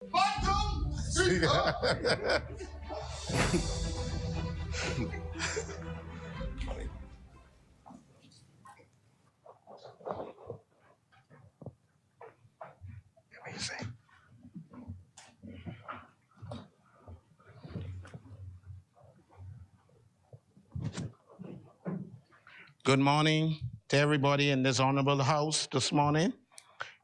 Good morning to everybody in this honorable house this morning.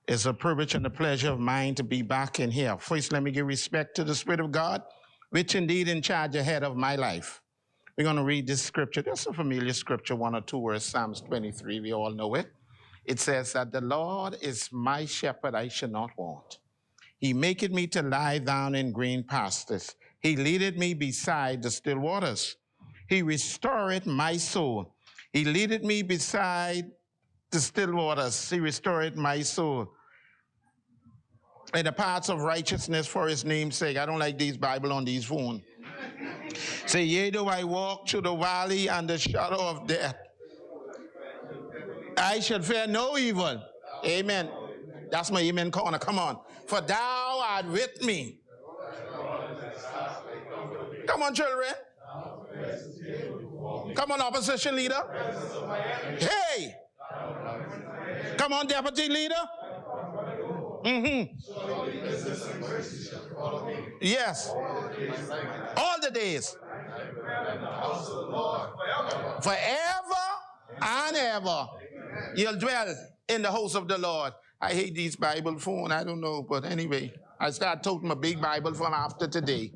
It's a privilege and a pleasure of mine to be back in here. First, let me give respect to the Spirit of God, which indeed in charge ahead of my life. We're going to read this scripture. There's a familiar scripture, 1 or 2 words, Psalms 23. We all know it. It says that the Lord is my shepherd, I shall not want. He maketh me to lie down in green pastures. He leadeth me beside the still waters. He restoreth my soul. He leadeth me beside the still waters. He restoreth my soul. In the paths of righteousness for his name's sake. I don't like these Bible on these phones. Say, yea, though I walk through the valley and the shadow of death, I shall fear no evil. Amen. That's my amen corner. Come on. For thou art with me. Come on, children. Come on, opposition leader. Hey. Come on, deputy leader. Yes. All the days. Forever and ever. You'll dwell in the house of the Lord. I hate these Bible phones. I don't know. But anyway, I start toting my big Bible from after today.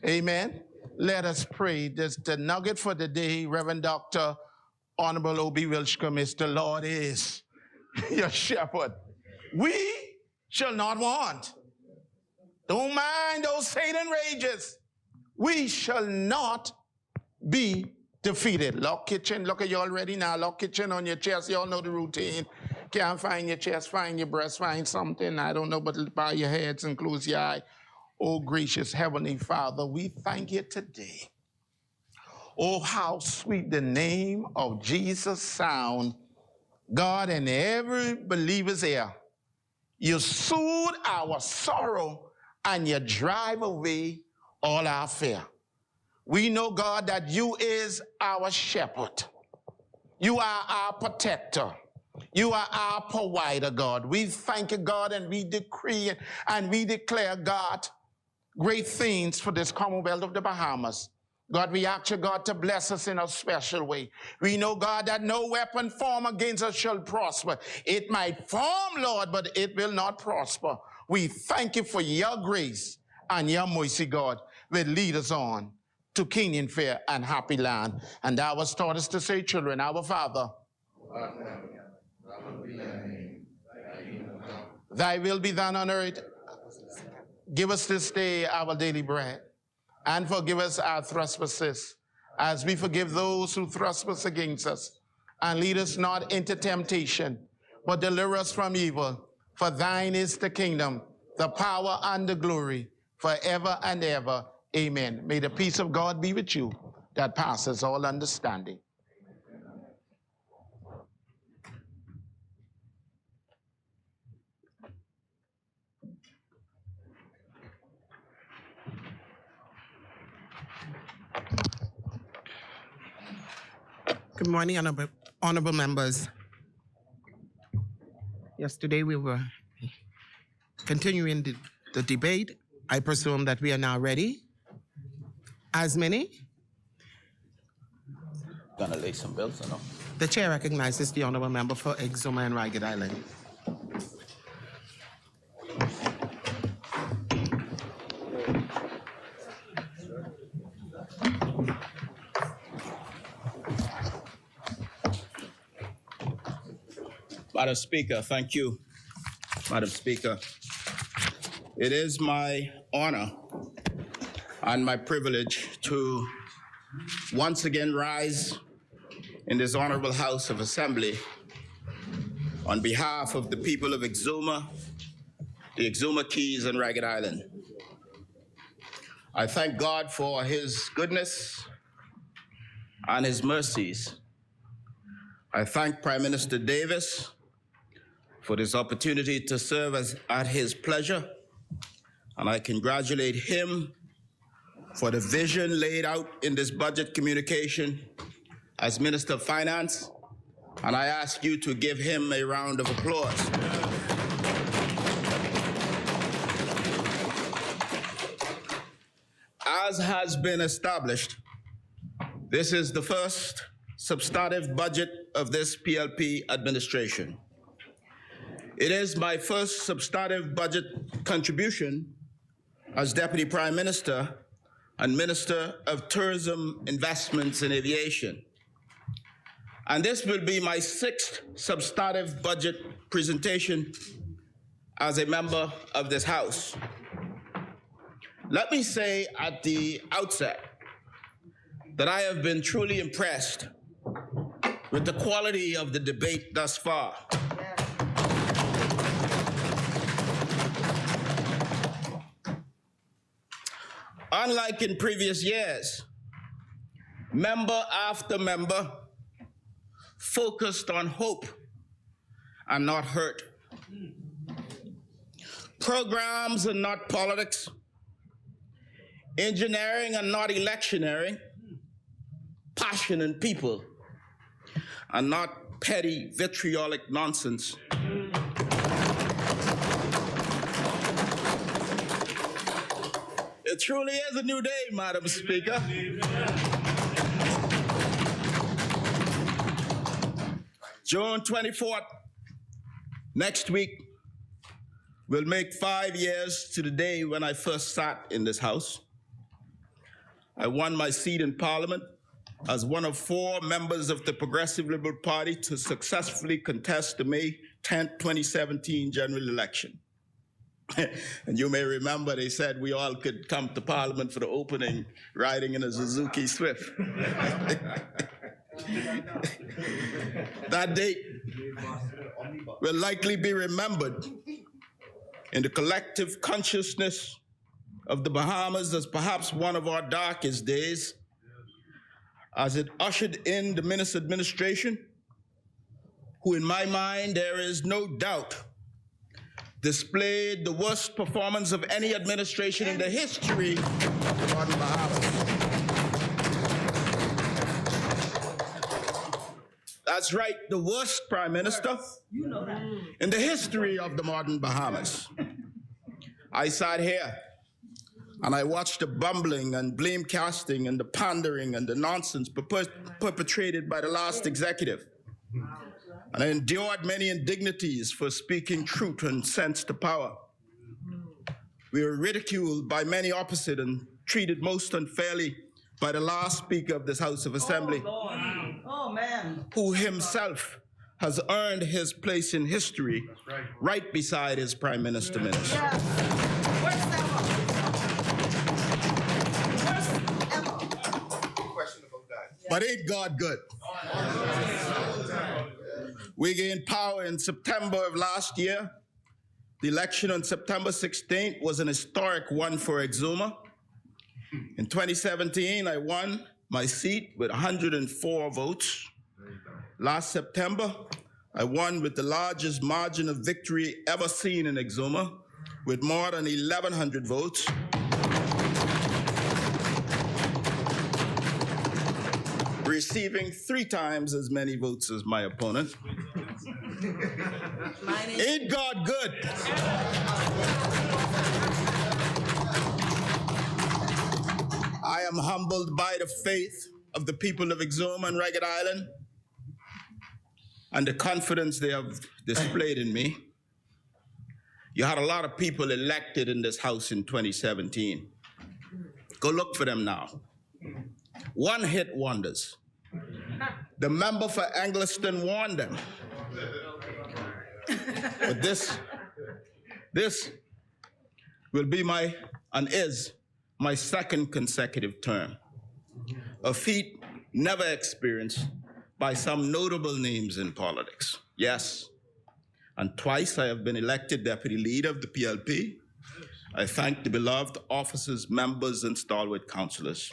Amen. Let us pray. This the nugget for the day, Reverend Dr. Honorable O.B. Wilshcombe, is the Lord is your shepherd. We shall not want. Don't mind those Satan rages. We shall not be defeated. Lock kitchen, look at you already now. Lock kitchen on your chest. You all know the routine. Can't find your chest, find your breast, find something. I don't know, but bow your heads and close your eye. Oh, gracious Heavenly Father, we thank you today. Oh, how sweet the name of Jesus sound, God, in every believer's ear. You soothe our sorrow and you drive away all our fear. We know, God, that you is our shepherd. You are our protector. You are our provider, God. We thank you, God, and we decree and we declare, God, great things for this Commonwealth of the Bahamas. God, we ask you, God, to bless us in a special way. We know, God, that no weapon formed against us shall prosper. It might form, Lord, but it will not prosper. We thank you for your grace and your mercy, God, will lead us on to Canaan fair and happy land. And thou hast taught us to say, children, our Father, thy will be done on earth. Give us this day our daily bread, and forgive us our trespasses, as we forgive those who trespass against us. And lead us not into temptation, but deliver us from evil. For thine is the kingdom, the power, and the glory, forever and ever. Amen. May the peace of God be with you, that passes all understanding. Good morning, honorable members. Yesterday we were continuing the debate. I presume that we are now ready. As many? Gonna lay some bills or no? The chair recognizes the honorable member for Exuma and Ragged Island. Madam Speaker, thank you. Madam Speaker, it is my honor and my privilege to once again rise in this honorable House of Assembly on behalf of the people of Exuma, the Exuma Keys and Ragged Island. I thank God for his goodness and his mercies. I thank Prime Minister Davis for this opportunity to serve at his pleasure and I congratulate him for the vision laid out in this budget communication as Minister of Finance, and I ask you to give him a round of applause. As has been established, this is the first substantive budget of this PLP administration. It is my first substantive budget contribution as Deputy Prime Minister and Minister of Tourism, Investments and Aviation. And this will be my 6th substantive budget presentation as a member of this House. Let me say at the outset that I have been truly impressed with the quality of the debate thus far. Unlike in previous years, member after member focused on hope and not hurt. Programs and not politics. Engineering and not electioneering. Passion and people and not petty vitriolic nonsense. It truly is a new day, Madam Speaker. June 24th, next week, will make 5 years to the day when I first sat in this House. I won my seat in Parliament as one of 4 members of the Progressive Liberal Party to successfully contest the May 10th, 2017 general election. And you may remember they said we all could come to Parliament for the opening riding in a Suzuki Swift. That date will likely be remembered in the collective consciousness of the Bahamas as perhaps one of our darkest days, as it ushered in the Minister administration, who in my mind, there is no doubt, displayed the worst performance of any administration in the history of the modern Bahamas. That's right, the worst Prime Minister in the history of the modern Bahamas. I sat here and I watched the bumbling and blame casting and the pandering and the nonsense perpetrated by the last executive. And I endured many indignities for speaking truth and sense to power. We were ridiculed by many opposite and treated most unfairly by the last Speaker of this House of Assembly, who himself has earned his place in history right beside his Prime Minister. But ain't God good? We gained power in September of last year. The election on September 16th was an historic one for Exuma. In 2017, I won my seat with 104 votes. Last September, I won with the largest margin of victory ever seen in Exuma, with more than 1,100 votes. Receiving 3 times as many votes as my opponent. Ain't God good? I am humbled by the faith of the people of Exuma and Ragged Island and the confidence they have displayed in me. You had a lot of people elected in this House in 2017. Go look for them now. One-hit wonders. The member for Angliston warned them. But this will be is my 2nd consecutive term, a feat never experienced by some notable names in politics. Yes, and twice I have been elected deputy leader of the PLP. I thank the beloved officers, members, and stalwart councillors.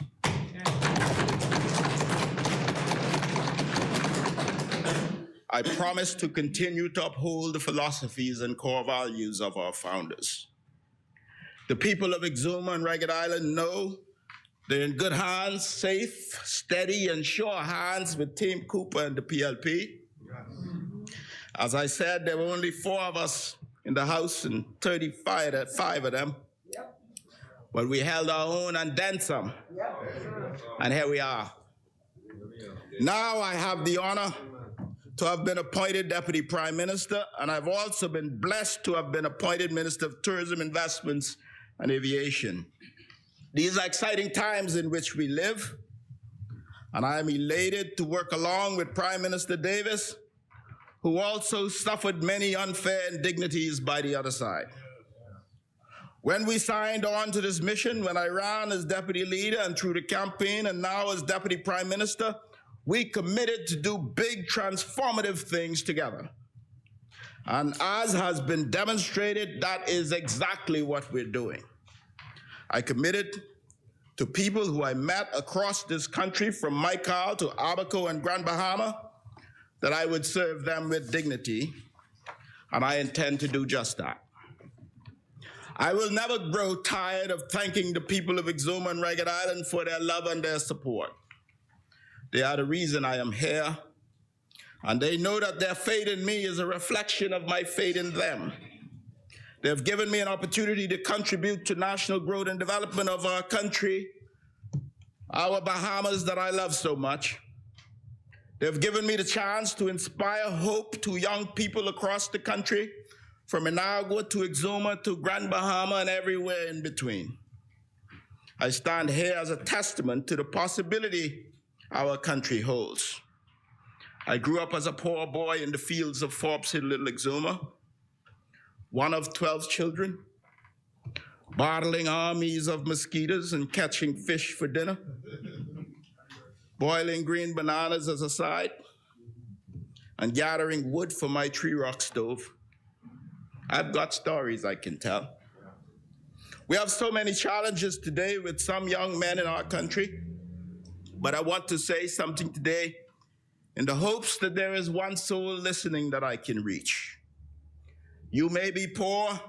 I promise to continue to uphold the philosophies and core values of our founders. The people of Exuma and Ragged Island know they're in good hands, safe, steady, and sure hands with Team Cooper and the PLP. As I said, there were only 4 of us in the House and 35 of them. But we held our own and then some. And here we are. Now I have the honor to have been appointed Deputy Prime Minister, and I've also been blessed to have been appointed Minister of Tourism, Investments, and Aviation. These are exciting times in which we live, and I am elated to work along with Prime Minister Davis, who also suffered many unfair indignities by the other side. When we signed on to this mission, when I ran as deputy leader and through the campaign and now as deputy prime minister, we committed to do big transformative things together. And as has been demonstrated, that is exactly what we're doing. I committed to people who I met across this country from Maikal to Abaco and Grand Bahama that I would serve them with dignity, and I intend to do just that. I will never grow tired of thanking the people of Exuma and Ragged Island for their love and their support. They are the reason I am here, and they know that their faith in me is a reflection of my faith in them. They have given me an opportunity to contribute to national growth and development of our country, our Bahamas that I love so much. They have given me the chance to inspire hope to young people across the country, from Inagua to Exuma to Grand Bahama and everywhere in between. I stand here as a testament to the possibility our country holds. I grew up as a poor boy in the fields of Forbes Hill, Little Exuma, one of 12 children, battling armies of mosquitoes and catching fish for dinner, boiling green bananas as a side, and gathering wood for my tree rock stove. I've got stories I can tell. We have so many challenges today with some young men in our country, but I want to say something today in the hopes that there is one soul listening that I can reach. You may be poor,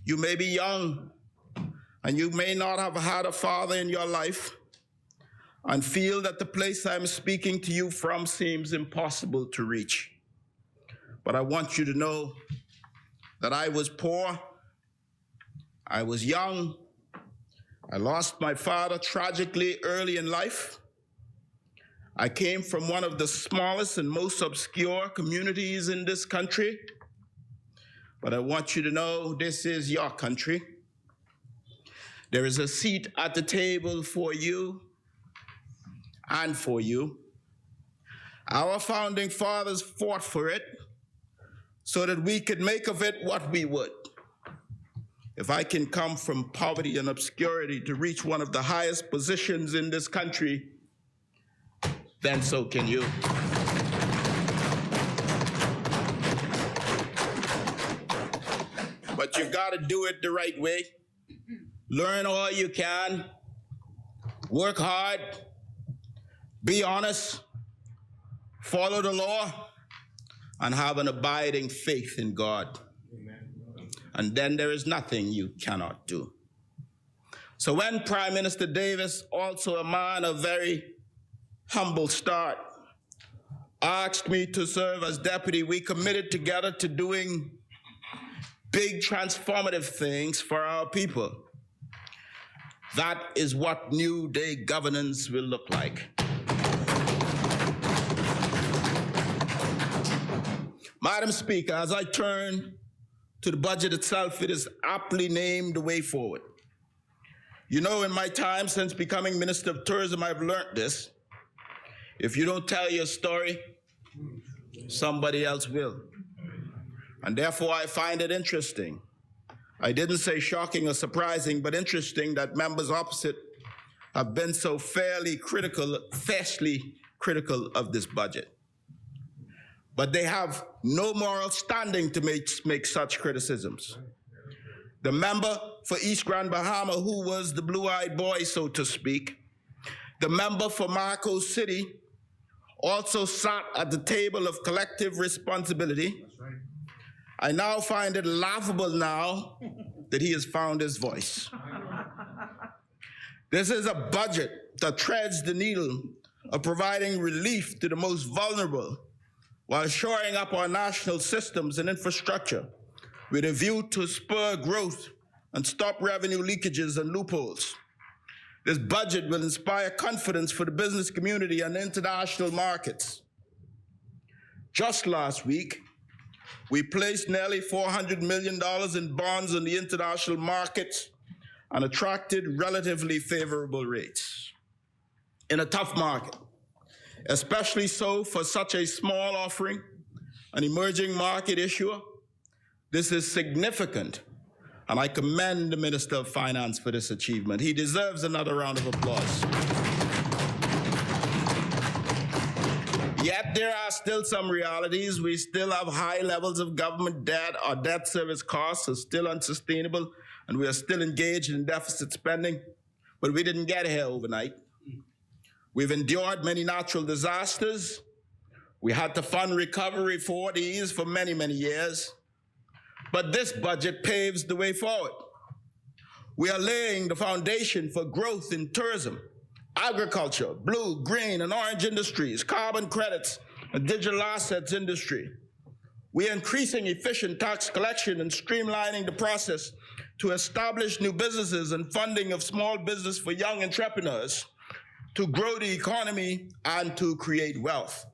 you may be young, and you may not have had a father in your life and feel that the place I'm speaking to you from seems impossible to reach. But I want you to know that I was poor, I was young, I lost my father tragically early in life. I came from one of the smallest and most obscure communities in this country, but I want you to know this is your country. There is a seat at the table for you and for you. Our founding fathers fought for it so that we could make of it what we would. If I can come from poverty and obscurity to reach one of the highest positions in this country, then so can you. But you gotta do it the right way. Learn all you can, work hard, be honest, follow the law, and have an abiding faith in God. And then there is nothing you cannot do. So when Prime Minister Davis, also a man of very humble start, asked me to serve as deputy, we committed together to doing big transformative things for our people. That is what New Day governance will look like. Madam Speaker, as I turn to the budget itself, it is aptly named The Way Forward. You know, in my time since becoming Minister of Tourism, I've learned this. If you don't tell your story, somebody else will. And therefore, I find it interesting. I didn't say shocking or surprising, but interesting that members opposite have been so fiercely critical of this budget. But they have no moral standing to make such criticisms. The member for East Grand Bahama, who was the blue-eyed boy, so to speak, the member for Marco City, also sat at the table of collective responsibility. That's right. I now find it laughable now that he has found his voice. This is a budget that threads the needle of providing relief to the most vulnerable while shoring up our national systems and infrastructure with a view to spur growth and stop revenue leakages and loopholes. This budget will inspire confidence for the business community and international markets. Just last week, we placed nearly $400 million in bonds on the international markets and attracted relatively favorable rates in a tough market, especially so for such a small offering, an emerging market issuer. This is significant, and I commend the Minister of Finance for this achievement. He deserves another round of applause. Yet there are still some realities. We still have high levels of government debt. Our debt service costs are still unsustainable, and we are still engaged in deficit spending, but we didn't get here overnight. We've endured many natural disasters. We had to fund recovery for these for many, many years. But this budget paves the way forward. We are laying the foundation for growth in tourism, agriculture, blue, green, and orange industries, carbon credits, and digital assets industry. We are increasing efficient tax collection and streamlining the process to establish new businesses and funding of small business for young entrepreneurs to grow the economy and to create wealth.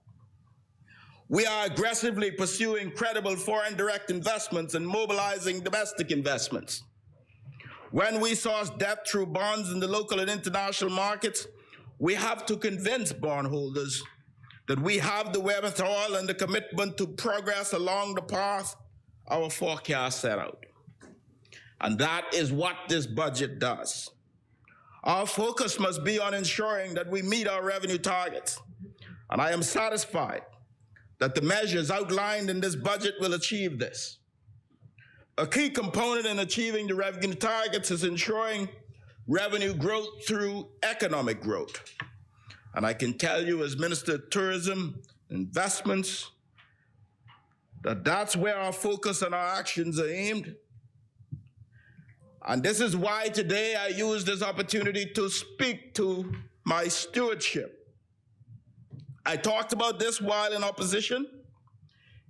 We are aggressively pursuing credible foreign direct investments and mobilizing domestic investments. When we source debt through bonds in the local and international markets, we have to convince bondholders that we have the wherewithal and the commitment to progress along the path our forecast set out. And that is what this budget does. Our focus must be on ensuring that we meet our revenue targets. And I am satisfied that the measures outlined in this budget will achieve this. A key component in achieving the revenue targets is ensuring revenue growth through economic growth. And I can tell you as Minister of Tourism, Investments, that that's where our focus and our actions are aimed. And this is why today I use this opportunity to speak to my stewardship. I talked about this while in opposition.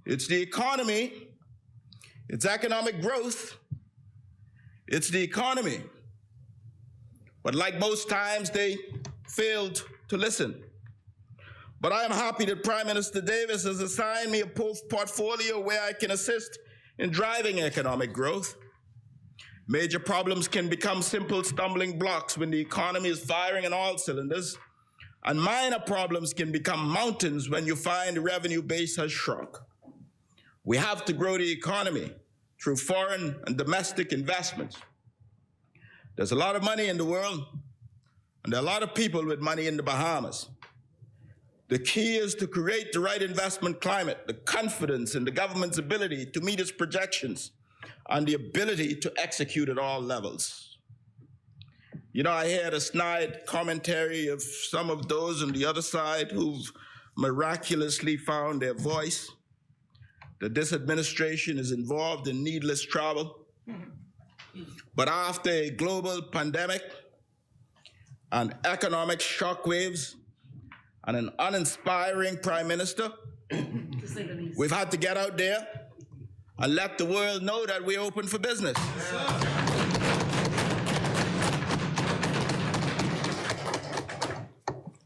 It's the economy, it's economic growth, it's the economy. But like most times, they failed to listen. But I am happy that Prime Minister Davis has assigned me a portfolio where I can assist in driving economic growth. Major problems can become simple stumbling blocks when the economy is firing on all cylinders, and minor problems can become mountains when you find the revenue base has shrunk. We have to grow the economy through foreign and domestic investments. There's a lot of money in the world, and there are a lot of people with money in the Bahamas. The key is to create the right investment climate, the confidence in the government's ability to meet its projections, and the ability to execute at all levels. You know, I heard a snide commentary of some of those on the other side who've miraculously found their voice, that this administration is involved in needless trouble. But after a global pandemic and economic shockwaves and an uninspiring prime minister, we've had to get out there and let the world know that we're open for business.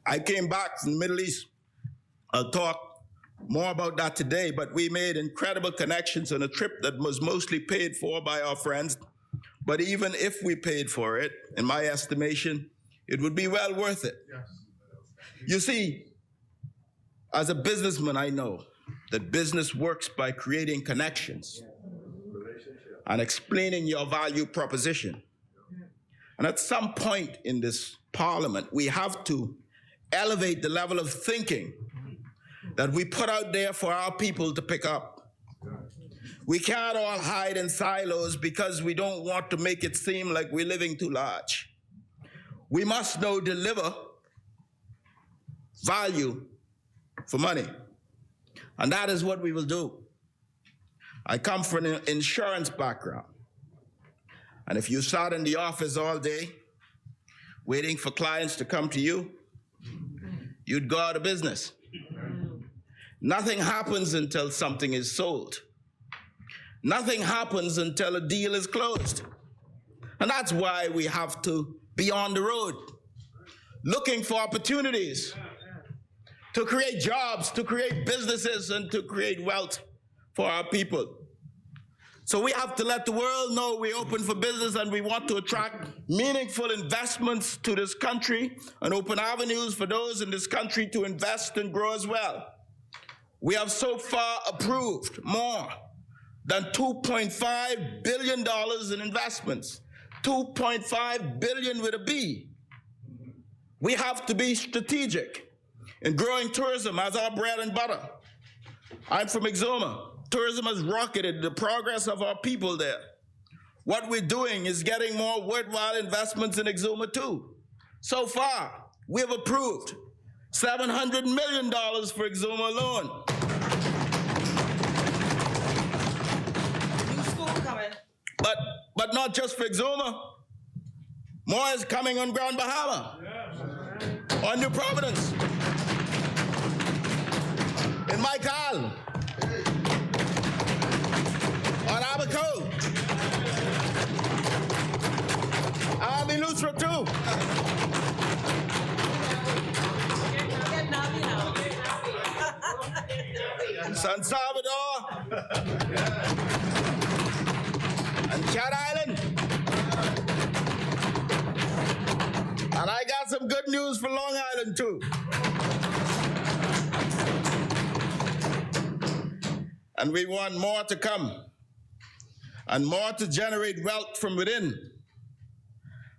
I came back from the Middle East. I'll talk more about that today, but we made incredible connections on a trip that was mostly paid for by our friends. But even if we paid for it, in my estimation, it would be well worth it. Yes. You see, as a businessman, I know that business works by creating connections and explaining your value proposition. And at some point in this parliament, we have to elevate the level of thinking that we put out there for our people to pick up. We can't all hide in silos because we don't want to make it seem like we're living too large. We must now deliver value for money. And that is what we will do. I come from an insurance background. And if you sat in the office all day waiting for clients to come to you, you'd go out of business. Nothing happens until something is sold. Nothing happens until a deal is closed. And that's why we have to be on the road, looking for opportunities to create jobs, to create businesses, and to create wealth for our people. So we have to let the world know we're open for business and we want to attract meaningful investments to this country and open avenues for those in this country to invest and grow as well. We have so far approved more than $2.5 billion in investments, $2.5 billion with a B. We have to be strategic in growing tourism as our bread and butter. I'm from Exuma. Tourism has rocketed the progress of our people there. What we're doing is getting more worthwhile investments in Exuma too. So far, we have approved $700 million for Exuma alone. New school coming. But not just for Exuma. More is coming on Grand Bahama, on New Providence, in Michael, on Abaco, and in Lustra too. San Salvador, and Cat Island. And I got some good news for Long Island too. And we want more to come and more to generate wealth from within.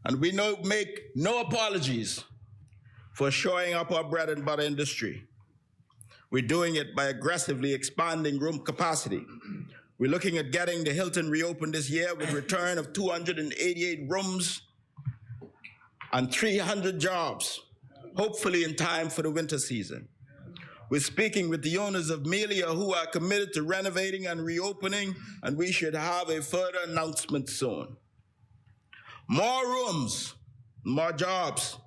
And we make no apologies for shoring up our bread and butter industry. We're doing it by aggressively expanding room capacity. We're looking at getting the Hilton reopened this year with return of 288 rooms and 300 jobs, hopefully in time for the winter season. We're speaking with the owners of Melia who are committed to renovating and reopening, and we should have a further announcement soon. More rooms, more jobs.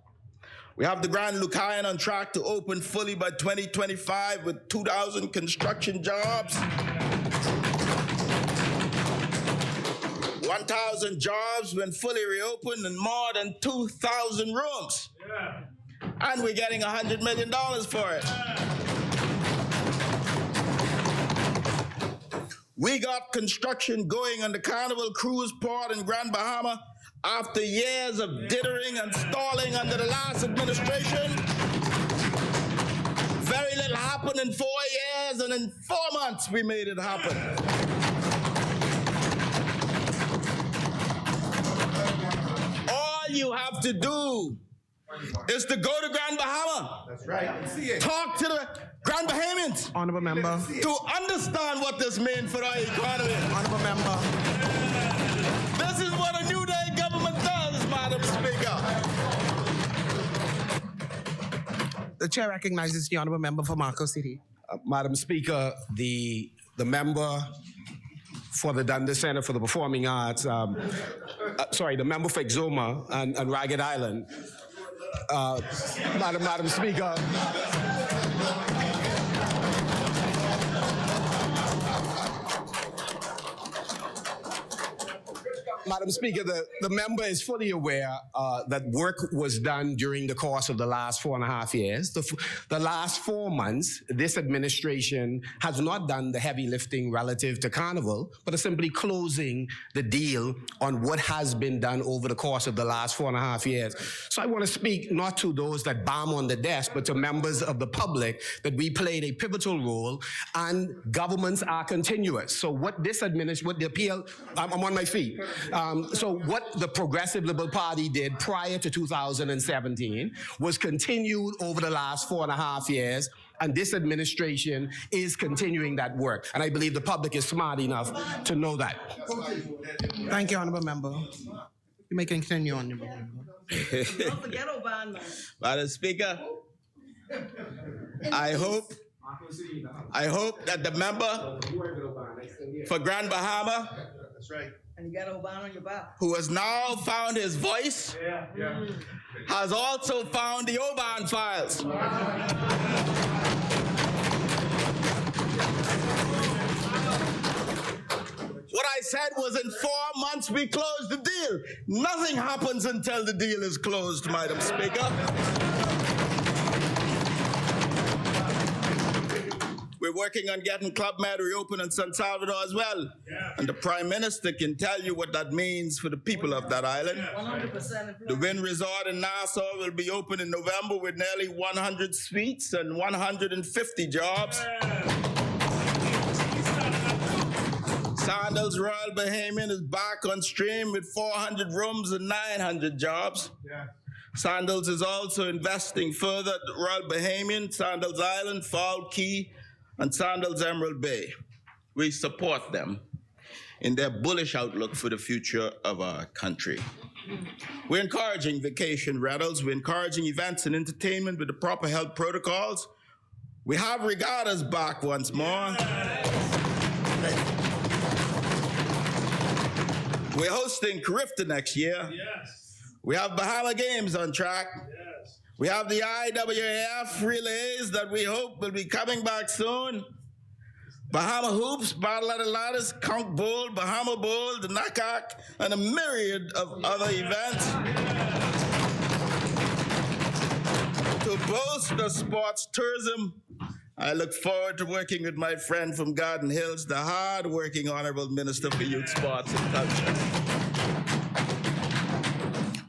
We have the Grand Lucayan on track to open fully by 2025 with 2,000 construction jobs, 1,000 jobs when fully reopened, and more than 2,000 rooms. Yeah. And we're getting $100 million for it. Yeah. We got construction going on the Carnival Cruise Port in Grand Bahama after years of dithering and stalling under the last administration. Very little happened in 4 years, and in 4 months we made it happen. All you have to do is to go to Grand Bahama. That's right. See it. Talk to the Grand Bahamians. Honorable member. To understand what this means for our economy. Honorable member. This is what a New Day government does, Madam Speaker. The chair recognizes the honorable member for Marco City. Madam Speaker, the member for the Dundas Center for the Performing Arts, the member for Exuma and Ragged Island, Madam Speaker. Madam Speaker, the member is fully aware that work was done during the course of the last 4.5 years. The last 4 months, this administration has not done the heavy lifting relative to Carnival, but is simply closing the deal on what has been done over the course of the last 4.5 years. So I want to speak not to those that bomb on the desk, but to members of the public that we played a pivotal role, and governments are continuous. So what this administration, what the appeal, I'm on my feet. So what the Progressive Liberal Party did prior to 2017 was continued over the last 4.5 years, and this administration is continuing that work. And I believe the public is smart enough to know that. Thank you, honorable member. You may continue, honorable member. Don't forget Obama. Madam Speaker, I hope that the member for Grand Bahama And you got a bond on your back. who has now found his voice, has also found the Oban files. What I said was in 4 months we closed the deal. Nothing happens until the deal is closed, Madam Speaker. We're working on getting Club Med reopened in San Salvador as well. And the Prime Minister can tell you what that means for the people of that island. 100%. The Wynn Resort in Nassau will be open in November with nearly 100 suites and 150 jobs. Sandals Royal Bahamian is back on stream with 400 rooms and 900 jobs. Sandals is also investing further at Royal Bahamian, Sandals Island, Fowl Key, and Sandals Emerald Bay. We support them in their bullish outlook for the future of our country. We're encouraging vacation rentals. We're encouraging events and entertainment with the proper health protocols. We have regattas back once more. We're hosting Carifta next year. We have Bahama Games on track. We have the IWAF relays that we hope will be coming back soon. Bahama Hoops, Battle of the Ladders, Conch Bowl, Bahama Bowl, the Nakak, and a myriad of other events. To bolster sports tourism, I look forward to working with my friend from Garden Hills, the hard-working Honorable Minister for Youth, Sports and Culture.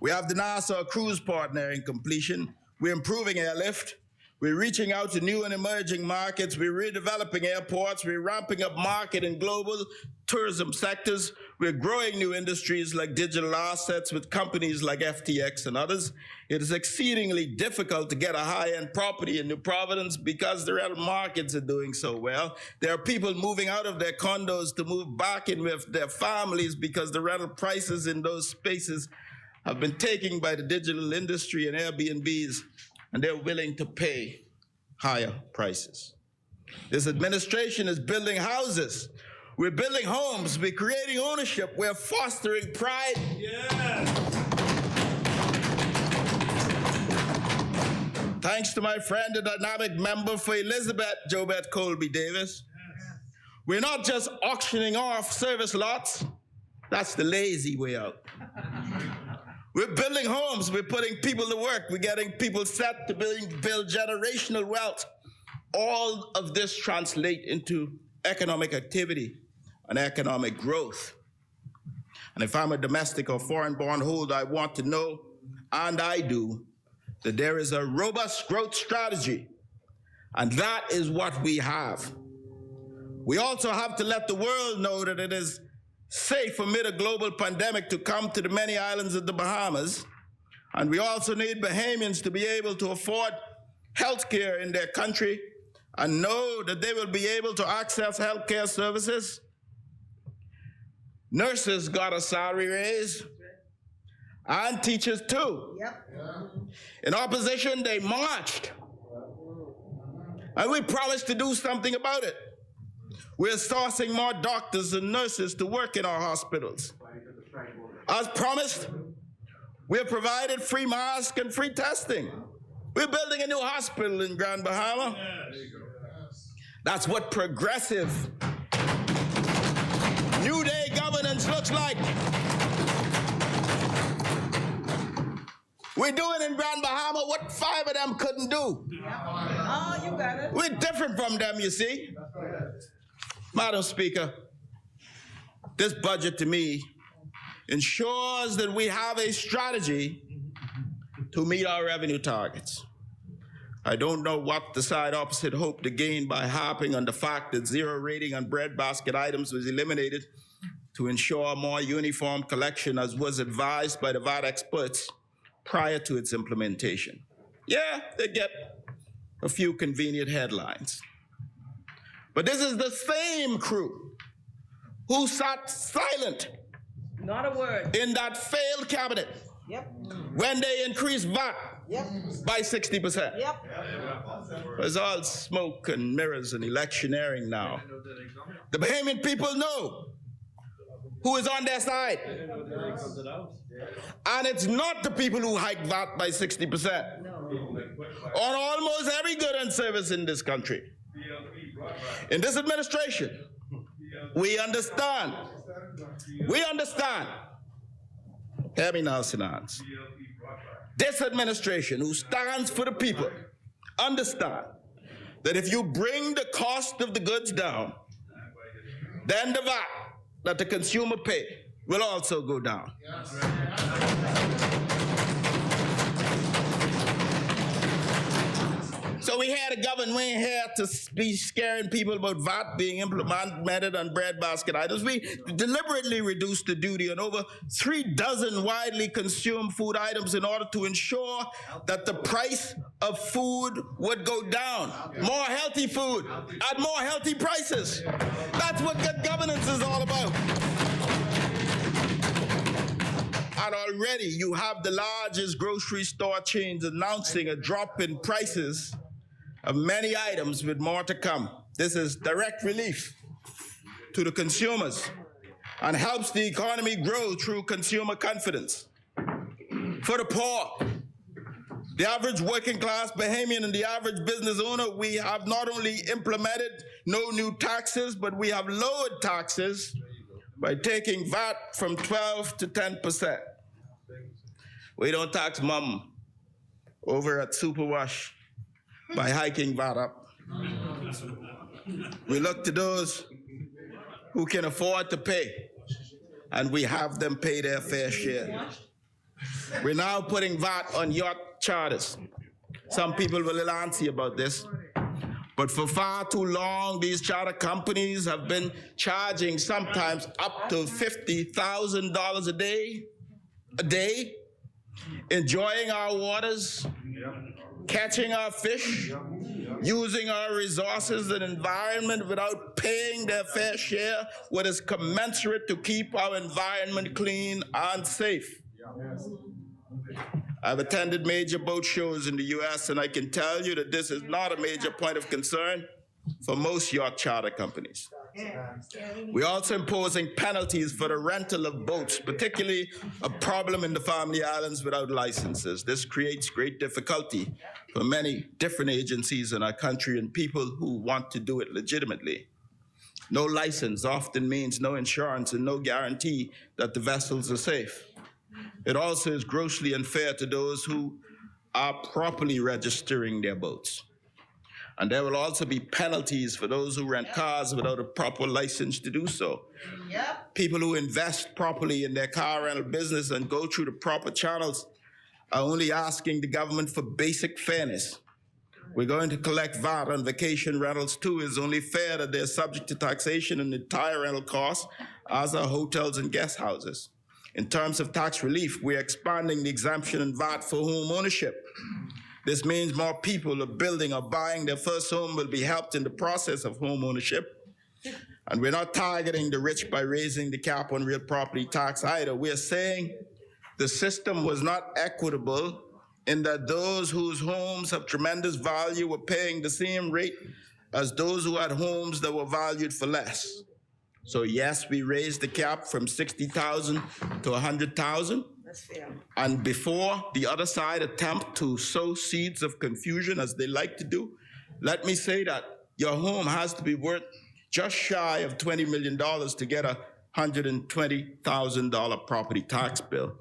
We have the Nassau Cruise Port nearing completion. We're improving airlift. We're reaching out to new and emerging markets. We're redeveloping airports. We're ramping up market and global tourism sectors. We're growing new industries like digital assets with companies like FTX and others. It is exceedingly difficult to get a high-end property in New Providence because the rental markets are doing so well. There are people moving out of their condos to move back in with their families because the rental prices in those spaces have been taken by the digital industry and Airbnbs, and they're willing to pay higher prices. This administration is building houses. We're building homes. We're creating ownership. We're fostering pride. Thanks to my friend, the dynamic member for Elizabeth, Jobeth Colby Davis. We're not just auctioning off service lots. That's the lazy way out. We're building homes. We're putting people to work. We're getting people set to build generational wealth. All of this translates into economic activity and economic growth. And if I'm a domestic or foreign bond holder, I want to know, and I do, that there is a robust growth strategy. And that is what we have. We also have to let the world know that it is safe amid a global pandemic to come to the many islands of the Bahamas. And we also need Bahamians to be able to afford health care in their country and know that they will be able to access health care services. Nurses got a salary raise, and teachers too. In opposition, they marched. And we promised to do something about it. We're sourcing more doctors and nurses to work in our hospitals. As promised, we have provided free masks and free testing. We're building a new hospital in Grand Bahama. That's what progressive New Day governance looks like. We're doing in Grand Bahama what 5 of them couldn't do. Oh, you got it. We're different from them, you see. Madam Speaker, this budget to me ensures that we have a strategy to meet our revenue targets. I don't know what the side opposite hoped to gain by harping on the fact that zero rating on breadbasket items was eliminated to ensure a more uniform collection as was advised by the VAT experts prior to its implementation. Yeah, they get a few convenient headlines. But this is the same crew who sat silent Not a word. in that failed cabinet when they increased VAT by 60%. It's all smoke and mirrors and electioneering now. The Bahamian people know who is on their side. And it's not the people who hike VAT by 60%. On almost every good and service in this country. In this administration, we understand. Hear me now, Sinans. This administration, who stands for the people, understand that if you bring the cost of the goods down, then the VAT that the consumer pay will also go down. So we had a government, we ain't here to be scaring people about VAT being implemented on breadbasket items. We deliberately reduced the duty on over 3 dozen widely consumed food items in order to ensure that the price of food would go down. More healthy food at more healthy prices. That's what good governance is all about. And already you have the largest grocery store chains announcing a drop in prices of many items with more to come. This is direct relief to the consumers and helps the economy grow through consumer confidence. For the poor, the average working class Bahamian and the average business owner, we have not only implemented no new taxes, but we have lowered taxes by taking VAT from 12 to 10%. We don't tax mom over at Superwash by hiking VAT up. We look to those who can afford to pay, and we have them pay their fair share. We're now putting VAT on yacht charters. Some people will little antsy about this, but for far too long, these charter companies have been charging sometimes up to $50,000 a day, enjoying our waters, catching our fish, using our resources and environment without paying their fair share, what is commensurate to keep our environment clean and safe. I've attended major boat shows in the US, and I can tell you that this is not a major point of concern for most yacht charter companies. We're also imposing penalties for the rental of boats, particularly a problem in the Family Islands without licenses. This creates great difficulty for many different agencies in our country and people who want to do it legitimately. No license often means no insurance and no guarantee that the vessels are safe. It also is grossly unfair to those who are properly registering their boats. And there will also be penalties for those who rent cars without a proper license to do so. People who invest properly in their car rental business and go through the proper channels are only asking the government for basic fairness. We're going to collect VAT on vacation rentals too. It's only fair that they're subject to taxation and entire rental costs, as are hotels and guest houses. In terms of tax relief, we're expanding the exemption in VAT for home ownership. This means more people are building or buying their first home will be helped in the process of home ownership. And we're not targeting the rich by raising the cap on real property tax either. We're saying the system was not equitable in that those whose homes have tremendous value were paying the same rate as those who had homes that were valued for less. So yes, we raised the cap from 60,000 to 100,000. That's fair. And before the other side attempt to sow seeds of confusion, as they like to do, let me say that your home has to be worth just shy of $20 million to get a $120,000 property tax bill.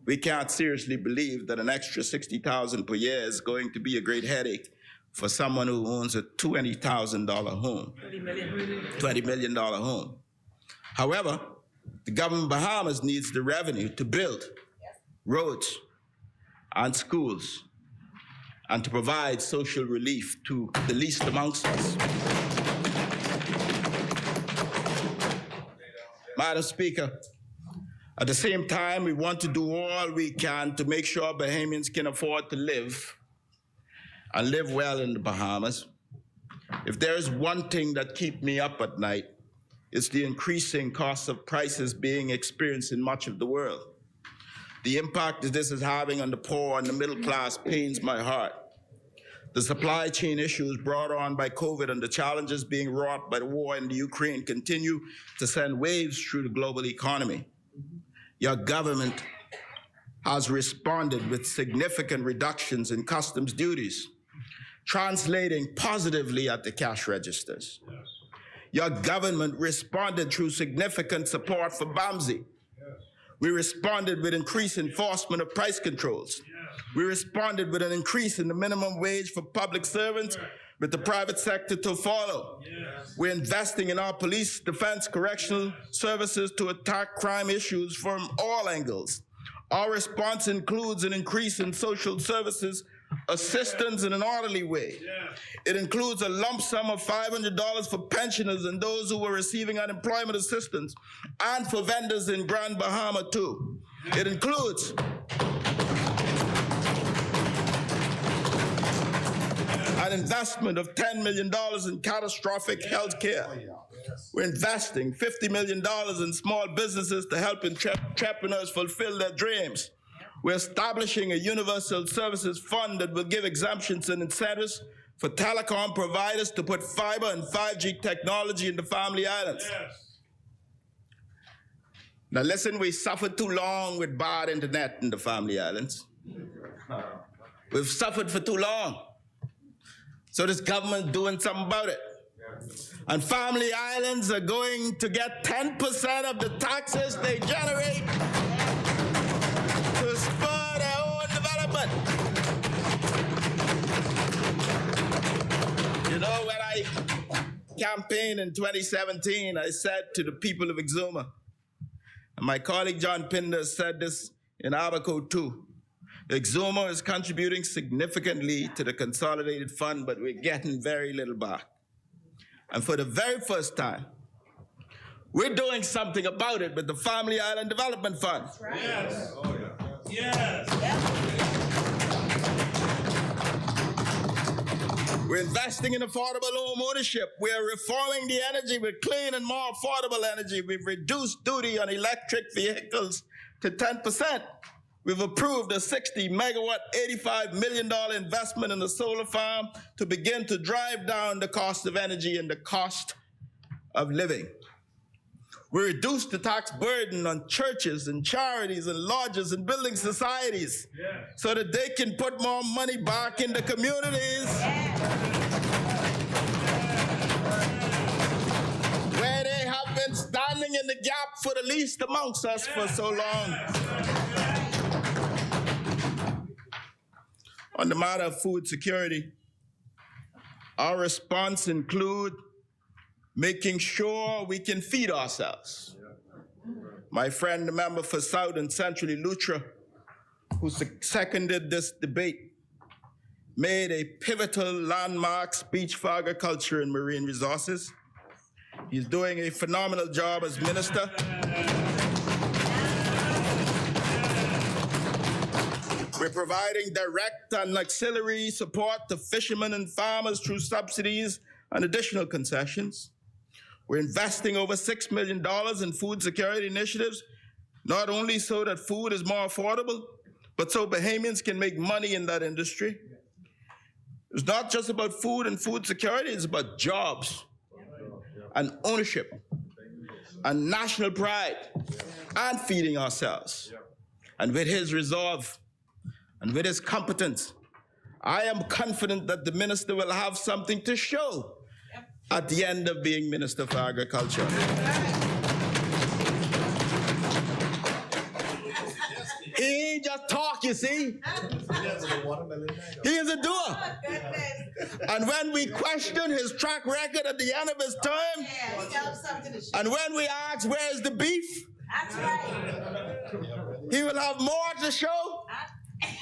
We can't seriously believe that an extra $60,000 per year is going to be a great headache for someone who owns a $20,000 home, $20 million home. However, the government of Bahamas needs the revenue to build roads and schools and to provide social relief to the least amongst us. Madam Speaker, at the same time, we want to do all we can to make sure Bahamians can afford to live and live well in the Bahamas. If there is one thing that keeps me up at night, it's the increasing cost of prices being experienced in much of the world. The impact that this is having on the poor and the middle class pains my heart. The supply chain issues brought on by COVID and the challenges being wrought by the war in the Ukraine continue to send waves through the global economy. Your government has responded with significant reductions in customs duties, translating positively at the cash registers. Yes. Your government responded through significant support for BAMSI. Yes. We responded with increased enforcement of price controls. Yes. We responded with an increase in the minimum wage for public servants, with the private sector to follow. Yes. We're investing in our police, defense, correctional services to attack crime issues from all angles. Our response includes an increase in social services assistance in an orderly way. Yeah. It includes a lump sum of $500 for pensioners and those who were receiving unemployment assistance, and for vendors in Grand Bahama too. Yeah. It includes an investment of $10 million in catastrophic health care. We're investing $50 million in small businesses to help entrepreneurs fulfill their dreams. We're establishing a universal services fund that will give exemptions and incentives for telecom providers to put fiber and 5G technology in the Family Islands. Yes. Now listen, we suffered too long with bad internet in the Family Islands. We've suffered for too long. So this government doing something about it. And Family Islands are going to get 10% of the taxes they generate to spur their own development. You know, when I campaigned in 2017, I said to the people of Exuma, and my colleague John Pinder said this in Abaco too, Exuma is contributing significantly to the consolidated fund, but we're getting very little back. And for the very first time, we're doing something about it with the Family Island Development Fund. That's right. Yes. Oh, yeah. Yes. Yep. We're investing in affordable home ownership. We're reforming the energy with clean and more affordable energy. We've reduced duty on electric vehicles to 10%. We've approved a 60 megawatt, $85 million investment in the solar farm to begin to drive down the cost of energy and the cost of living. We reduced the tax burden on churches and charities and lodges and building societies so that they can put more money back in the communities where they have been standing in the gap for the least amongst us for so long. On the matter of food security, our response includes making sure we can feed ourselves. My friend, the member for South and Central Eleuthera, who seconded this debate, made a pivotal landmark speech for agriculture and marine resources. He's doing a phenomenal job as minister. We're providing direct and auxiliary support to fishermen and farmers through subsidies and additional concessions. We're investing over $6 million in food security initiatives, not only so that food is more affordable, but so Bahamians can make money in that industry. It's not just about food and food security, it's about jobs and ownership and national pride and feeding ourselves. And with his resolve, and with his competence, I am confident that the minister will have something to show at the end of being Minister for Agriculture. He ain't just talk, you see. He is a doer. And when we question his track record at the end of his term, and when we ask where's the beef, he will have more to show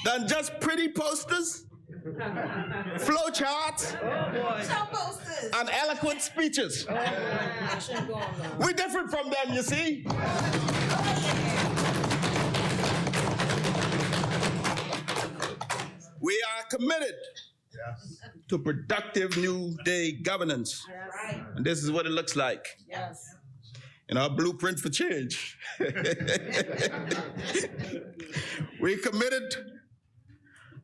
than just pretty posters, flow charts, and eloquent speeches. We're different from them, you see. We are committed to productive New Day governance. And this is what it looks like in our blueprint for change. We're committed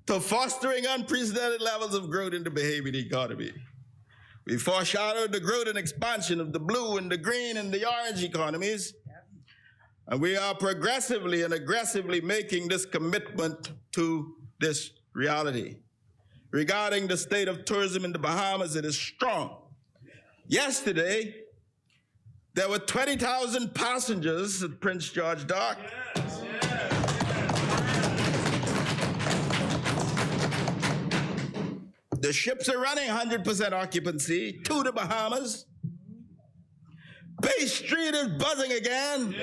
to fostering unprecedented levels of growth in the Bahamian economy. We foreshadowed the growth and expansion of the blue and the green and the orange economies. And we are progressively and aggressively making this commitment to this reality. Regarding the state of tourism in the Bahamas, it is strong. Yesterday, there were 20,000 passengers at Prince George Dock. The ships are running 100% occupancy to the Bahamas. Bay Street is buzzing again.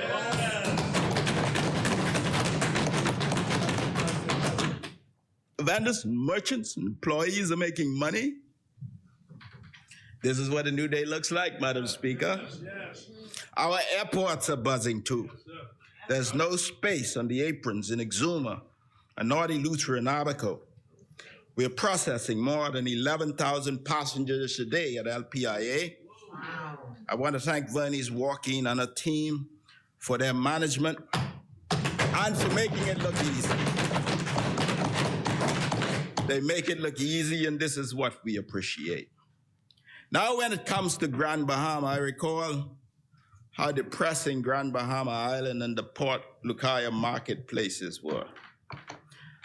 Vendors, merchants, employees are making money. This is what a new day looks like, Madam Speaker. Our airports are buzzing too. There's no space on the aprons in Exuma, and Naughty Luther and Abaco. We're processing more than 11,000 passengers a day at LPIA. Wow. I want to thank Vernice Walking and her team for their management and for making it look easy. They make it look easy, and this is what we appreciate. Now, when it comes to Grand Bahama, I recall how depressing Grand Bahama Island and the Port Lucaya marketplaces were.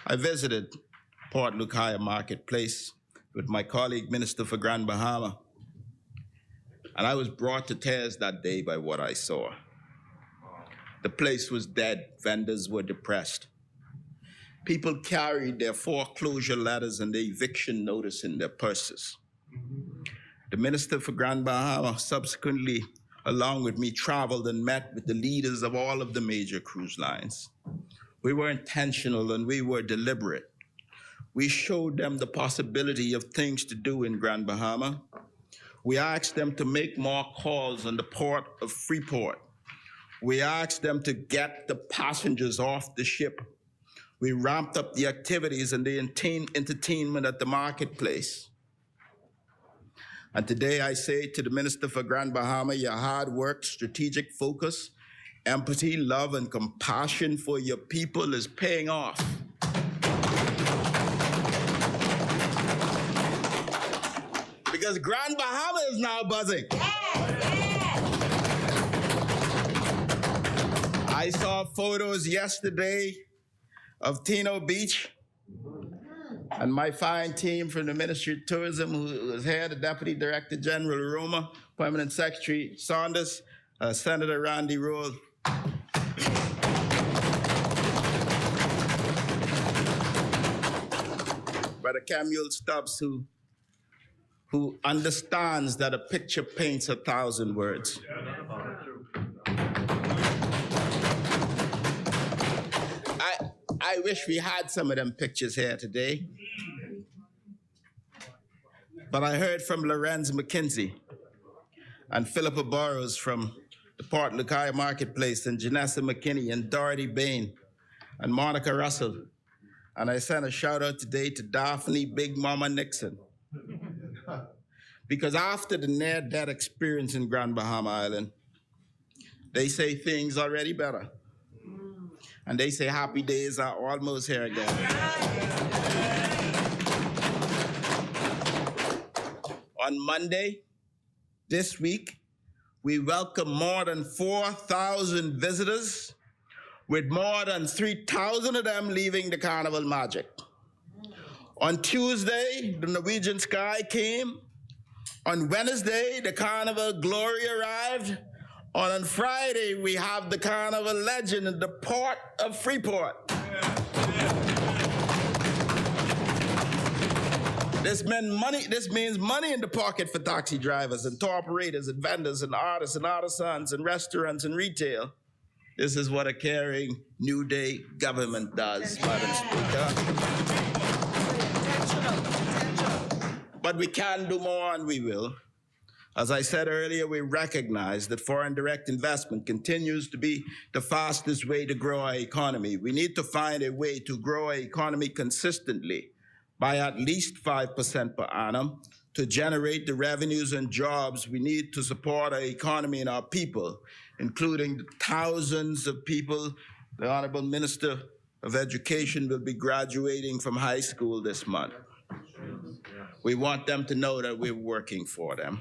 I visited Port Lucaya Marketplace with my colleague, Minister for Grand Bahama, and I was brought to tears that day by what I saw. The place was dead. Vendors were depressed. People carried their foreclosure letters and their eviction notice in their purses. The Minister for Grand Bahama subsequently, along with me, traveled and met with the leaders of all of the major cruise lines. We were intentional and we were deliberate. We showed them the possibility of things to do in Grand Bahama. We asked them to make more calls on the port of Freeport. We asked them to get the passengers off the ship. We ramped up the activities and the entertainment at the marketplace. And today I say to the Minister for Grand Bahama, your hard work, strategic focus, empathy, love, and compassion for your people is paying off. Because Grand Bahama is now buzzing. I saw photos yesterday of Tino Beach and my fine team from the Ministry of Tourism who was here, the Deputy Director General Roma, Permanent Secretary Saunders, Senator Randy Roll. Brother Camuel Stubbs, who understands that a picture paints 1,000 words. I wish we had some of them pictures here today. But I heard from Lorenz McKenzie and Philippa Burrows from the Port Lucaya Marketplace and Janessa McKinney and Dorothy Bain and Monica Russell. And I sent a shout out today to Daphne Big Mama Nixon. Because after the near-death experience in Grand Bahama Island, they say things already better. And they say happy days are almost here again. On Monday, this week, we welcome more than 4,000 visitors, with more than 3,000 of them leaving the Carnival Magic. On Tuesday, the Norwegian Sky came. On Wednesday, the Carnival Glory arrived. On Friday, we have the Carnival Legend in the port of Freeport. This means money in the pocket for taxi drivers and tour operators and vendors and artists and artisans and restaurants and retail. This is what a caring New Day government does, Madam Speaker. But we can do more and we will. As I said earlier, we recognize that foreign direct investment continues to be the fastest way to grow our economy. We need to find a way to grow our economy consistently by at least 5% per annum to generate the revenues and jobs we need to support our economy and our people, including the thousands of people the Honorable Minister of education will be graduating from high school this month. We want them to know that we're working for them.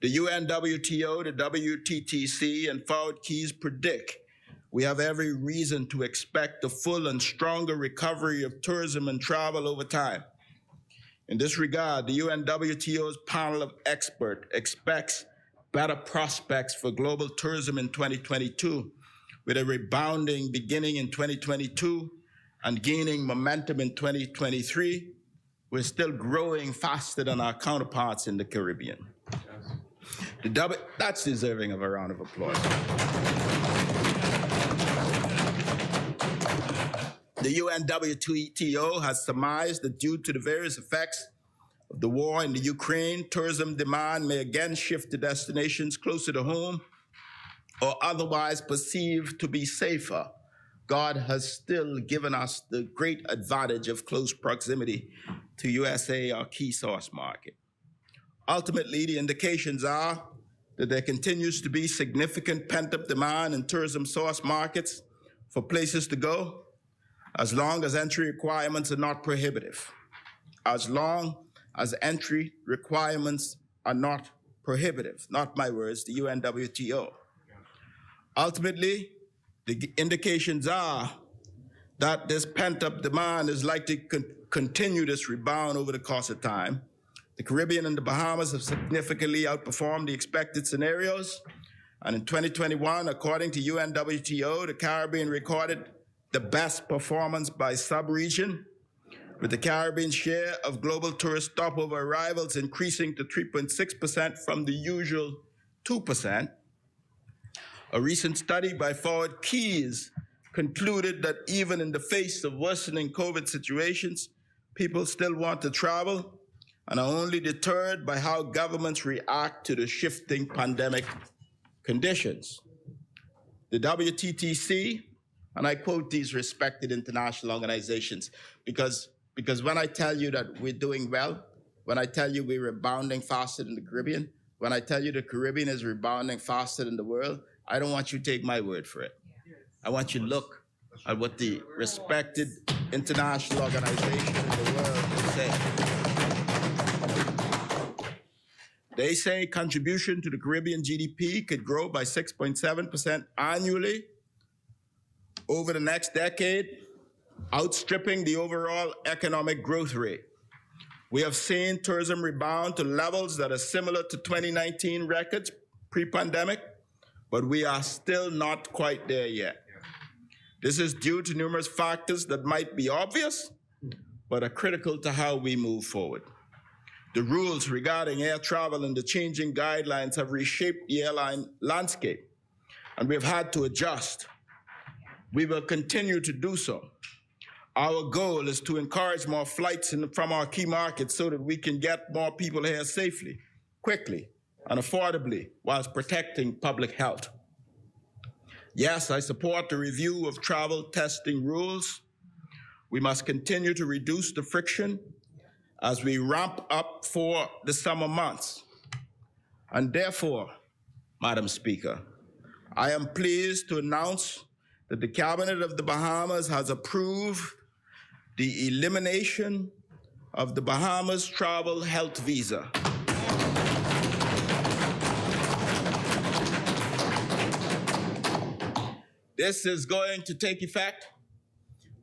The UNWTO, the WTTC, and Forward Keys predict we have every reason to expect a full and stronger recovery of tourism and travel over time. In this regard, the UNWTO's panel of experts expects better prospects for global tourism in 2022, with a rebounding beginning in 2022 and gaining momentum in 2023. We're still growing faster than our counterparts in the Caribbean. That's deserving of a round of applause. The UNWTO has surmised that due to the various effects of the war in the Ukraine, tourism demand may again shift to destinations closer to home or otherwise perceived to be safer. God has still given us the great advantage of close proximity to USA, our key source market. Ultimately, the indications are that there continues to be significant pent-up demand in tourism source markets for places to go, as long as entry requirements are not prohibitive. As long as entry requirements are not prohibitive. Not my words, the UNWTO. Ultimately, the indications are that this pent-up demand is likely to continue this rebound over the course of time. The Caribbean and the Bahamas have significantly outperformed the expected scenarios. And in 2021, according to UNWTO, the Caribbean recorded the best performance by sub-region, with the Caribbean share of global tourist stopover arrivals increasing to 3.6% from the usual 2%. A recent study by Forward Keys concluded that even in the face of worsening COVID situations, people still want to travel and are only deterred by how governments react to the shifting pandemic conditions. The WTTC, and I quote these respected international organizations, because when I tell you that we're doing well, when I tell you we're rebounding faster than the Caribbean, when I tell you the Caribbean is rebounding faster than the world, I don't want you to take my word for it. I want you to look at what the respected international organizations in the world say. They say contribution to the Caribbean GDP could grow by 6.7% annually over the next decade, outstripping the overall economic growth rate. We have seen tourism rebound to levels that are similar to 2019 records pre-pandemic, but we are still not quite there yet. This is due to numerous factors that might be obvious, but are critical to how we move forward. The rules regarding air travel and the changing guidelines have reshaped the airline landscape, and we've had to adjust. We will continue to do so. Our goal is to encourage more flights from our key markets so that we can get more people here safely, quickly, and affordably, whilst protecting public health. Yes, I support the review of travel testing rules. We must continue to reduce the friction as we ramp up for the summer months. And therefore, Madam Speaker, I am pleased to announce that the Cabinet of the Bahamas has approved the elimination of the Bahamas Travel Health Visa. This is going to take effect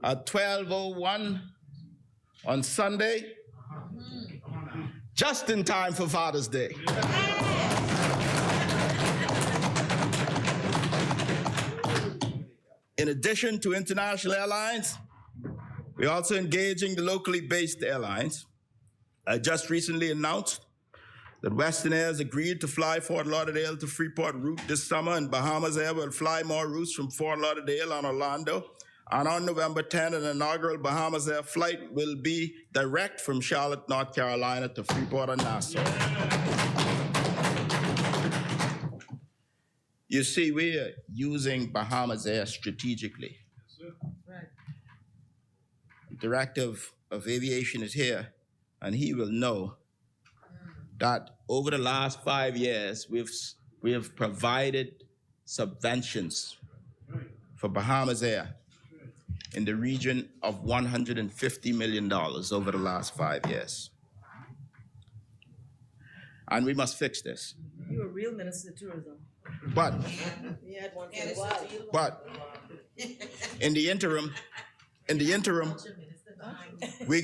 at 12:01 on Sunday, just in time for Father's Day. In addition to international airlines, we're also engaging the locally based airlines. I just recently announced that Western Air has agreed to fly Fort Lauderdale to Freeport route this summer, and Bahamas Air will fly more routes from Fort Lauderdale and Orlando. And on November 10, an inaugural Bahamas Air flight will be direct from Charlotte, North Carolina to Freeport and Nassau. You see, we are using Bahamas Air strategically. Right. The Director of Aviation is here, and he will know that over the last 5 years, we have provided subventions for Bahamas Air. in the region of $150 million over the last 5 years. And we must fix this. You're a real minister of tourism. But, You had one for a while. but, in the interim, we're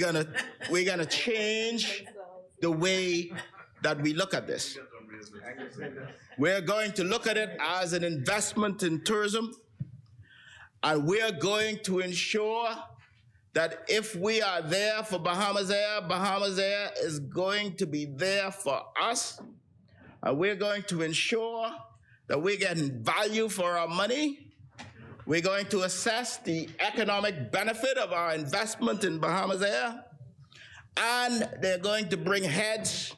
gonna change the way that we look at this. We're going to look at it as an investment in tourism, and we're going to ensure that if we are there for Bahamas Air is going to be there for us, and we're going to ensure that we're getting value for our money. We're going to assess the economic benefit of our investment in Bahamas Air, and they're going to bring heads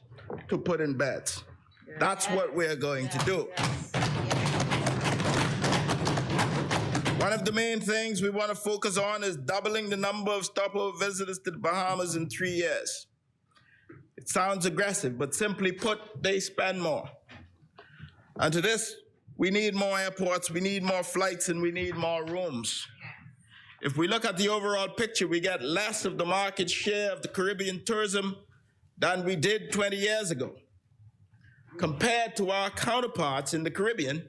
to put in beds. That's what we're going to do. One of the main things we want to focus on is doubling the number of stopover visitors to the Bahamas in 3 years. It sounds aggressive, but simply put, they spend more. And to this, we need more airports, we need more flights, and we need more rooms. If we look at the overall picture, we get less of the market share of the Caribbean tourism than we did 20 years ago. Compared to our counterparts in the Caribbean,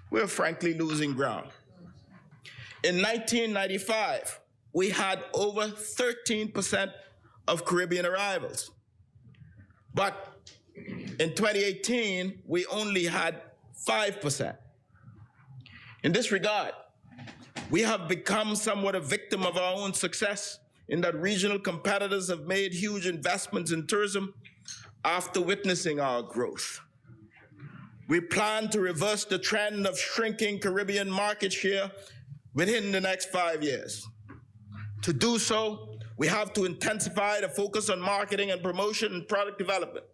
we're frankly losing ground. In 1995, we had over 13% of Caribbean arrivals. But in 2018, we only had 5%. In this regard, we have become somewhat a victim of our own success in that regional competitors have made huge investments in tourism after witnessing our growth. We plan to reverse the trend of shrinking Caribbean market share within the next 5 years. To do so, we have to intensify the focus on marketing and promotion and product development.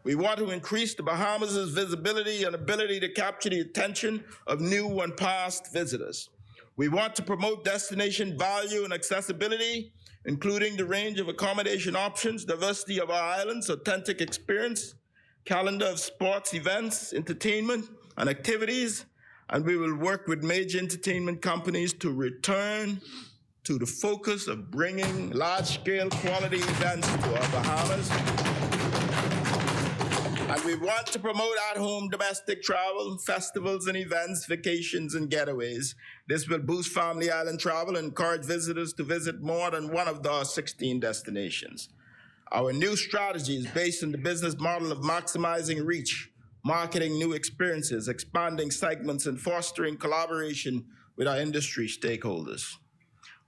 We want to increase the Bahamas' visibility and ability to capture the attention of new and past visitors. We want to promote destination value and accessibility, including the range of accommodation options, diversity of our islands, authentic experience, calendar of sports events, entertainment, and activities, and we will work with major entertainment companies to return to the focus of bringing large-scale quality events to our Bahamas. And we want to promote at-home domestic travel, festivals and events, vacations and getaways. This will boost family island travel and encourage visitors to visit more than one of our 16 destinations. Our new strategy is based on the business model of maximizing reach, marketing new experiences, expanding segments, and fostering collaboration with our industry stakeholders.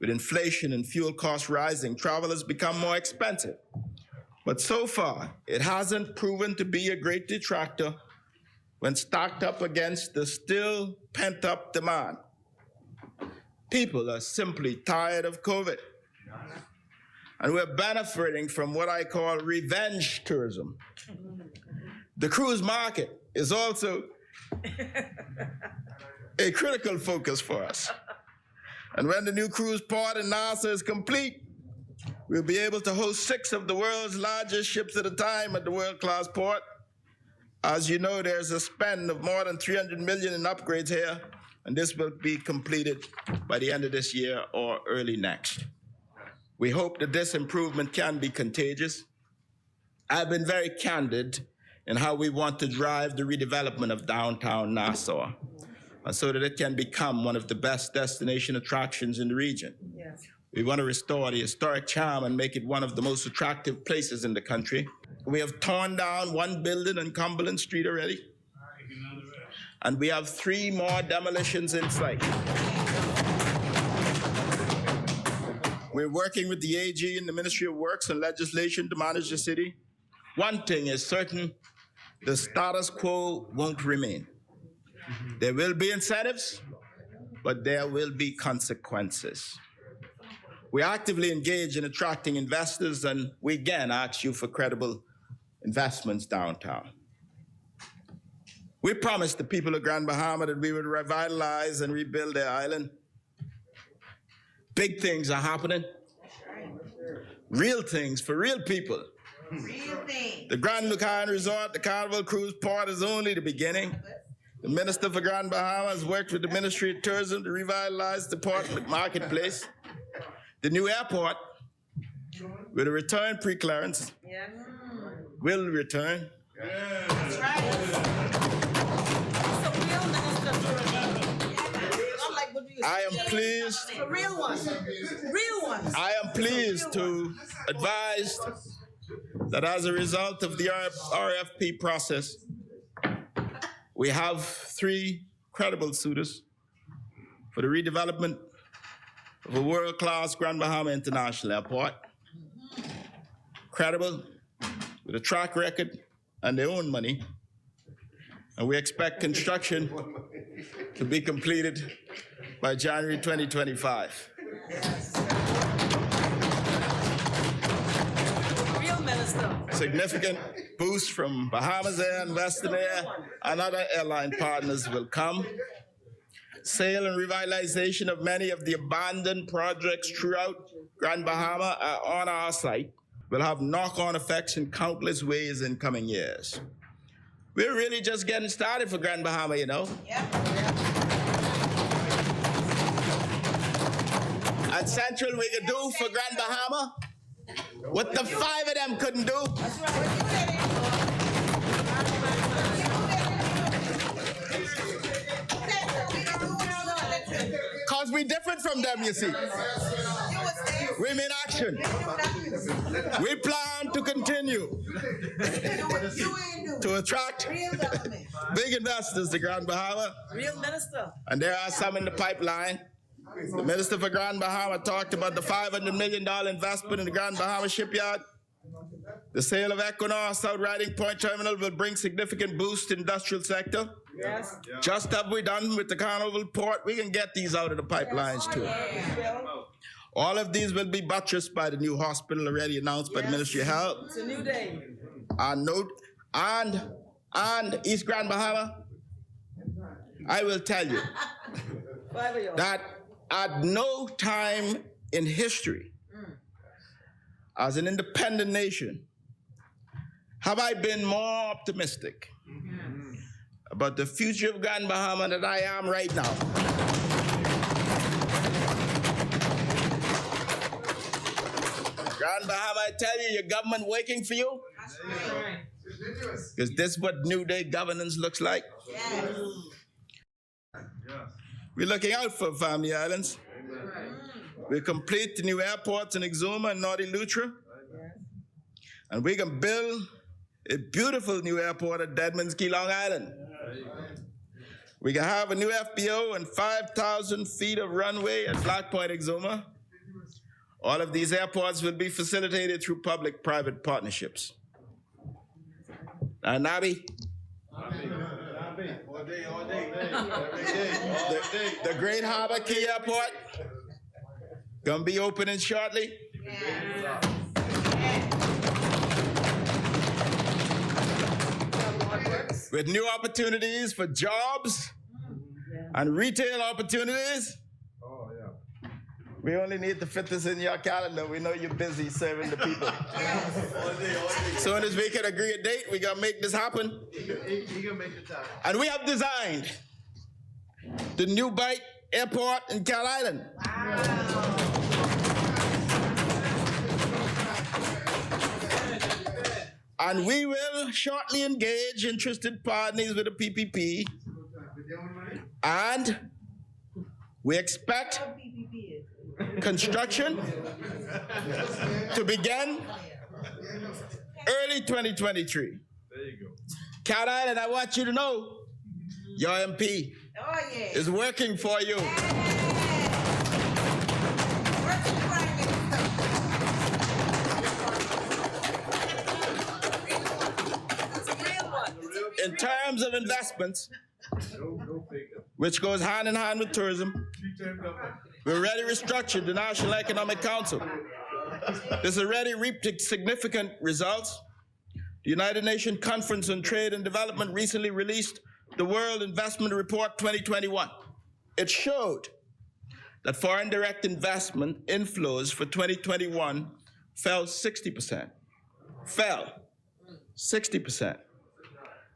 With inflation and fuel costs rising, travel has become more expensive. But so far, it hasn't proven to be a great detractor when stacked up against the still pent-up demand. People are simply tired of COVID. And we're benefiting from what I call revenge tourism. The cruise market is also a critical focus for us. And when the new cruise port in Nassau is complete, we'll be able to host 6 of the world's largest ships at a time at the world-class port. As you know, there's a spend of more than $300 million in upgrades here, and this will be completed by the end of this year or early next. We hope that this improvement can be contagious. I've been very candid in how we want to drive the redevelopment of downtown Nassau, so that it can become one of the best destination attractions in the region. Yes. We want to restore the historic charm and make it one of the most attractive places in the country. We have torn down 1 building on Cumberland Street already, and we have 3 more demolitions in sight. We're working with the AG and the Ministry of Works and Legislation to manage the city. One thing is certain, the status quo won't remain. There will be incentives, but there will be consequences. We actively engage in attracting investors, and we again ask you for credible investments downtown. We promised the people of Grand Bahama that we would revitalize and rebuild their island. Big things are happening. Real things for real people. Real thing. The Grand Lucayan Resort, the Carnival Cruise Port is only the beginning. The Minister for Grand Bahama has worked with the Ministry of Tourism to revitalize the port marketplace. The new airport, with a return pre-clearance, will return. That's right. It's a real minister tourism. Unlike what we used to I am pleased. The real ones. Real ones. I am pleased to advise that as a result of the RFP process, we have 3 credible suitors for the redevelopment of a world-class Grand Bahama International Airport. Credible, with a track record and their own money. And we expect construction to be completed by January 2025. Real minister. Significant boost from Bahamas Air and Western Air and other airline partners will come. Sale and revitalization of many of the abandoned projects throughout Grand Bahama are on our site will have knock-on effects in countless ways in coming years. We're really just getting started for Grand Bahama, you know. And Central, we could do for Grand Bahama what the 5 of them couldn't do. That's right. Because we're different from them, you see. We're in action. We plan to continue to attract big investors to Grand Bahama. Real minister. And there are some in the pipeline. The Minister for Grand Bahama talked about the $500 million investment in the Grand Bahama shipyard. The sale of Equinor South Riding Point Terminal will bring significant boost to the industrial sector. Yes. Just as we done with the Carnival Port, we can get these out of the pipelines too. All of these will be buttressed by the new hospital already announced by the Ministry of Health. It's a new day. And East Grand Bahama, I will tell you that at no time in history, as an independent nation, have I been more optimistic about the future of Grand Bahama than I am right now. Grand Bahama, I tell you, your government working for you? Because this is what New Day governance looks like. We're looking out for Family Islands. We complete the new airports in Exuma and Northern Lutra. And we can build a beautiful new airport at Deadman's Key, Long Island. We can have a new FBO and 5,000 feet of runway at Black Point, Exuma. All of these airports will be facilitated through public-private partnerships. Nabi? The Great Harbor Key Airport gonna be opening shortly. With new opportunities for jobs and retail opportunities. We only need to fit this in your calendar. We know you're busy serving the people. As soon as we can agree a date, we're gonna make this happen. And we have designed the new Bight Airport in Cal Island. And we will shortly engage interested partners with the PPP. And we expect construction to begin early 2023. There you go. Cal Island, I want you to know your MP is working for you. In terms of investments, which goes hand in hand with tourism, we already restructured the National Economic Council. This already reaped significant results. The United Nations Conference on Trade and Development recently released the World Investment Report 2021. It showed that foreign direct investment inflows for 2021 fell 60%. Fell 60%.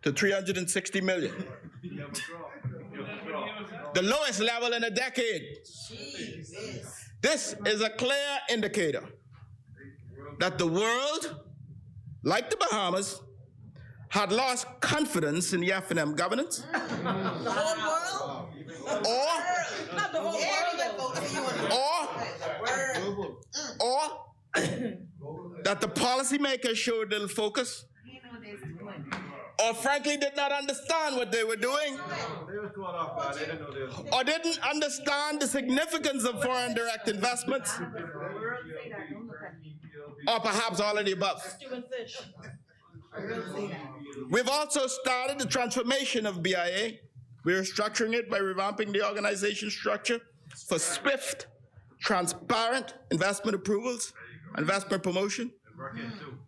to 360 million. The lowest level in a decade. This is a clear indicator that the world, like the Bahamas, had lost confidence in the F&M governance. The whole world? Not the whole world. Or that the policymakers showed little focus, or frankly did not understand what they were doing, or didn't understand the significance of foreign direct investments, or perhaps all of the above. We've also started the transformation of BIA. We're structuring it by revamping the organization structure for swift, transparent investment approvals, investment promotion.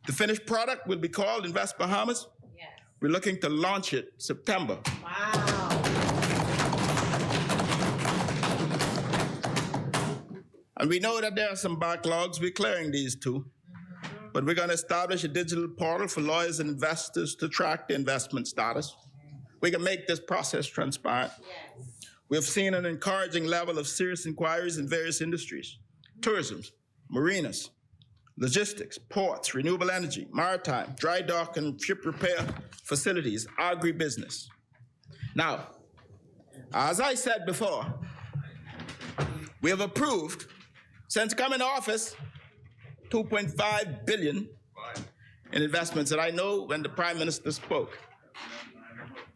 The finished product will be called Invest Bahamas. Yes. We're looking to launch it September. Wow. And we know that there are some backlogs. We're clearing these too. But we're going to establish a digital portal for lawyers and investors to track the investment status. We can make this process transparent. Yes. We've seen an encouraging level of serious inquiries in various industries: tourism, marinas, logistics, ports, renewable energy, maritime, dry dock and ship repair facilities, agribusiness. Now, as I said before, we have approved, since coming to office, $2.5 billion in investments. And I know when the Prime Minister spoke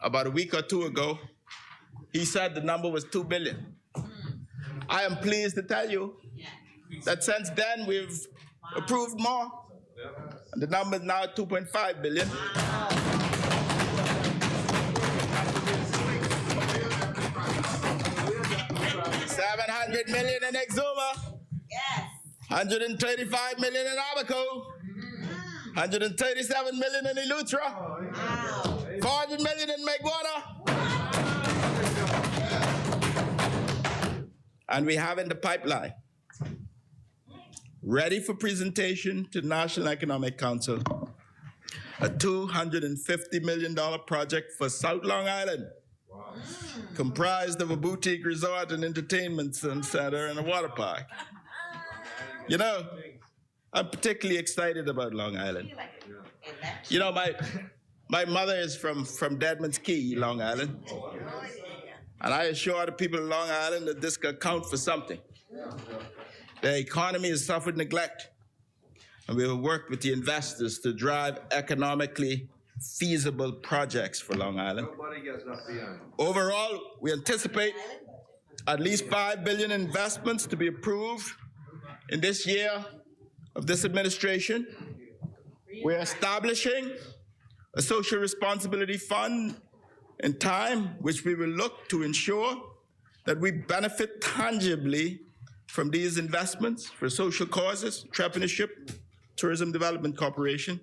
about a week or two ago, he said the number was $2 billion. I am pleased to tell you that since then we've approved more, and the number is now $2.5 billion. $700 million in Exuma. Yes. $135 million in Abaco. $137 million in Elutra. Wow. $400 million in Megwana. And we have in the pipeline, ready for presentation to the National Economic Council, a $250 million project for South Long Island. Wow. Comprised of a boutique resort and entertainment center and a water park. You know, I'm particularly excited about Long Island. You know, my mother is from Deadman's Key, Long Island. And I assure the people of Long Island that this could count for something. The economy has suffered neglect, and we will work with the investors to drive economically feasible projects for Long Island. Overall, we anticipate at least $5 billion investments to be approved in this year of this administration. We're establishing a social responsibility fund in time, which we will look to ensure that we benefit tangibly from these investments for social causes, entrepreneurship, Tourism Development Corporation.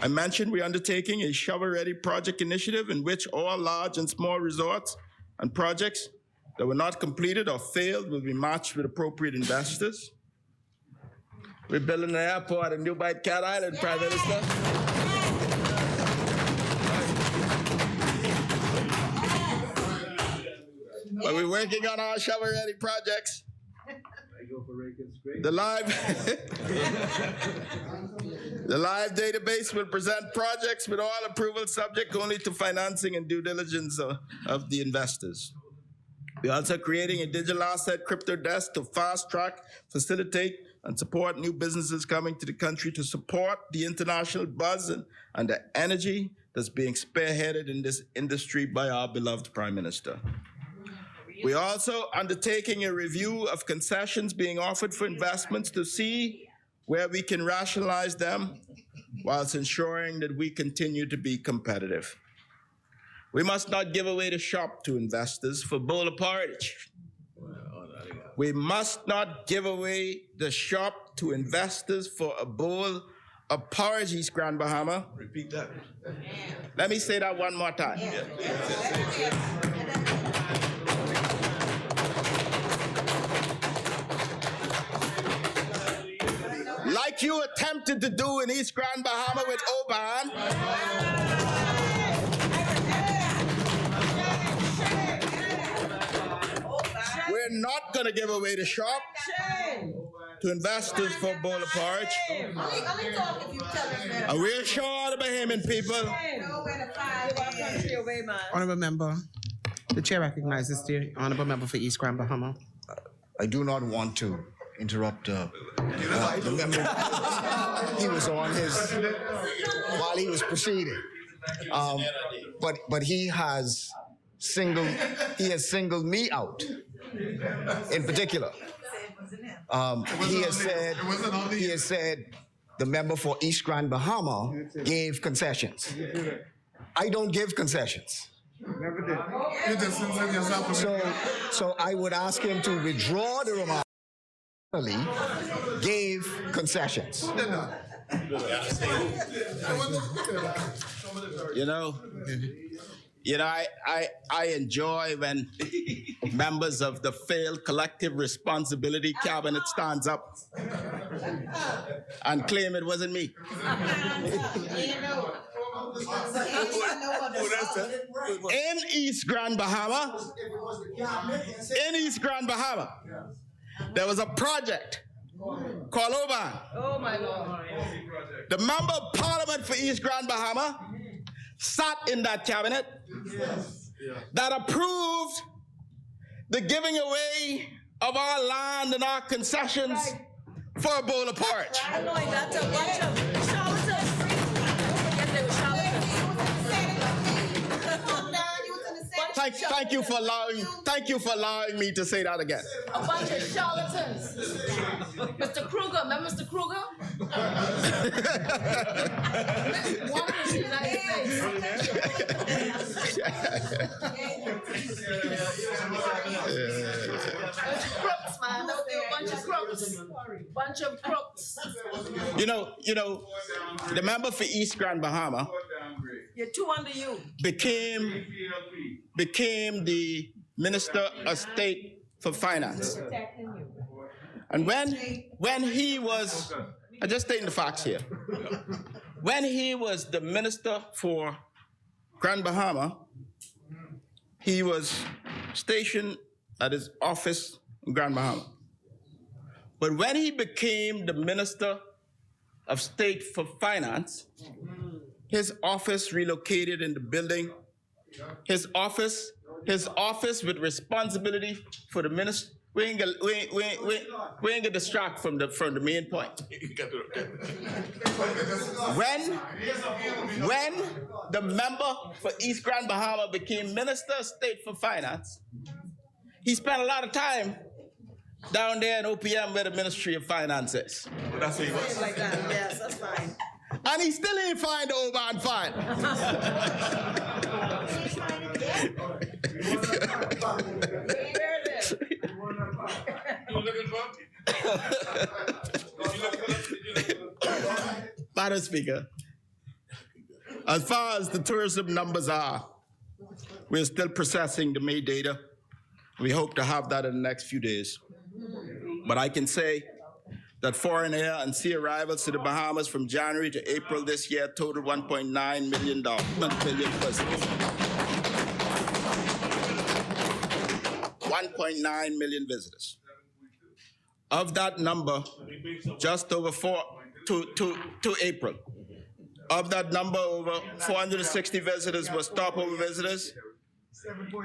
I mentioned we're undertaking a shovel-ready project initiative in which all large and small resorts and projects that were not completed or failed will be matched with appropriate investors. We're building an airport in New Bight Cat Island, Prime Minister. But we're working on our shovel-ready projects. The live database will present projects with all approvals subject only to financing and due diligence of the investors. We're also creating a digital asset crypto desk to fast-track, facilitate, and support new businesses coming to the country to support the international buzz and the energy that's being spearheaded in this industry by our beloved Prime Minister. We're also undertaking a review of concessions being offered for investments to see where we can rationalize them whilst ensuring that we continue to be competitive. We must not give away the shop to investors for a bowl of porridge. We must not give away the shop to investors for a bowl of porridge, East Grand Bahama. Repeat that. Let me say that one more time. Like you attempted to do in East Grand Bahama with Oban, we're not going to give away the shop to investors for bowl of porridge. Only talk if you tell us that. And we're sure the Bahamian people. Give our country away, man. Honorable member, the chair recognizes the honorable member for East Grand Bahama. I do not want to interrupt the member. He was on his while he was proceeding, but he has singled me out in particular. He has said the member for East Grand Bahama gave concessions. I don't give concessions. Never did. You just censored yourself. So I would ask him to withdraw the remark. Gave concessions. I enjoy when members of the failed collective responsibility cabinet stands up and claim it wasn't me. In East Grand Bahama, there was a project called Oban. Oh my Lord. The member of Parliament for East Grand Bahama sat in that cabinet that approved the giving away of our land and our concessions for a bowl of porridge. I know that's a bunch of charlatans. Yes, they were charlatans. Thank you for allowing me to say that again. A bunch of charlatans. Mr. Kruger, remember Mr. Kruger? One in the United States. Crooks, man. They were a bunch of crooks. Bunch of crooks. You know, the member for East Grand Bahama You're two under you. became the Minister of State for Finance. And when he was, I'm just stating the facts here. When he was the Minister for Grand Bahama, he was stationed at his office in Grand Bahama. But when he became the Minister of State for Finance, his office relocated in the building. His office with responsibility for the minister. We ain't gonna distract from the main point. When the member for East Grand Bahama became Minister of State for Finance, he spent a lot of time down there in OPM where the Ministry of Finance is. That's what he was. Like that, yes, that's fine. And he still ain't find the Oban file. There it is. Madam Speaker, as far as the tourism numbers are, we're still processing the May data. We hope to have that in the next few days. But I can say that foreign air and sea arrivals to the Bahamas from January to April this year totaled 1.9 million visitors. 1.9 million visitors. Of that number, just over to April. Of that number, over 460 visitors were stopover visitors.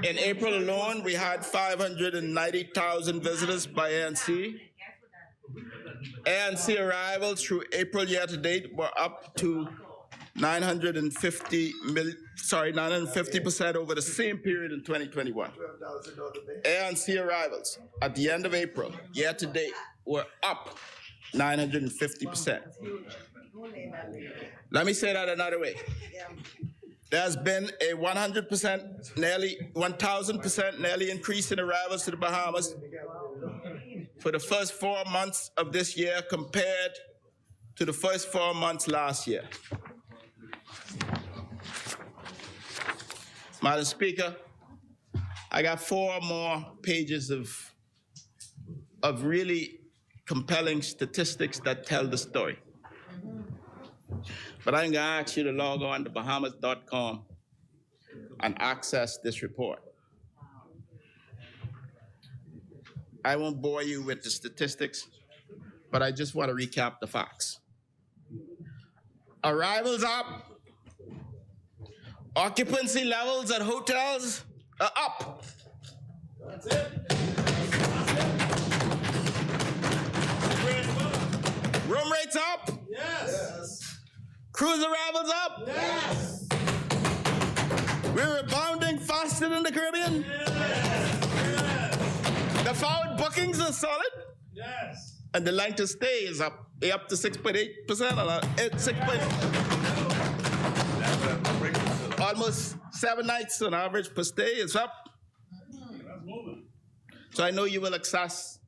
In April alone, we had 590,000 visitors by air and sea. Air and sea arrivals through April year to date were up to 950% over the same period in 2021. Air and sea arrivals at the end of April year to date were up 950%. Let me say that another way. There's been a 100%, nearly 1,000% nearly increase in arrivals to the Bahamas for the first 4 months of this year compared to the first 4 months last year. Madam Speaker, I got 4 more pages of really compelling statistics that tell the story. But I'm gonna ask you to log on to Bahamas.com and access this report. I won't bore you with the statistics, but I just want to recap the facts. Arrivals up. Occupancy levels at hotels are up. That's it. Room rates up. Yes. Cruise arrivals up. Yes. We're rebounding faster than the Caribbean. Yes. The forward bookings are solid. Yes. And the length of stay is up. They're up to 6.8%. 6. Almost 7 nights on average per stay is up. So I know you will access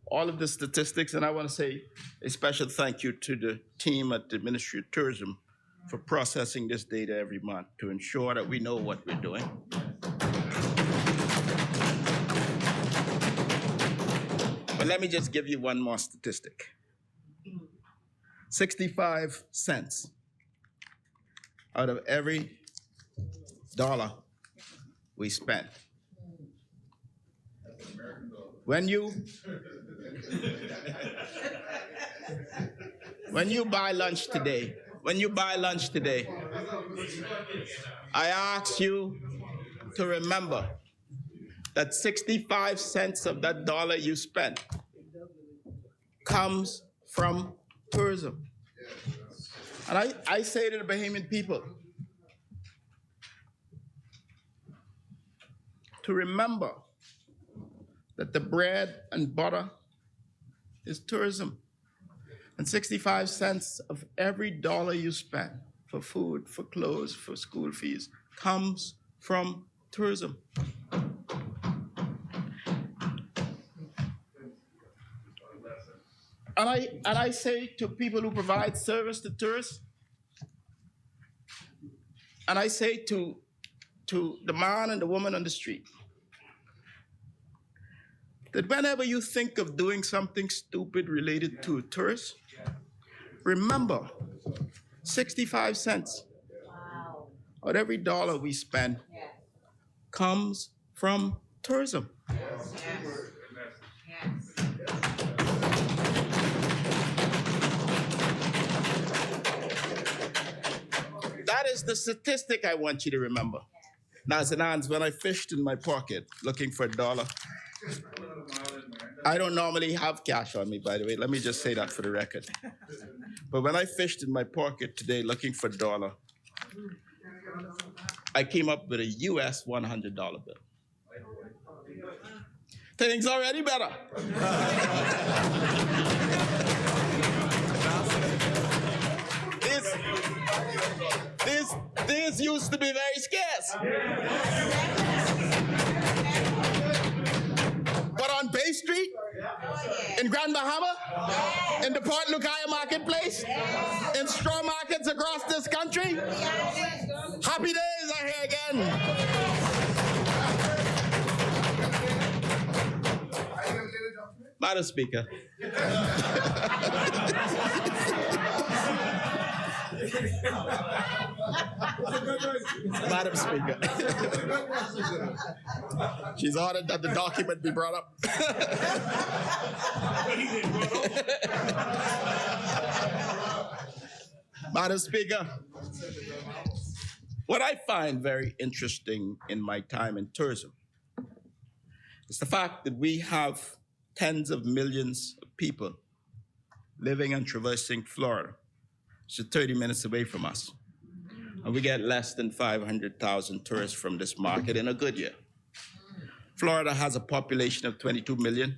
all of the statistics, and I want to say a special thank you to the team at the Ministry of Tourism for processing this data every month to ensure that we know what we're doing. But let me just give you one more statistic. 65 cents out of every dollar we spend. When you buy lunch today, I ask you to remember that 65 cents of that dollar you spent comes from tourism. And I say to the Bahamian people, to remember that the bread and butter is tourism. And 65 cents of every dollar you spend for food, for clothes, for school fees comes from tourism. And I say to people who provide service to tourists, and I say to the man and the woman on the street, that whenever you think of doing something stupid related to a tourist, remember 65 cents of every dollar we spend comes from tourism. That is the statistic I want you to remember. Now, as an answer, when I fished in my pocket looking for $1, I don't normally have cash on me, by the way. Let me just say that for the record. But when I fished in my pocket today looking for $1, I came up with a US $100 bill. Things already better. This used to be very scarce. But on Bay Street, in Grand Bahama, in the Port Lucaya Marketplace, in straw markets across this country, happy days are here again. Madam Speaker. Madam Speaker. She's ordered that the document be brought up. Madam Speaker, what I find very interesting in my time in tourism is the fact that we have tens of millions of people living and traversing Florida. It's 30 minutes away from us. And we get less than 500,000 tourists from this market in a good year. Florida has a population of 22 million,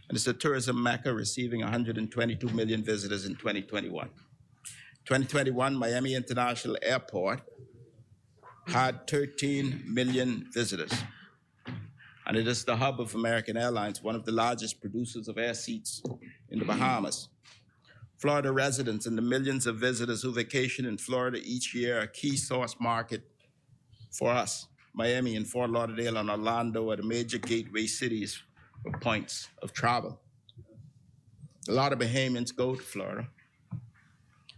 and it's a tourism mecca receiving 122 million visitors in 2021. 2021, Miami International Airport had 13 million visitors. And it is the hub of American Airlines, one of the largest producers of air seats in the Bahamas. Florida residents and the millions of visitors who vacation in Florida each year are a key source market for us. Miami and Fort Lauderdale and Orlando are the major gateway cities for points of travel. A lot of Bahamians go to Florida,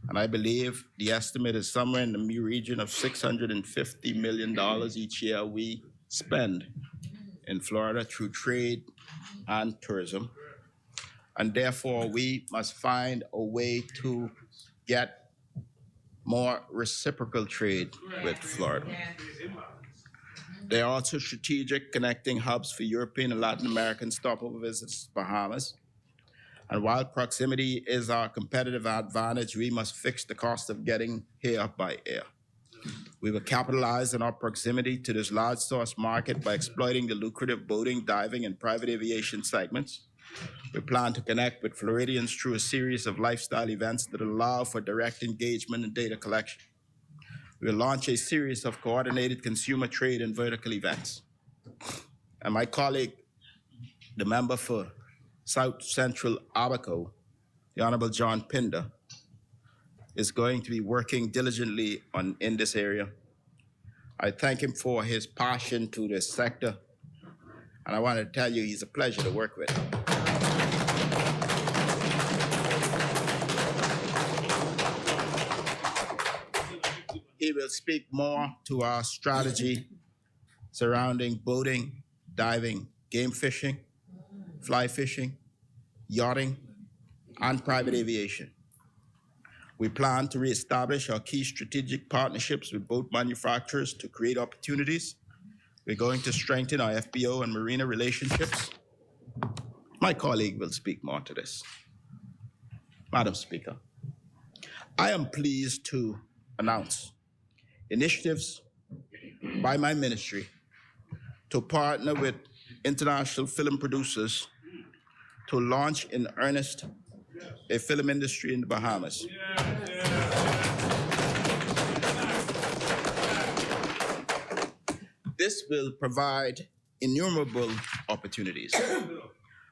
and I believe the estimate is somewhere in the region of $650 million each year we spend in Florida through trade and tourism, and therefore we must find a way to get more reciprocal trade with Florida. They are also strategic connecting hubs for European and Latin American stopover visits to Bahamas. And while proximity is our competitive advantage, we must fix the cost of getting here by air. We will capitalize on our proximity to this large source market by exploiting the lucrative boating, diving, and private aviation segments. We plan to connect with Floridians through a series of lifestyle events that allow for direct engagement and data collection. We will launch a series of coordinated consumer trade and vertical events. And my colleague, the member for South Central Abaco, the Honorable John Pinder, is going to be working diligently in this area. I thank him for his passion to this sector, and I want to tell you he's a pleasure to work with. He will speak more to our strategy surrounding boating, diving, game fishing, fly fishing, yachting, and private aviation. We plan to reestablish our key strategic partnerships with boat manufacturers to create opportunities. We're going to strengthen our FBO and marina relationships. My colleague will speak more to this. Madam Speaker, I am pleased to announce initiatives by my ministry to partner with international film producers to launch in earnest a film industry in the Bahamas. This will provide innumerable opportunities.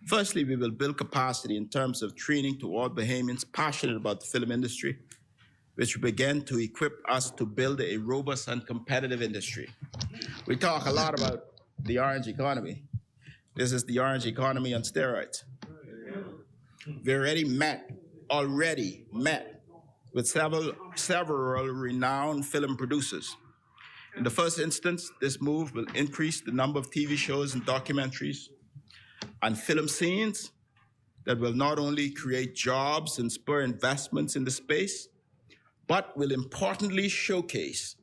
Firstly, we will build capacity in terms of training to all Bahamians passionate about the film industry, which will begin to equip us to build a robust and competitive industry. We talk a lot about the orange economy. This is the orange economy on steroids. We already met with several renowned film producers. In the first instance, this move will increase the number of TV shows and documentaries and film scenes that will not only create jobs and spur investments in the space, but will importantly showcase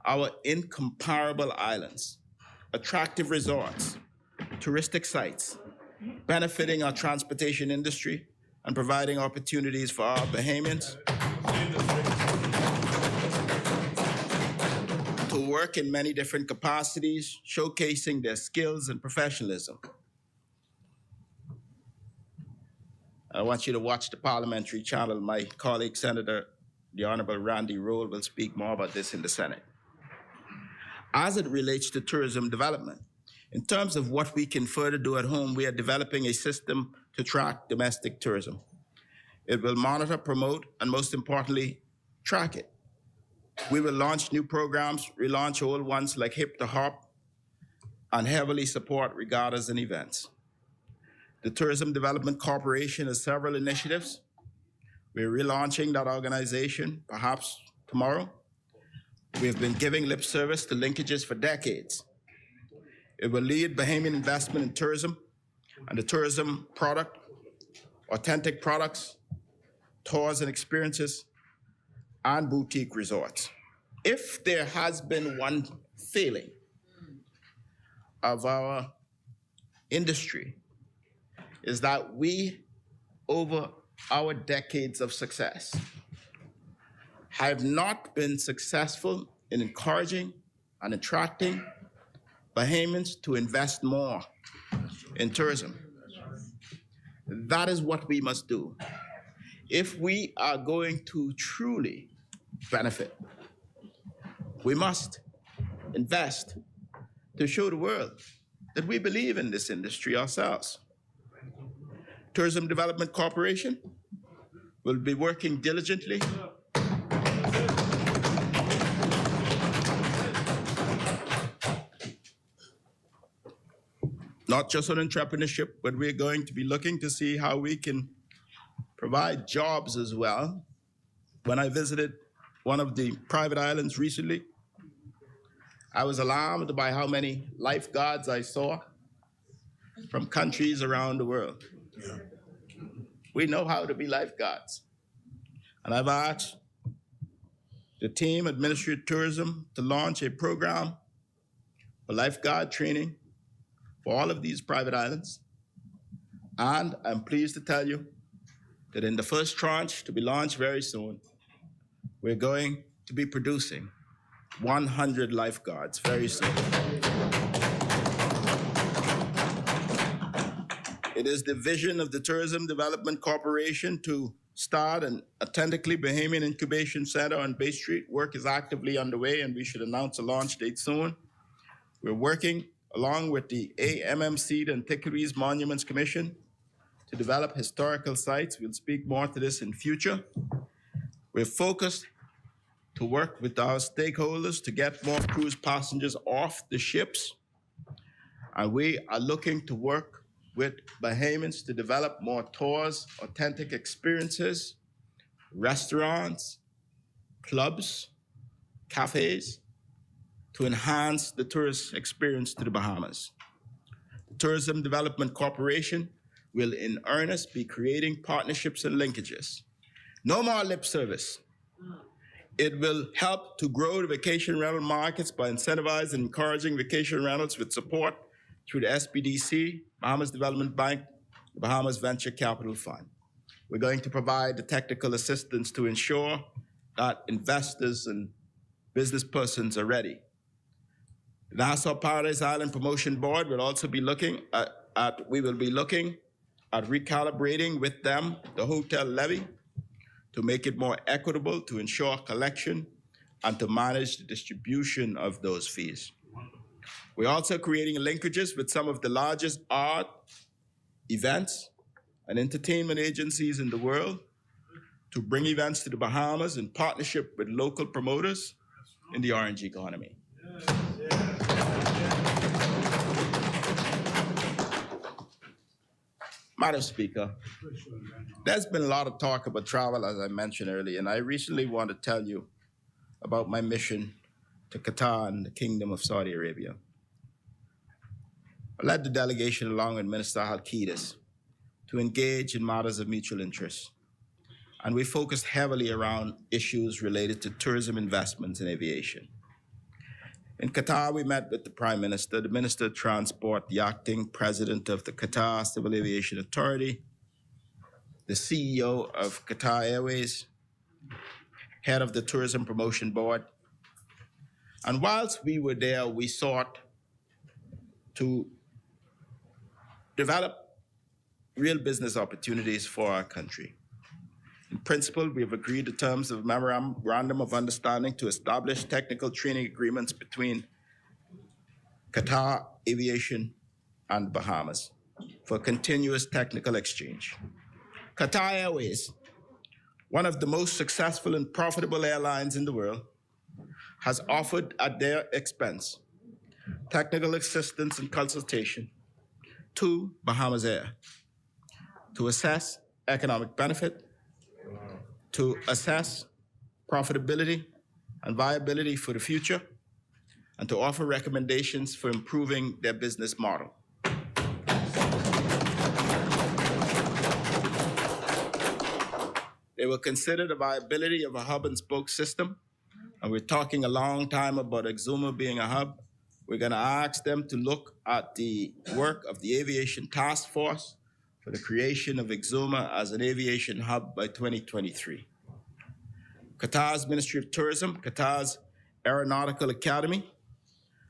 our incomparable islands, attractive resorts, touristic sites, benefiting our transportation industry and providing opportunities for our Bahamians to work in many different capacities, showcasing their skills and professionalism. I want you to watch the Parliamentary channel. My colleague, Senator, the Honorable Randy Roll, will speak more about this in the Senate. As it relates to tourism development, in terms of what we can further do at home, we are developing a system to track domestic tourism. It will monitor, promote, and most importantly, track it. We will launch new programs, relaunch old ones like Hip to Hop, and heavily support regattas and events. The Tourism Development Corporation has several initiatives. We're relaunching that organization, perhaps tomorrow. We've been giving lip service to linkages for decades. It will lead Bahamian investment in tourism and the tourism product, authentic products, tours and experiences, and boutique resorts. If there has been one failing of our industry, is that we, over our decades of success, have not been successful in encouraging and attracting Bahamians to invest more in tourism. That is what we must do. If we are going to truly benefit, we must invest to show the world that we believe in this industry ourselves. Tourism Development Corporation will be working diligently not just on entrepreneurship, but we're going to be looking to see how we can provide jobs as well. When I visited one of the private islands recently, I was alarmed by how many lifeguards I saw. from countries around the world. We know how to be lifeguards. And I've asked the team at Ministry of Tourism to launch a program for lifeguard training for all of these private islands. And I'm pleased to tell you that in the first tranche, to be launched very soon, we're going to be producing 100 lifeguards very soon. It is the vision of the Tourism Development Corporation to start an authentically Bahamian incubation center on Bay Street. Work is actively underway, and we should announce a launch date soon. We're working along with the AMMC, the Antiquities Monuments Commission, to develop historical sites. We'll speak more to this in future. We're focused to work with our stakeholders to get more cruise passengers off the ships. And we are looking to work with Bahamians to develop more tours, authentic experiences, restaurants, clubs, cafes, to enhance the tourist experience to the Bahamas. The Tourism Development Corporation will in earnest be creating partnerships and linkages. No more lip service. It will help to grow the vacation rental markets by incentivizing and encouraging vacation rentals with support through the SBDC, Bahamas Development Bank, the Bahamas Venture Capital Fund. We're going to provide the technical assistance to ensure that investors and business persons are ready. The Nassau Paradise Island Promotion Board will also be looking at recalibrating with them the hotel levy to make it more equitable, to ensure collection, and to manage the distribution of those fees. We're also creating linkages with some of the largest art, events, and entertainment agencies in the world to bring events to the Bahamas in partnership with local promoters in the orange economy. Madam Speaker, there's been a lot of talk about travel, as I mentioned earlier, and I recently want to tell you about my mission to Qatar and the Kingdom of Saudi Arabia. I led the delegation along with Minister Al-Qidas to engage in matters of mutual interest, and we focused heavily around issues related to tourism investments in aviation. In Qatar, we met with the Prime Minister, the Minister of Transport, the acting president of the Qatar Civil Aviation Authority, the CEO of Qatar Airways, head of the Tourism Promotion Board. And whilst we were there, we sought to develop real business opportunities for our country. In principle, we have agreed to terms of memorandum of understanding to establish technical training agreements between Qatar Aviation and Bahamas for continuous technical exchange. Qatar Airways, one of the most successful and profitable airlines in the world, has offered at their expense technical assistance and consultation to Bahamas Air to assess economic benefit, to assess profitability and viability for the future, and to offer recommendations for improving their business model. They will consider the viability of a hub and spoke system, and we're talking a long time about Exuma being a hub. We're gonna ask them to look at the work of the Aviation Task Force for the creation of Exuma as an aviation hub by 2023. Qatar's Ministry of Tourism, Qatar's Aeronautical Academy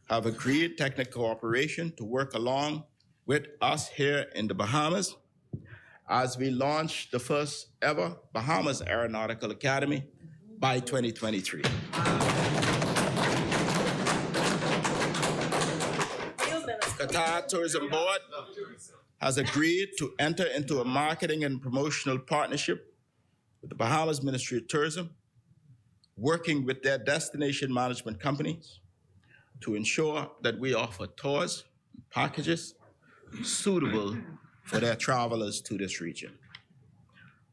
have agreed technical cooperation to work along with us here in the Bahamas as we launch the first ever Bahamas Aeronautical Academy by 2023. Qatar Tourism Board has agreed to enter into a marketing and promotional partnership with the Bahamas Ministry of Tourism, working with their destination management companies to ensure that we offer tours and packages suitable for their travelers to this region.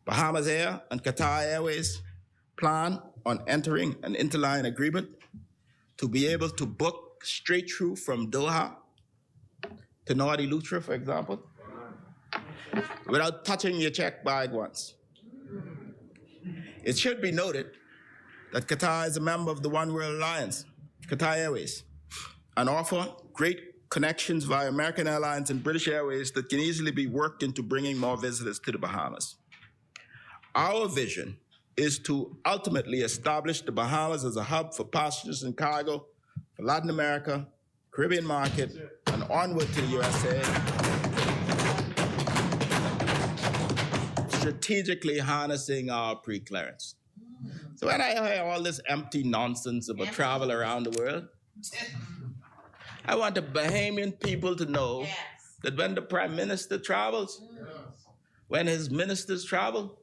Bahamas Air and Qatar Airways plan on entering an interline agreement to be able to book straight through from Doha to Naughty Lutra, for example, without touching your check bag once. It should be noted that Qatar is a member of the One World Alliance, Qatar Airways, and offer great connections via American Airlines and British Airways that can easily be worked into bringing more visitors to the Bahamas. Our vision is to ultimately establish the Bahamas as a hub for passengers and cargo for Latin America, Caribbean market, and onward to the USA, strategically harnessing our pre-clearance. So when I hear all this empty nonsense about travel around the world, I want the Bahamian people to know that when the Prime Minister travels, when his ministers travel,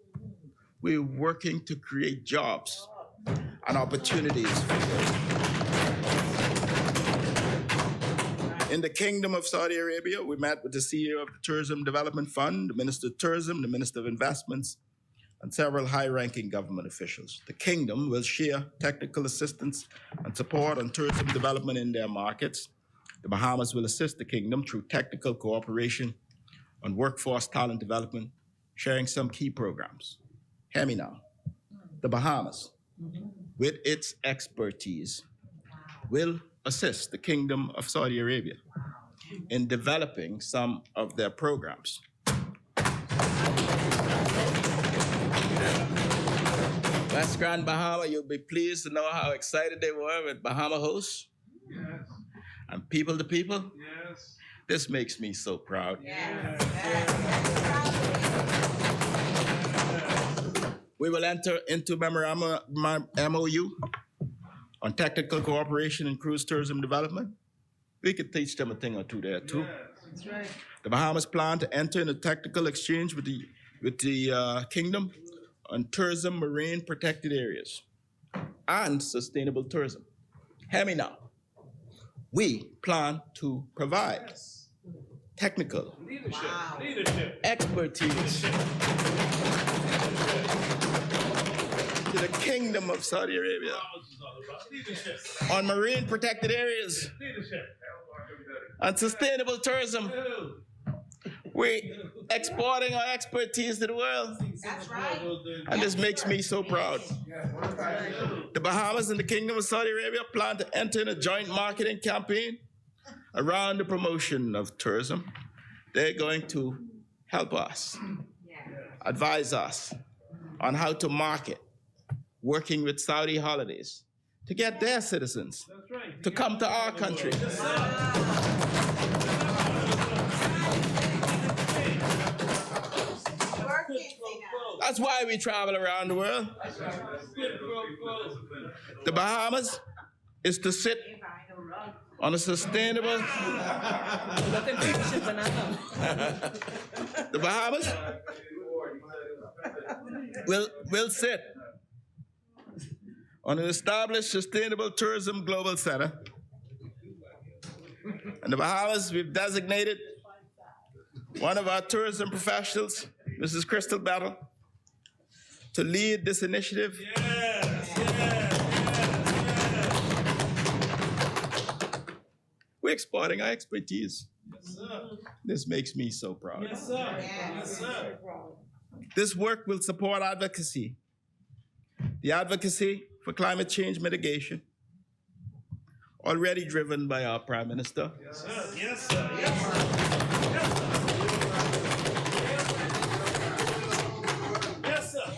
we're working to create jobs and opportunities for them. In the Kingdom of Saudi Arabia, we met with the CEO of the Tourism Development Fund, the Minister of Tourism, the Minister of Investments, and several high-ranking government officials. The Kingdom will share technical assistance and support on tourism development in their markets. The Bahamas will assist the Kingdom through technical cooperation on workforce talent development, sharing some key programs. Hear me now. The Bahamas, with its expertise, will assist the Kingdom of Saudi Arabia in developing some of their programs. West Grand Bahama, you'll be pleased to know how excited they were with Bahama hosts. Yes. And people to people. Yes. This makes me so proud. Yes. We will enter into MOU on technical cooperation in cruise tourism development. We could teach them a thing or two there too. Yes. That's right. The Bahamas plan to enter into technical exchange with the Kingdom on tourism, marine protected areas, and sustainable tourism. Hear me now. We plan to provide technical expertise to the Kingdom of Saudi Arabia on marine protected areas and sustainable tourism. We're exporting our expertise to the world. That's right. And this makes me so proud. The Bahamas and the Kingdom of Saudi Arabia plan to enter in a joint marketing campaign around the promotion of tourism. They're going to help us, advise us on how to market, working with Saudi holidays to get their citizens to come to our country. That's why we travel around the world. The Bahamas is to sit on a sustainable. The Bahamas will sit on an established sustainable tourism global center. And the Bahamas, we've designated one of our tourism professionals, Mrs. Crystal Battle, to lead this initiative. We're exporting our expertise. Yes, sir. This makes me so proud. Yes, sir. Yes, sir. This work will support advocacy. The advocacy for climate change mitigation, already driven by our Prime Minister. Yes, sir. Yes, sir. Yes, sir. Yes, sir.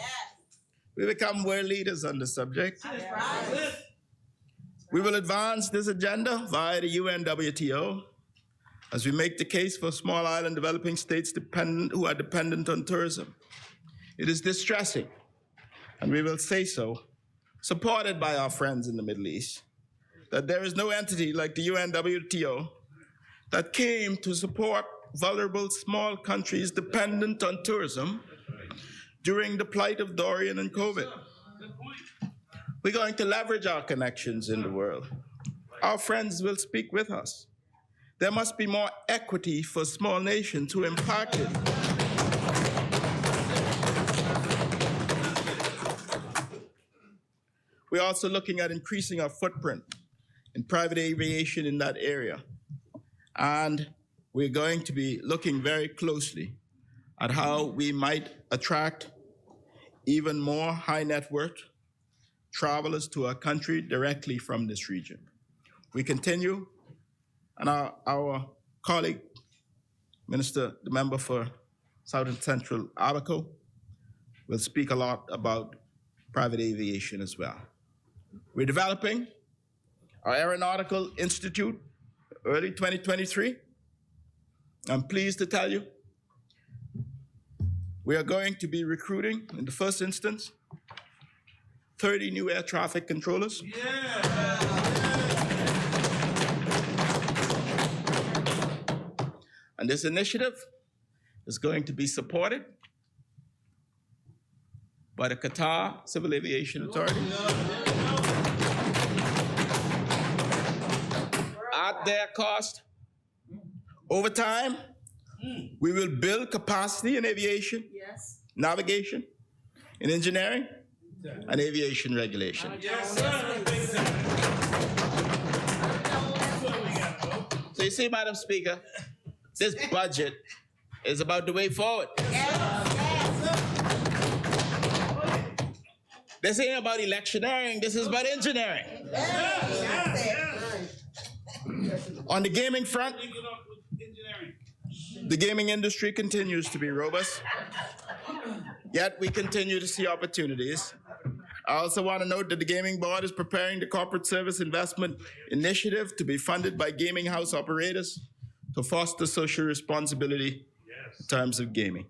We become world leaders on the subject. That's right. We will advance this agenda via the UNWTO as we make the case for small island developing states who are dependent on tourism. It is distressing, and we will say so, supported by our friends in the Middle East, that there is no entity like the UNWTO that came to support vulnerable small countries dependent on tourism during the plight of Dorian and COVID. We're going to leverage our connections in the world. Our friends will speak with us. There must be more equity for small nations who are impacted. We're also looking at increasing our footprint in private aviation in that area and we're going to be looking very closely at how we might attract even more high net worth travelers to our country directly from this region. We continue, and our colleague, Minister, the member for South and Central Abaco, will speak a lot about private aviation as well. We're developing our Aeronautical Institute early 2023. I'm pleased to tell you we are going to be recruiting, in the first instance, 30 new air traffic controllers. And this initiative is going to be supported by the Qatar Civil Aviation Authority at their cost. Over time, we will build capacity in aviation, navigation, in engineering, and aviation regulation. So you see, Madam Speaker, this budget is about the way forward. This ain't about electioneering, this is about engineering. On the gaming front, the gaming industry continues to be robust, yet we continue to see opportunities. I also want to note that the Gaming Board is preparing the Corporate Service Investment Initiative to be funded by gaming house operators to foster social responsibility in terms of gaming.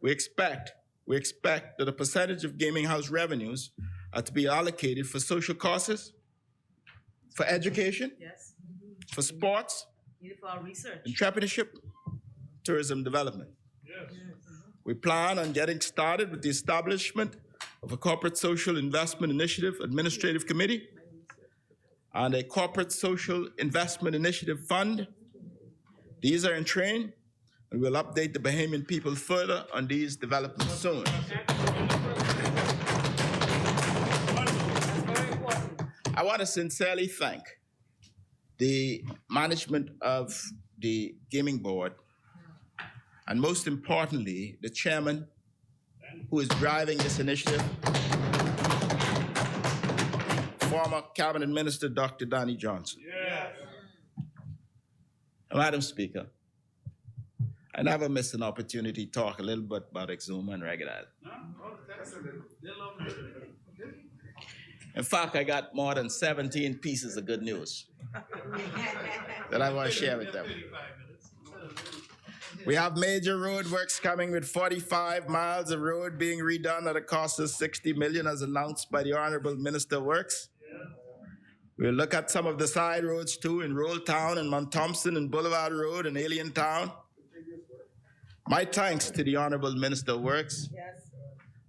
We expect that a percentage of gaming house revenues are to be allocated for social causes, for education, for sports, for research, entrepreneurship, tourism development. We plan on getting started with the establishment of a Corporate Social Investment Initiative Administrative Committee and a Corporate Social Investment Initiative Fund. These are in train, and we'll update the Bahamian people further on these developments soon. I want to sincerely thank the management of the Gaming Board, and most importantly, the chairman who is driving this initiative, former Cabinet Minister, Dr. Donnie Johnson. Madam Speaker, I never miss an opportunity to talk a little bit about Exuma and Reggae. In fact, I got more than 17 pieces of good news that I want to share with them. We have major road works coming with 45 miles of road being redone at a cost of $60 million as announced by the Honorable Minister of Works. We'll look at some of the side roads too in Roll Town and Mount Thompson and Boulevard Road and Alien Town. My thanks to the Honorable Minister of Works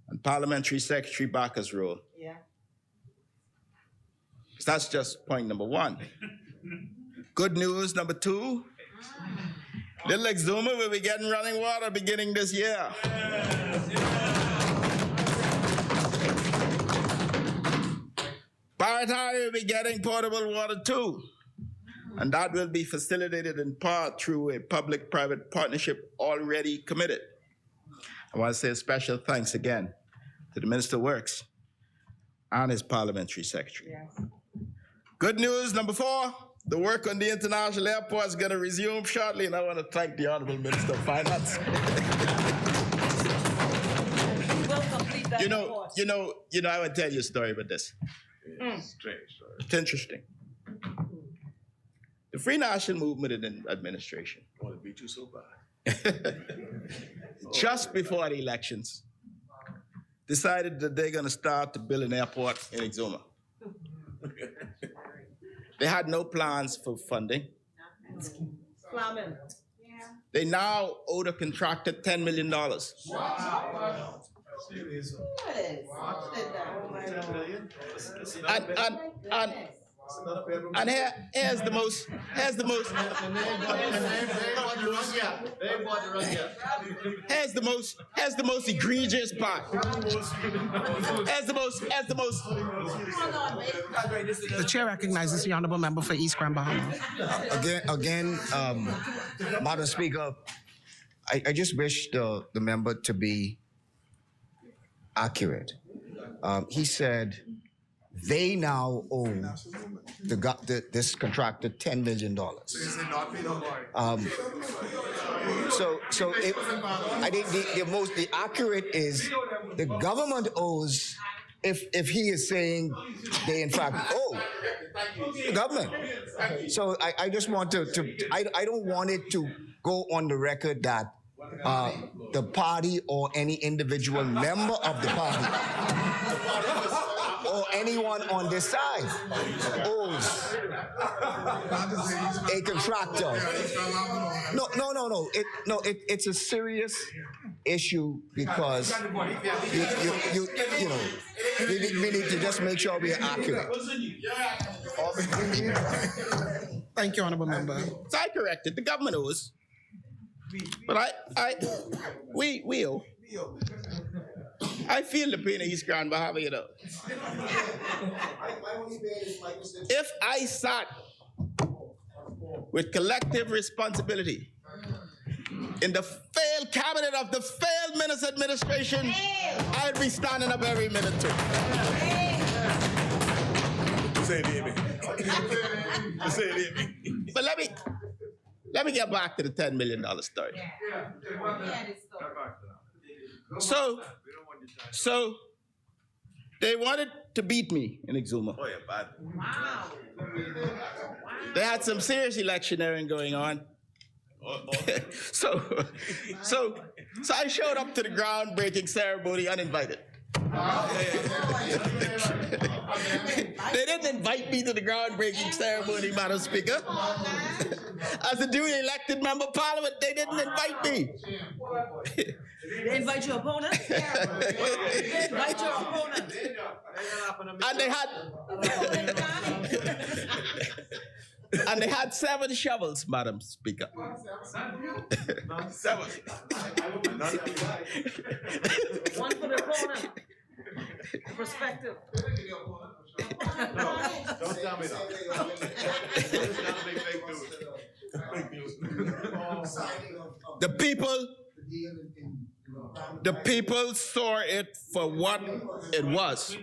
and Parliamentary Secretary Bacchus Rowe. That's just point number one. Good news number two. Little Exuma will be getting running water beginning this year. Parliamentary will be getting potable water too. And that will be facilitated in part through a public-private partnership already committed. I want to say a special thanks again to the Minister of Works and his Parliamentary Secretary. Good news number four. The work on the international airport is going to resume shortly, and I want to thank the Honorable Minister of Finance. I want to tell you a story about this. It's interesting. The Free National Movement and Administration, just before the elections, decided that they're going to start to build an airport in Exuma. They had no plans for funding. They now owe the contractor $10 million. And here's the most, here's the most egregious part. The chair recognizes the honorable member for East Grand Bahama. Again, Madam Speaker, I just wish the member to be accurate. He said they now owe this contractor $10 million. I think the accurate is the government owes. If he is saying they in fact owe the government. So I just want I don't want it to go on the record that the party or any individual member of the party or anyone on this side owes a contractor. No. It's a serious issue because we need to just make sure we are accurate. Thank you, honorable member. So I corrected, the government owes. But we owe. I feel the pain of East Grand Bahama, you know. If I sat with collective responsibility in the failed cabinet of the failed minister administration, I'd be standing up every minute too. But let me get back to the $10 million story. So they wanted to beat me in Exuma. Oh, yeah, bad. Wow. They had some serious electioneering going on. So I showed up to the groundbreaking ceremony uninvited. They didn't invite me to the groundbreaking ceremony, Madam Speaker. As a duly elected member of Parliament, they didn't invite me. They invite your opponent? They invite your opponent. And they had 7 shovels, Madam Speaker. 7. One for the opponent. Perspective. Don't tell me that. The people saw it for what it was.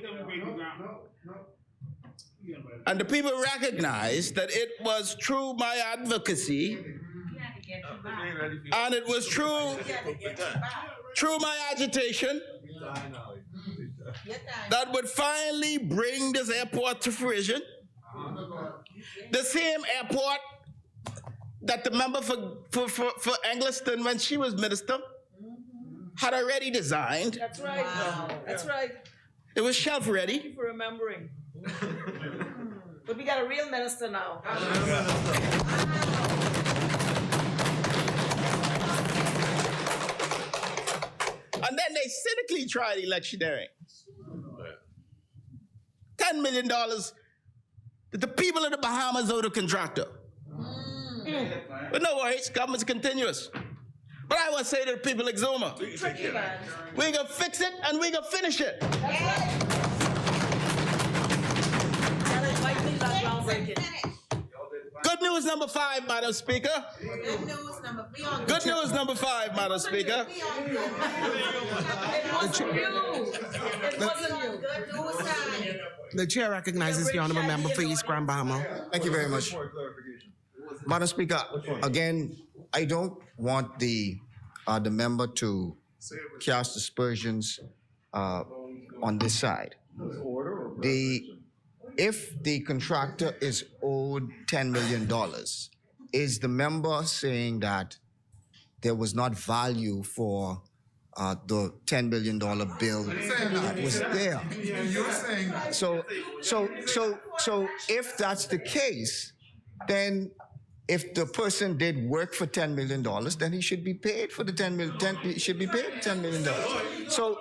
And the people recognized that it was through my advocacy and it was through my agitation that would finally bring this airport to fruition. The same airport that the member for Engliston, when she was minister, had already designed. That's right. Wow. That's right. It was shelf ready. Thank you for remembering. But we got a real minister now. And then they cynically tried electioneering. $10 million that the people of the Bahamas owe the contractor. But no worries, government's continuous. But I want to say to the people of Exuma, we're going to fix it and we're going to finish it. That's right. Good news number 5, Madam Speaker. Good news number 5. Good news number 5, Madam Speaker. It wasn't you. It wasn't you. Good news time. The chair recognizes the honorable member for East Grand Bahama. Thank you very much. Madam Speaker, again, I don't want the member to cast aspersions on this side. If the contractor is owed $10 million, is the member saying that there was not value for the $10 million bill that was there? So if that's the case, then if the person did work for $10 million, then he should be paid for the he should be paid $10 million. So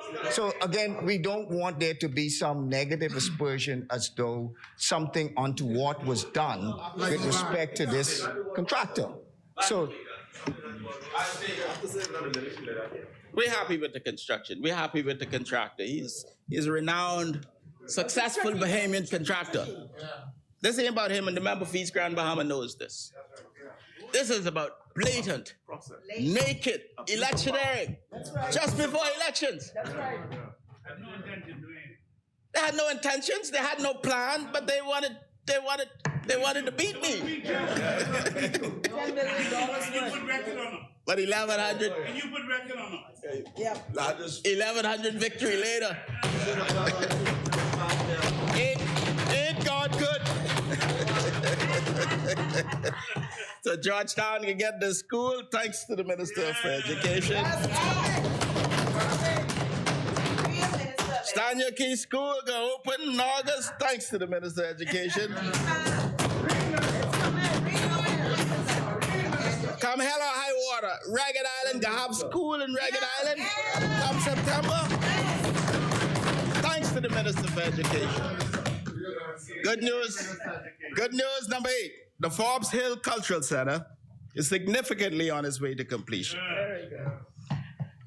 again, we don't want there to be some negative aspersion as though something untoward was done with respect to this contractor. So we're happy with the construction. We're happy with the contractor. He's a renowned, successful Bahamian contractor. This ain't about him, and the member for East Grand Bahama knows this. This is about blatant, naked electioneering just before elections. They had no intentions, they had no plan, but they wanted to beat me. $10 million. But 1,100. Can you put record on them? Yeah. 1,100 victory later. Ain't God good? So Georgetown can get the school thanks to the Minister for Education. Stanya Key School gonna open in August thanks to the Minister of Education. Come hell or high water, Ragged Island gonna have school in Ragged Island come September. Thanks to the Minister for Education. Good news number 8. The Forbes Hill Cultural Center is significantly on its way to completion.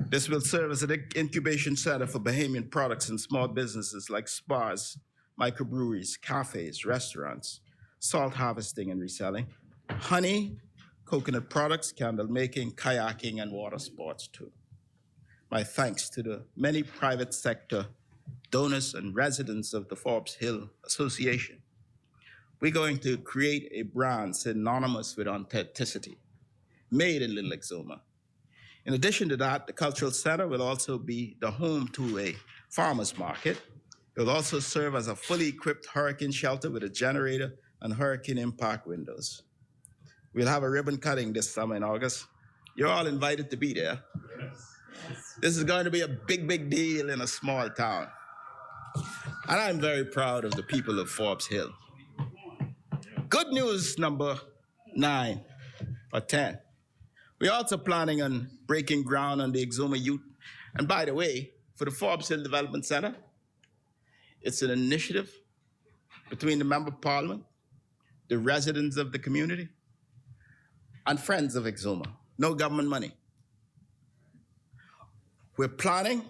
This will serve as an incubation center for Bahamian products and small businesses like spas, microbreweries, cafes, restaurants, salt harvesting and reselling, honey, coconut products, candle making, kayaking, and water sports too. My thanks to the many private sector donors and residents of the Forbes Hill Association. We're going to create a brand synonymous with authenticity, made in Little Exuma. In addition to that, the Cultural Center will also be the home to a farmer's market. It will also serve as a fully equipped hurricane shelter with a generator and hurricane impact windows. We'll have a ribbon cutting this summer in August. You're all invited to be there. This is going to be a big, big deal in a small town. And I'm very proud of the people of Forbes Hill. Good news number 9 or 10. We're also planning on breaking ground on the Exuma Youth. And by the way, for the Forbes Hill Development Center, it's an initiative between the Member of Parliament, the residents of the community, and friends of Exuma. No government money. We're planning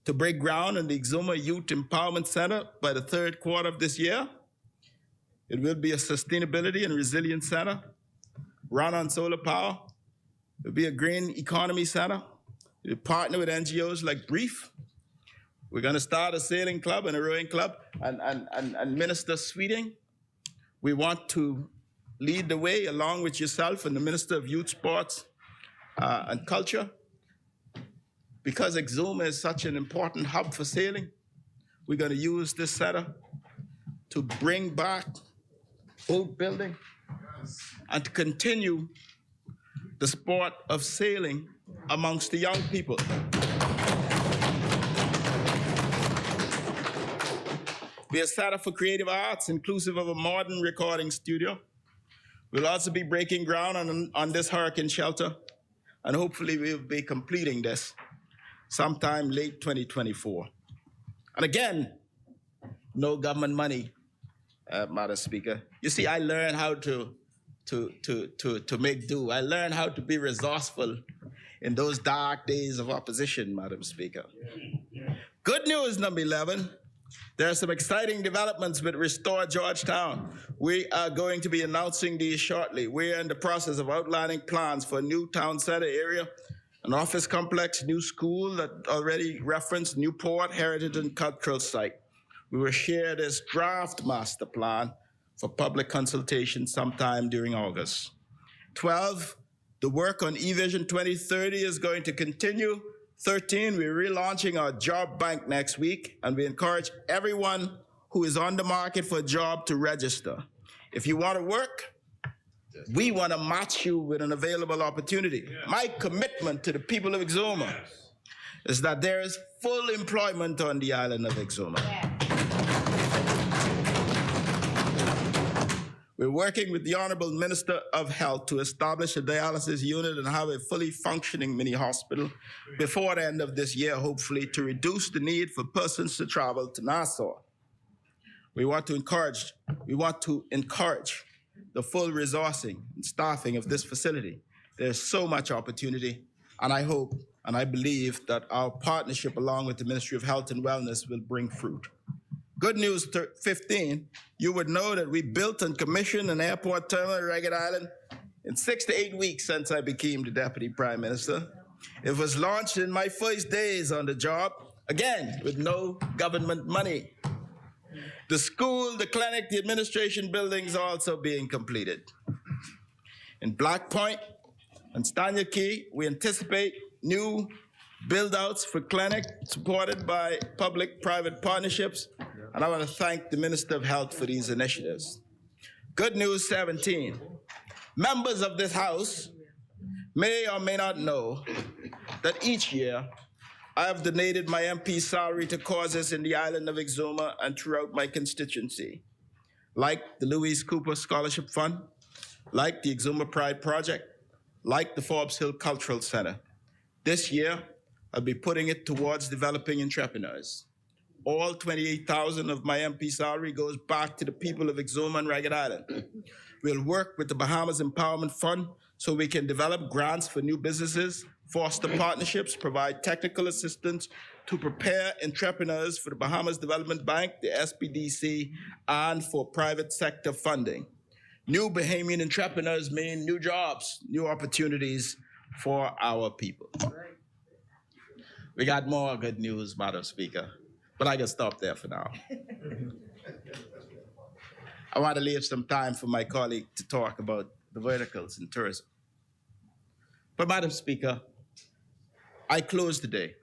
to break ground on the Exuma Youth Empowerment Center by the 3rd quarter of this year. It will be a sustainability and resilience center run on solar power. It will be a green economy center. We'll partner with NGOs like Brief. We're going to start a sailing club and a rowing club. And Minister Sweeting, we want to lead the way along with yourself and the Minister of Youth, Sports and Culture. Because Exuma is such an important hub for sailing, we're going to use this center to bring back boat building and to continue the sport of sailing amongst the young people. We are set up for creative arts, inclusive of a modern recording studio. We'll also be breaking ground on this hurricane shelter, and hopefully we'll be completing this sometime late 2024. And again, no government money, Madam Speaker. You see, I learned how to make do. I learned how to be resourceful in those dark days of opposition, Madam Speaker. Good news, number 11. There are some exciting developments with Restore Georgetown. We are going to be announcing these shortly. We are in the process of outlining plans for a new town center area, an office complex, new school that already referenced, new port, heritage, and cultural site. We will share this draft master plan for public consultation sometime during August. 12, the work on eVision 2030 is going to continue. 13, we're relaunching our job bank next week, and we encourage everyone who is on the market for a job to register. If you want to work, we want to match you with an available opportunity. My commitment to the people of Exuma is that there is full employment on the island of Exuma. We're working with the Honorable Minister of Health to establish a dialysis unit and have a fully functioning mini hospital before the end of this year, hopefully, to reduce the need for persons to travel to Nassau. We want to encourage the full resourcing and staffing of this facility. There's so much opportunity, and I hope and I believe that our partnership along with the Ministry of Health and Wellness will bring fruit. Good news 15, you would know that we built and commissioned an airport terminal at Ragged Island in 6 to 8 weeks since I became the Deputy Prime Minister. It was launched in my first days on the job, again, with no government money. The school, the clinic, the administration buildings are also being completed. In Black Point and Stanya Key, we anticipate new build-outs for clinic supported by public-private partnerships, and I want to thank the Minister of Health for these initiatives. Good news 17. Members of this House may or may not know that each year I have donated my MP salary to causes in the island of Exuma and throughout my constituency, like the Louise Cooper Scholarship Fund, like the Exuma Pride Project, like the Forbes Hill Cultural Center. This year, I'll be putting it towards developing entrepreneurs. All 28,000 of my MP salary goes back to the people of Exuma and Ragged Island. We'll work with the Bahamas Empowerment Fund so we can develop grants for new businesses, foster partnerships, provide technical assistance to prepare entrepreneurs for the Bahamas Development Bank, the SPDC, and for private sector funding. New Bahamian entrepreneurs mean new jobs, new opportunities for our people. We got more good news, Madam Speaker, but I can stop there for now. I want to leave some time for my colleague to talk about the verticals in tourism. But Madam Speaker, I close today.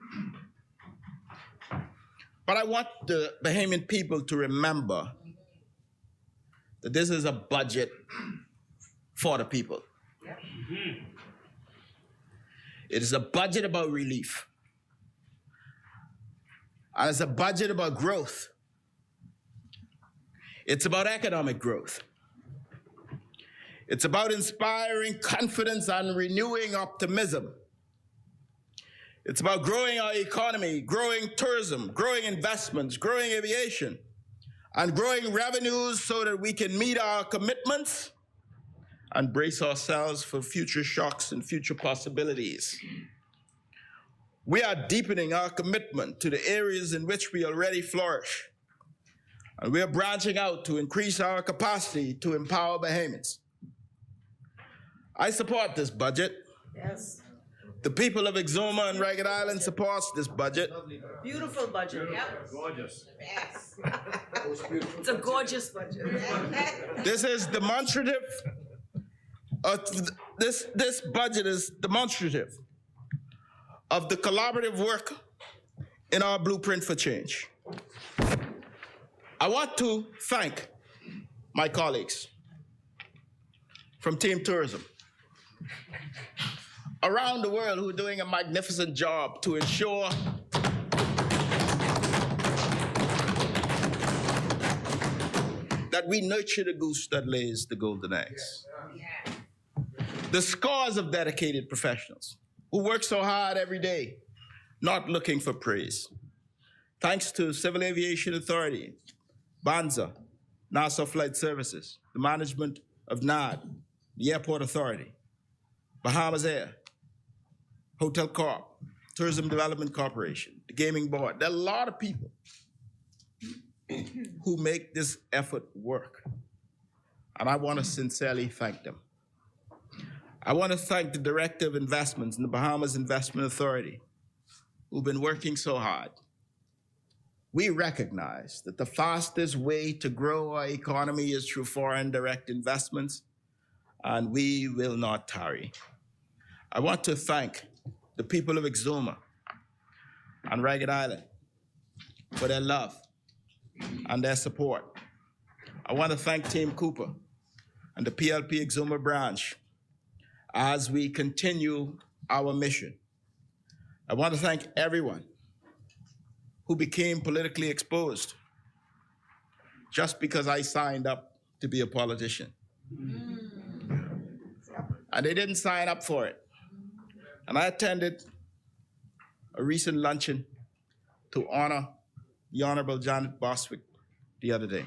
But I want the Bahamian people to remember that this is a budget for the people. It is a budget about relief. And it's a budget about growth. It's about economic growth. It's about inspiring confidence and renewing optimism. It's about growing our economy, growing tourism, growing investments, growing aviation, and growing revenues so that we can meet our commitments and brace ourselves for future shocks and future possibilities. We are deepening our commitment to the areas in which we already flourish. And we are branching out to increase our capacity to empower Bahamians. I support this budget. Yes. The people of Exuma and Ragged Island supports this budget. Beautiful budget. Yep. Gorgeous. Yes. It's a gorgeous budget. This is demonstrative. This budget is demonstrative of the collaborative work in our blueprint for change. I want to thank my colleagues from Team Tourism around the world who are doing a magnificent job to ensure that we nurture the goose that lays the golden eggs. The scores of dedicated professionals who work so hard every day, not looking for praise. Thanks to Civil Aviation Authority, Banza, Nassau Flight Services, the management of NAD, the Airport Authority, Bahamas Air, Hotel Corp, Tourism Development Corporation, the Gaming Board. There are a lot of people who make this effort work. And I want to sincerely thank them. I want to thank the Director of Investments in the Bahamas Investment Authority, who've been working so hard. We recognize that the fastest way to grow our economy is through foreign direct investments, and we will not tarry. I want to thank the people of Exuma and Ragged Island for their love and their support. I want to thank Team Cooper and the PLP Exuma branch as we continue our mission. I want to thank everyone who became politically exposed just because I signed up to be a politician. And they didn't sign up for it. And I attended a recent luncheon to honor the Honorable Janet Bostwick the other day.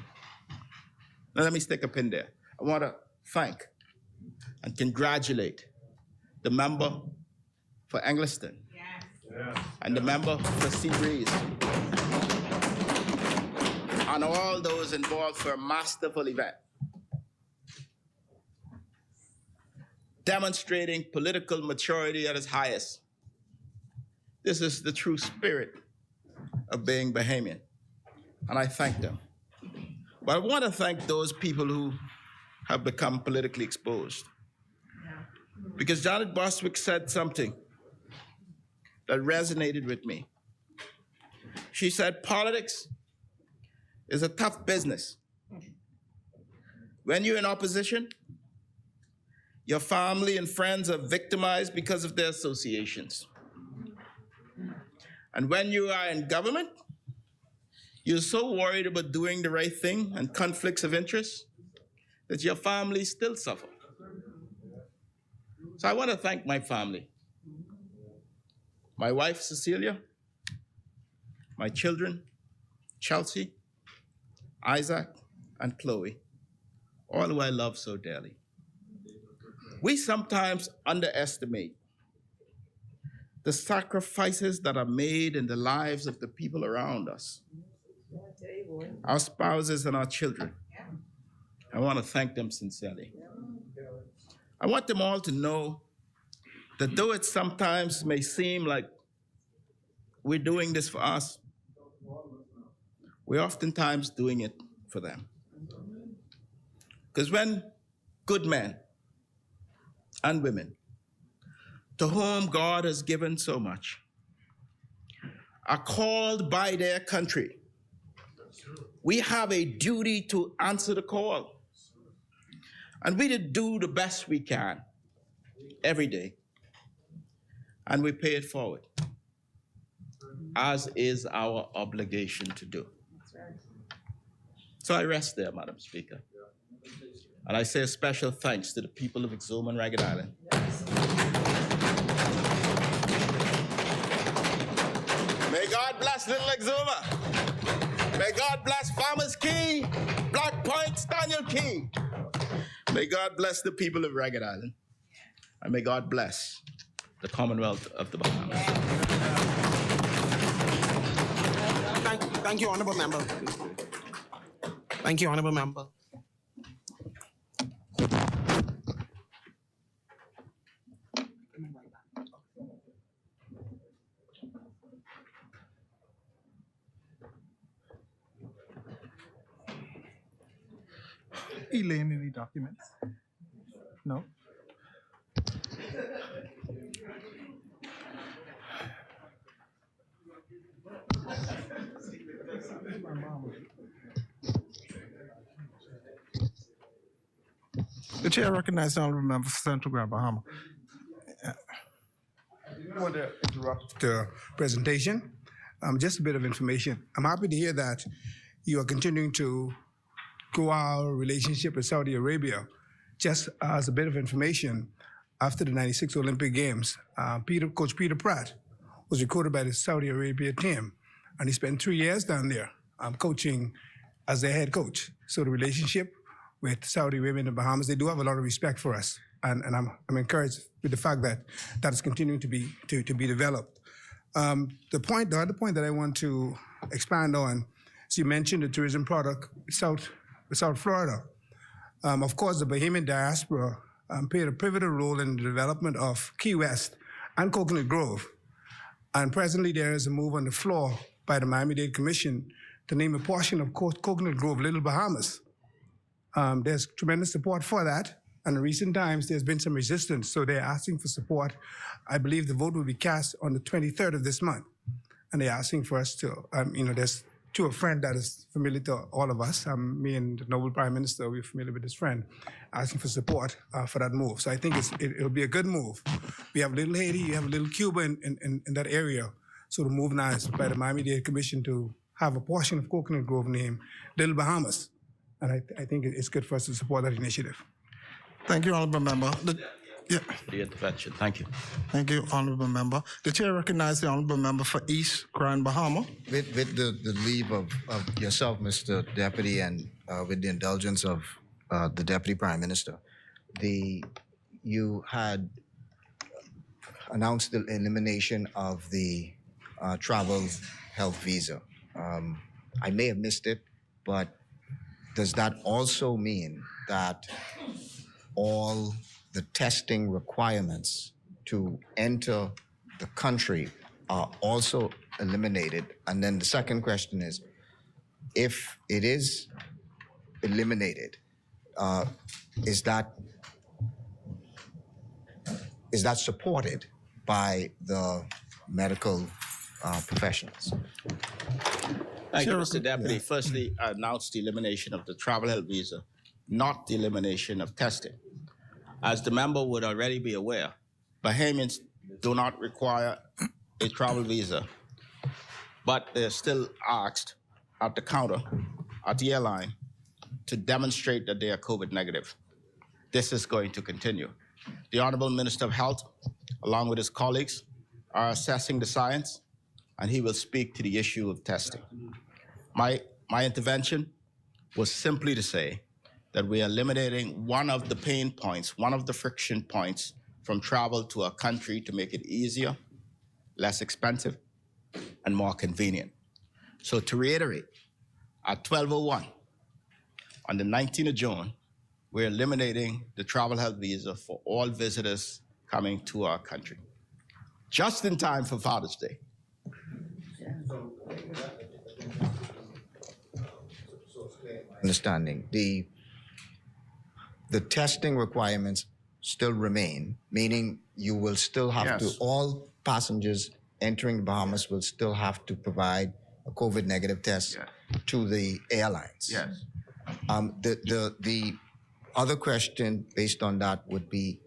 Now let me stick a pin there. I want to thank and congratulate the member for Engliston and the member for Seabreeze and all those involved for a masterful event, demonstrating political maturity at its highest. This is the true spirit of being Bahamian, and I thank them. But I want to thank those people who have become politically exposed. Because Janet Bostwick said something that resonated with me. She said, politics is a tough business. When you're in opposition, your family and friends are victimized because of their associations. And when you are in government, you're so worried about doing the right thing and conflicts of interest that your family still suffer. So I want to thank my family. My wife, Cecilia, my children, Chelsea, Isaac, and Chloe, all who I love so dearly. We sometimes underestimate the sacrifices that are made in the lives of the people around us, our spouses and our children. I want to thank them sincerely. I want them all to know that though it sometimes may seem like we're doing this for us, we're oftentimes doing it for them. Because when good men and women, to whom God has given so much, are called by their country, we have a duty to answer the call. And we do the best we can every day. And we pay it forward, as is our obligation to do. So I rest there, Madam Speaker. And I say a special thanks to the people of Exuma and Ragged Island. May God bless Little Exuma. May God bless Farmers Key, Black Point, Staniel Key. May God bless the people of Ragged Island. And may God bless the Commonwealth of the Bahamas. Thank you, Honorable Member. Thank you, Honorable Member. Elaine, any documents? No? The chair recognizes the honorable member for Central Grand Bahama. I want to interrupt the presentation. Just a bit of information. I'm happy to hear that you are continuing to grow our relationship with Saudi Arabia. Just as a bit of information, after the '96 Olympic Games, Coach Peter Pratt was recruited by the Saudi Arabia team, and he spent 3 years down there coaching as their head coach. So the relationship with Saudi Arabia and the Bahamas, they do have a lot of respect for us, and I'm encouraged with the fact that that is continuing to be developed. The other point that I want to expand on is you mentioned the tourism product, South Florida. Of course, the Bahamian diaspora played a pivotal role in the development of Key West and Coconut Grove. And presently, there is a move on the floor by the Miami-Dade Commission to name a portion of Coconut Grove Little Bahamas. There's tremendous support for that. And in recent times, there's been some resistance, so they're asking for support. I believe the vote will be cast on the 23rd of this month. And they're asking for us to, there's to a friend that is familiar to all of us, me and the Noble Prime Minister, we're familiar with this friend, asking for support for that move. So I think it'll be a good move. We have Little Haiti, you have Little Cuba in that area. So the move now is by the Miami-Dade Commission to have a portion of Coconut Grove named Little Bahamas. And I think it's good for us to support that initiative. Thank you, Honorable Member. Yeah. The intervention. Thank you. Thank you, Honorable Member. The chair recognizes the Honorable Member for East Grand Bahama. With the leave of yourself, Mr. Deputy, and with the indulgence of the Deputy Prime Minister, you had announced the elimination of the travel health visa. I may have missed it, but does that also mean that all the testing requirements to enter the country are also eliminated? And then the second question is, if it is eliminated, is that supported by the medical professionals? Thank you, Mr. Deputy. Firstly, I announced the elimination of the travel health visa, not the elimination of testing. As the member would already be aware, Bahamians do not require a travel visa, but they're still asked at the counter, at the airline, to demonstrate that they are COVID negative. This is going to continue. The Honorable Minister of Health, along with his colleagues, are assessing the science, and he will speak to the issue of testing. My intervention was simply to say that we are eliminating one of the pain points, one of the friction points from travel to our country to make it easier, less expensive, and more convenient. So to reiterate, at 12:01, on the 19th of June, we're eliminating the travel health visa for all visitors coming to our country, just in time for Father's Day. Understanding, the testing requirements still remain, meaning you will still have to, all passengers entering the Bahamas will still have to provide a COVID negative test to the airlines. Yes. The other question based on that would be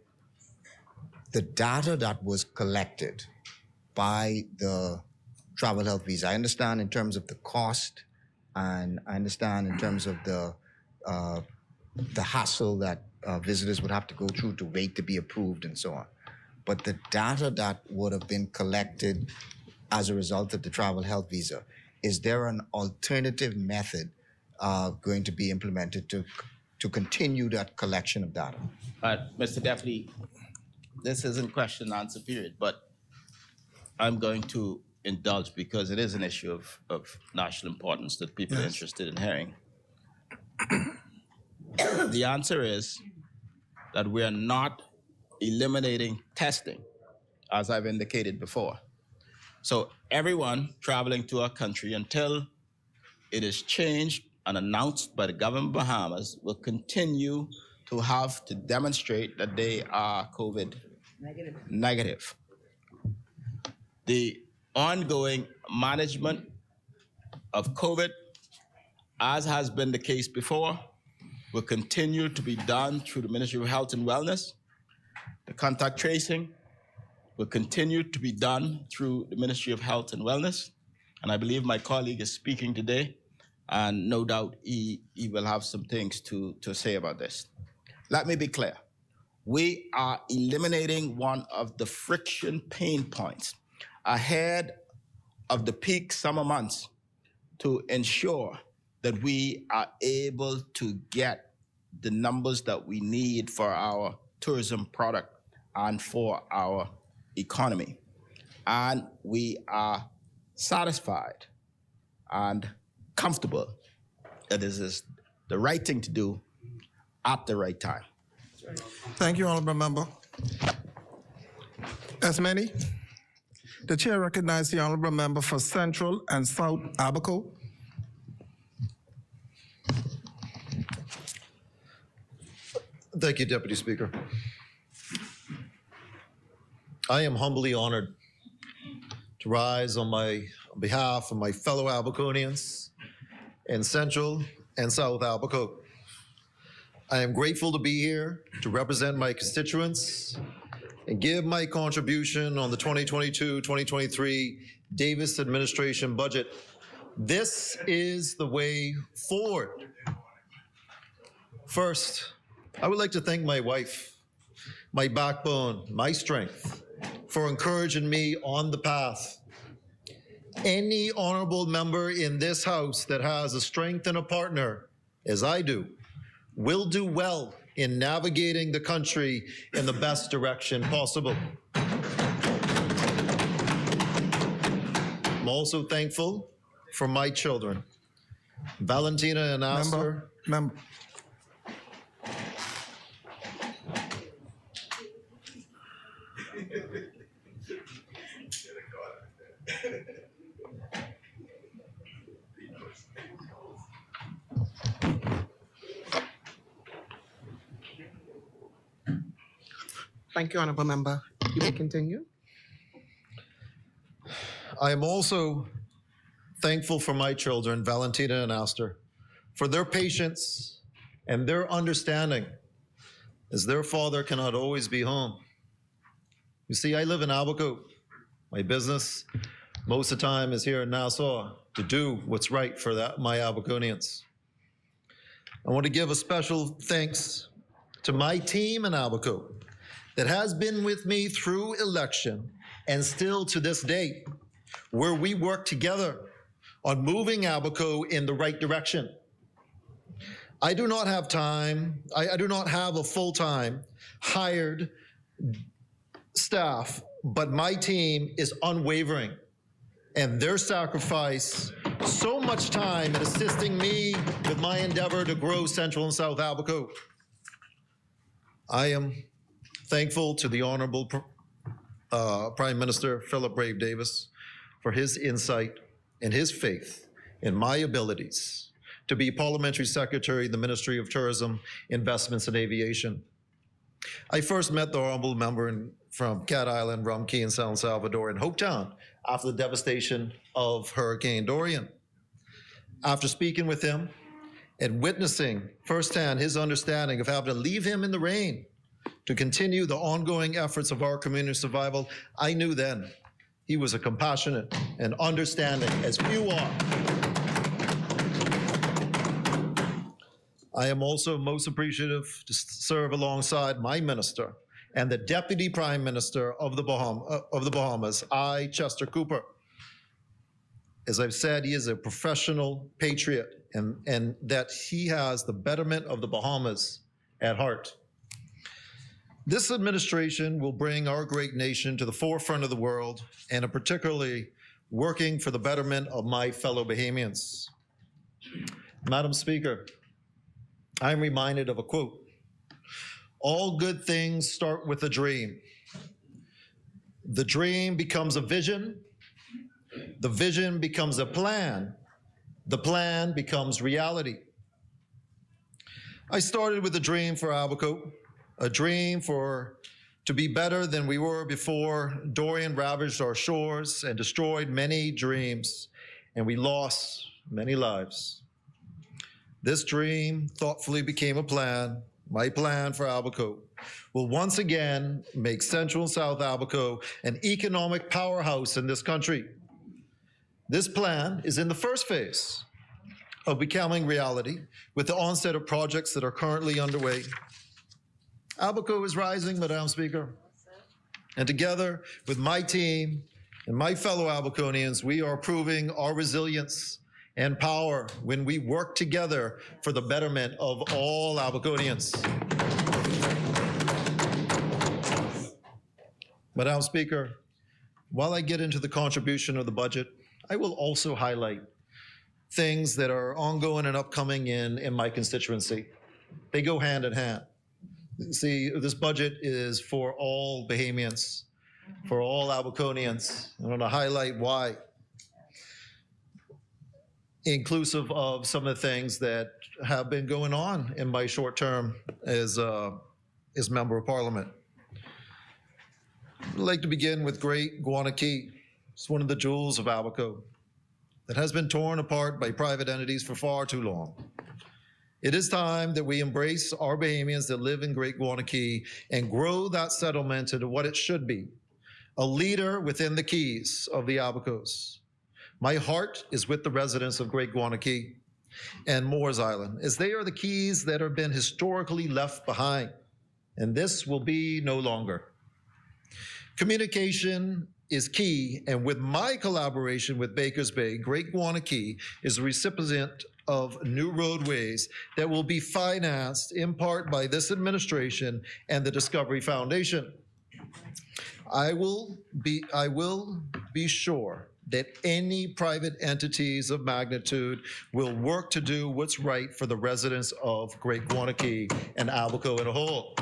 the data that was collected by the travel health visa. I understand in terms of the cost, and I understand in terms of the hassle that visitors would have to go through to wait to be approved and so on. But the data that would have been collected as a result of the travel health visa, is there an alternative method going to be implemented to continue that collection of data? Mr. Deputy, this isn't question and answer period, but I'm going to indulge because it is an issue of national importance that people are interested in hearing. The answer is that we are not eliminating testing, as I've indicated before. So everyone traveling to our country until it is changed and announced by the government of Bahamas will continue to have to demonstrate that they are COVID negative. The ongoing management of COVID, as has been the case before, will continue to be done through the Ministry of Health and Wellness. The contact tracing will continue to be done through the Ministry of Health and Wellness. And I believe my colleague is speaking today, and no doubt he will have some things to say about this. Let me be clear. We are eliminating one of the friction pain points ahead of the peak summer months to ensure that we are able to get the numbers that we need for our tourism product and for our economy. And we are satisfied and comfortable that this is the right thing to do at the right time. Thank you, Honorable Member. As many, the chair recognizes the Honorable Member for Central and South Abaco. Thank you, Deputy Speaker. I am humbly honored to rise on behalf of my fellow Abaconians in Central and South Abaco. I am grateful to be here to represent my constituents and give my contribution on the 2022-2023 Davis administration budget. This is the way forward. First, I would like to thank my wife, my backbone, my strength, for encouraging me on the path. Any honorable member in this House that has a strength and a partner, as I do, will do well in navigating the country in the best direction possible. I'm also thankful for my children, Valentina and Astor. Member. Thank you, Honorable Member. You may continue. I am also thankful for my children, Valentina and Astor, for their patience and their understanding, as their father cannot always be home. You see, I live in Albuquerque. My business, most of the time, is here in Nassau to do what's right for my Albuquerqueans. I want to give a special thanks to my team in Albuquerque that has been with me through election and still to this day, where we work together on moving Albuquerque in the right direction. I do not have time, I do not have a full-time hired staff, but my team is unwavering, and their sacrifice so much time in assisting me with my endeavor to grow Central and South Albuquerque. I am thankful to the Honorable Prime Minister Philip Brave Davis for his insight and his faith in my abilities to be Parliamentary Secretary of the Ministry of Tourism, Investments and Aviation. I first met the Honorable Member from Cat Island, Rum Cay in San Salvador in Hopetown after the devastation of Hurricane Dorian. After speaking with him and witnessing firsthand his understanding of having to leave him in the rain to continue the ongoing efforts of our community survival, I knew then he was a compassionate and understanding, as few are. I am also most appreciative to serve alongside my minister and the Deputy Prime Minister of the Bahamas, I, Chester Cooper. As I've said, he is a professional patriot and that he has the betterment of the Bahamas at heart. This administration will bring our great nation to the forefront of the world, and particularly working for the betterment of my fellow Bahamians. Madam Speaker, I'm reminded of a quote. All good things start with a dream. The dream becomes a vision. The vision becomes a plan. The plan becomes reality. I started with a dream for Albuquerque, a dream to be better than we were before Dorian ravaged our shores and destroyed many dreams, and we lost many lives. This dream thoughtfully became a plan. My plan for Albuquerque will once again make Central and South Albuquerque an economic powerhouse in this country. This plan is in the first phase of becoming reality with the onset of projects that are currently underway. Albuquerque is rising, Madam Speaker, and together with my team and my fellow Albuquerqueans, we are proving our resilience and power when we work together for the betterment of all Albuquerqueans. Madam Speaker, while I get into the contribution of the budget, I will also highlight things that are ongoing and upcoming in my constituency. They go hand in hand. See, this budget is for all Bahamians, for all Albuquerqueans. I want to highlight why, inclusive of some of the things that have been going on in my short term as Member of Parliament. I'd like to begin with Great Guanakee. It's one of the jewels of Albuquerque that has been torn apart by private entities for far too long. It is time that we embrace our Bahamians that live in Great Guanakee and grow that settlement into what it should be, a leader within the keys of the Albuquerques. My heart is with the residents of Great Guanakee. and Moores Island, as they are the keys that have been historically left behind, and this will be no longer. Communication is key, and with my collaboration with Bakers Bay, Great Guanakee is the recipient of new roadways that will be financed in part by this administration and the Discovery Foundation. I will be sure that any private entities of magnitude will work to do what's right for the residents of Great Guanakee and Abaco in a whole.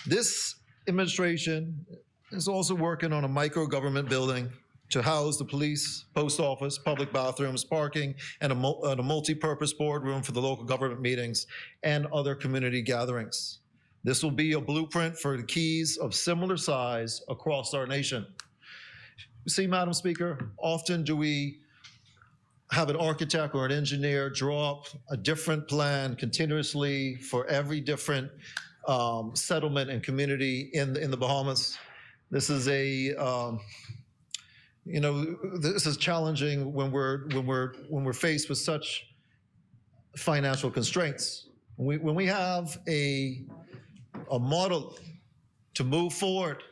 This administration is also working on a micro-government building to house the police, post office, public bathrooms, parking, and a multi-purpose boardroom for the local government meetings and other community gatherings. This will be a blueprint for the keys of similar size across our nation. You see, Madam Speaker, often do we have an architect or an engineer draw up a different plan continuously for every different settlement and community in the Bahamas. This is this is challenging when we're faced with such financial constraints. When we have a model to move forward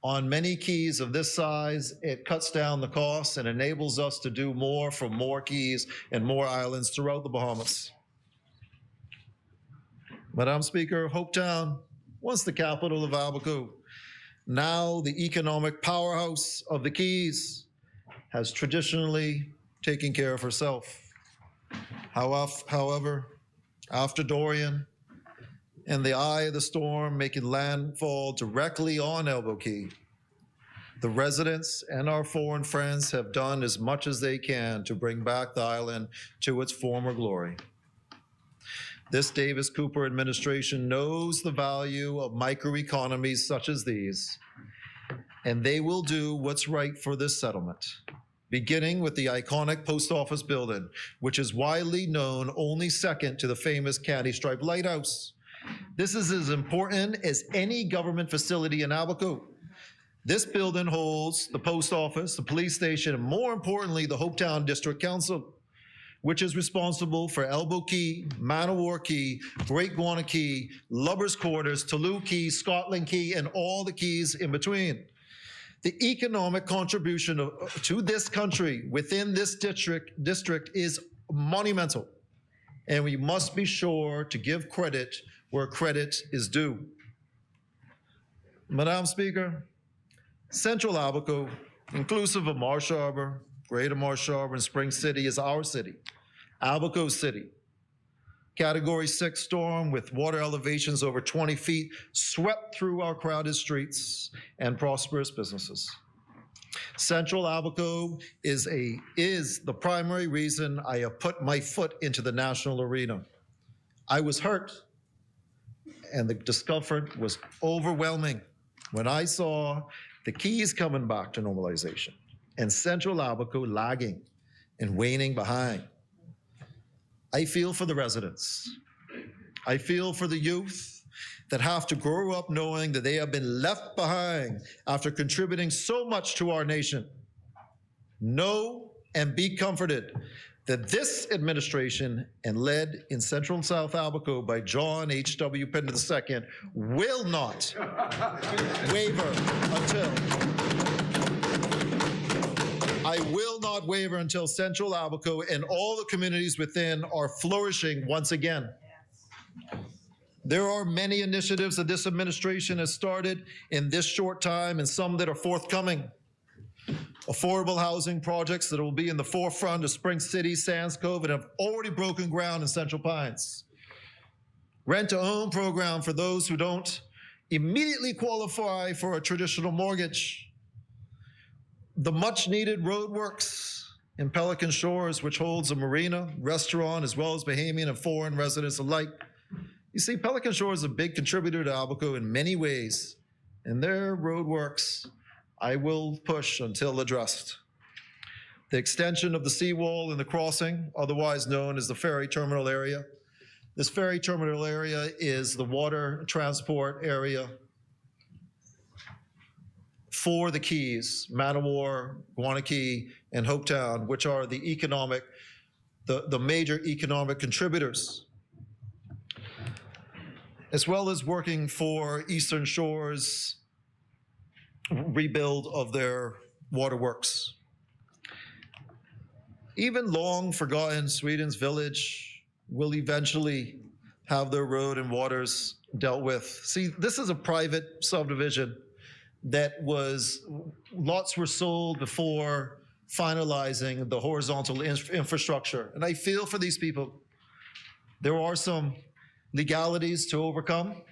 on many keys of this size, it cuts down the costs and enables us to do more for more keys and more islands throughout the Bahamas. Madam Speaker, Hopetown, once the capital of Abaco, now the economic powerhouse of the Keys, has traditionally taken care of herself. However, after Dorian and the eye of the storm making landfall directly on Elbow Key, the residents and our foreign friends have done as much as they can to bring back the island to its former glory. This Davis Cooper administration knows the value of microeconomies such as these, and they will do what's right for this settlement, beginning with the iconic post office building, which is widely known only second to the famous Candy Stripe Lighthouse. This is as important as any government facility in Abaco. This building holds the post office, the police station, and more importantly, the Hopetown District Council, which is responsible for Elbow Key, Manowar Key, Great Guanakee, Lubbers Quarters, Toulouse Key, Scotland Key, and all the keys in between. The economic contribution to this country within this district is monumental, and we must be sure to give credit where credit is due. Madam Speaker, Central Abaco, inclusive of Marsh Harbor, Greater Marsh Harbor, and Spring City, is our city, Abaco City. Category 6 storm with water elevations over 20 feet swept through our crowded streets and prosperous businesses. Central Abaco is the primary reason I have put my foot into the national arena. I was hurt, and the discomfort was overwhelming when I saw the Keys coming back to normalization and Central Abaco lagging and waning behind. I feel for the residents. I feel for the youth that have to grow up knowing that they have been left behind after contributing so much to our nation. Know and be comforted that this administration, and led in Central and South Abaco by John H.W. Pender II, will not waver until Central Abaco and all the communities within are flourishing once again. There are many initiatives that this administration has started in this short time and some that are forthcoming. Affordable housing projects that will be in the forefront of Spring City, Sands Cove, and have already broken ground in Central Pines. Rent-to-own program for those who don't immediately qualify for a traditional mortgage. The much-needed roadworks in Pelican Shores, which holds a marina, restaurant, as well as Bahamian and foreign residents alike. You see, Pelican Shores is a big contributor to Abaco in many ways, and their roadworks I will push until addressed. The extension of the seawall in the crossing, otherwise known as the ferry terminal area. This ferry terminal area is the water transport area for the Keys, Manawar, Guanakee, and Hopetown, which are the major economic contributors, as well as working for Eastern Shore's rebuild of their waterworks. Even long forgotten Sweden's village will eventually have their road and waters dealt with. See, this is a private subdivision that lots were sold before finalizing the horizontal infrastructure. And I feel for these people. There are some legalities to overcome,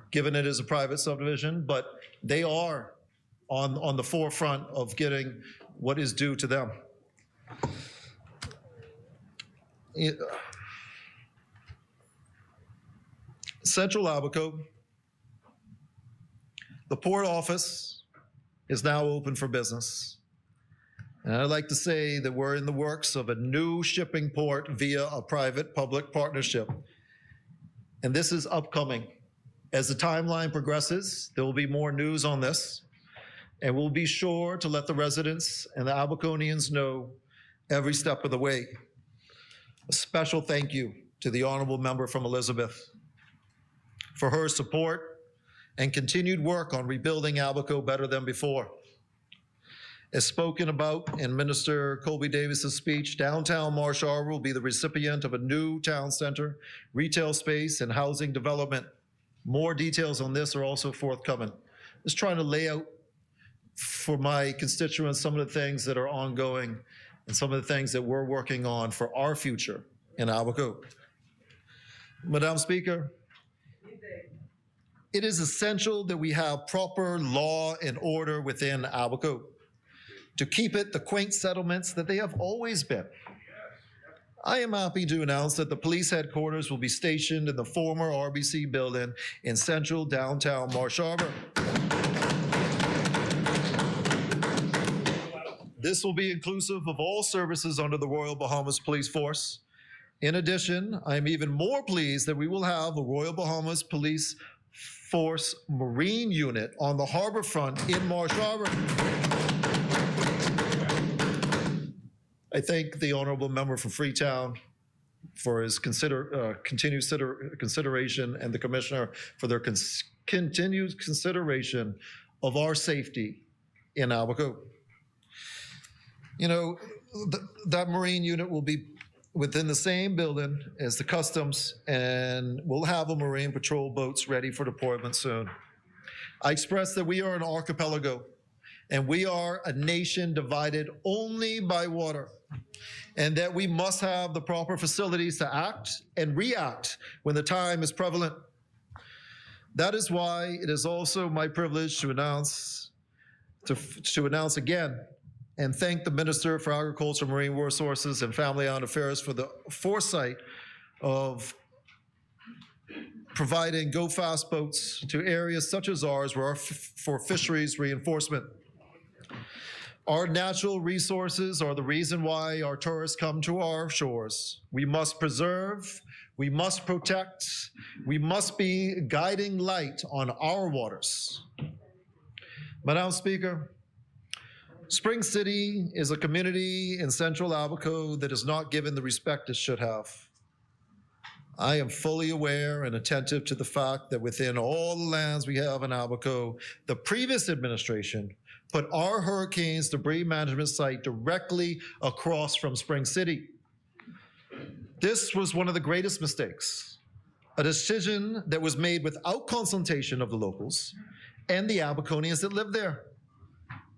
given it is a private subdivision, but they are on the forefront of getting what is due to them. Central Abaco, the port office is now open for business. And I'd like to say that we're in the works of a new shipping port via a private-public partnership. And this is upcoming. As the timeline progresses, there will be more news on this. And we'll be sure to let the residents and the Abaconians know every step of the way. A special thank you to the honorable member from Elizabeth for her support and continued work on rebuilding Abaco better than before. As spoken about in Minister Colby Davis's speech, downtown Marsh Arbor will be the recipient of a new town center, retail space, and housing development. More details on this are also forthcoming. Just trying to lay out for my constituents some of the things that are ongoing and some of the things that we're working on for our future in Abaco. Madam Speaker, it is essential that we have proper law and order within Abaco to keep it the quaint settlements that they have always been. I am happy to announce that the police headquarters will be stationed in the former RBC building in central downtown Marsh Arbor. This will be inclusive of all services under the Royal Bahamas Police Force. In addition, I am even more pleased that we will have a Royal Bahamas Police Force Marine Unit on the harbor front in Marsh Arbor. I thank the honorable member from Freetown for his continued consideration and the commissioner for their continued consideration of our safety in Abaco. You know, that Marine unit will be within the same building as the Customs, and we'll have a Marine patrol boats ready for deployment soon. I express that we are an archipelago, and we are a nation divided only by water, and that we must have the proper facilities to act and react when the time is prevalent. That is why it is also my privilege to announce again and thank the Minister for Agriculture, Marine Resources, and Family Island Affairs for the foresight of providing go-fast boats to areas such as ours for fisheries reinforcement. Our natural resources are the reason why our tourists come to our shores. We must preserve, we must protect, we must be guiding light on our waters. Madam Speaker, Spring City is a community in central Abaco that is not given the respect it should have. I am fully aware and attentive to the fact that within all the lands we have in Abaco, the previous administration put our hurricanes debris management site directly across from Spring City. This was one of the greatest mistakes, a decision that was made without consultation of the locals and the Abaconians that live there.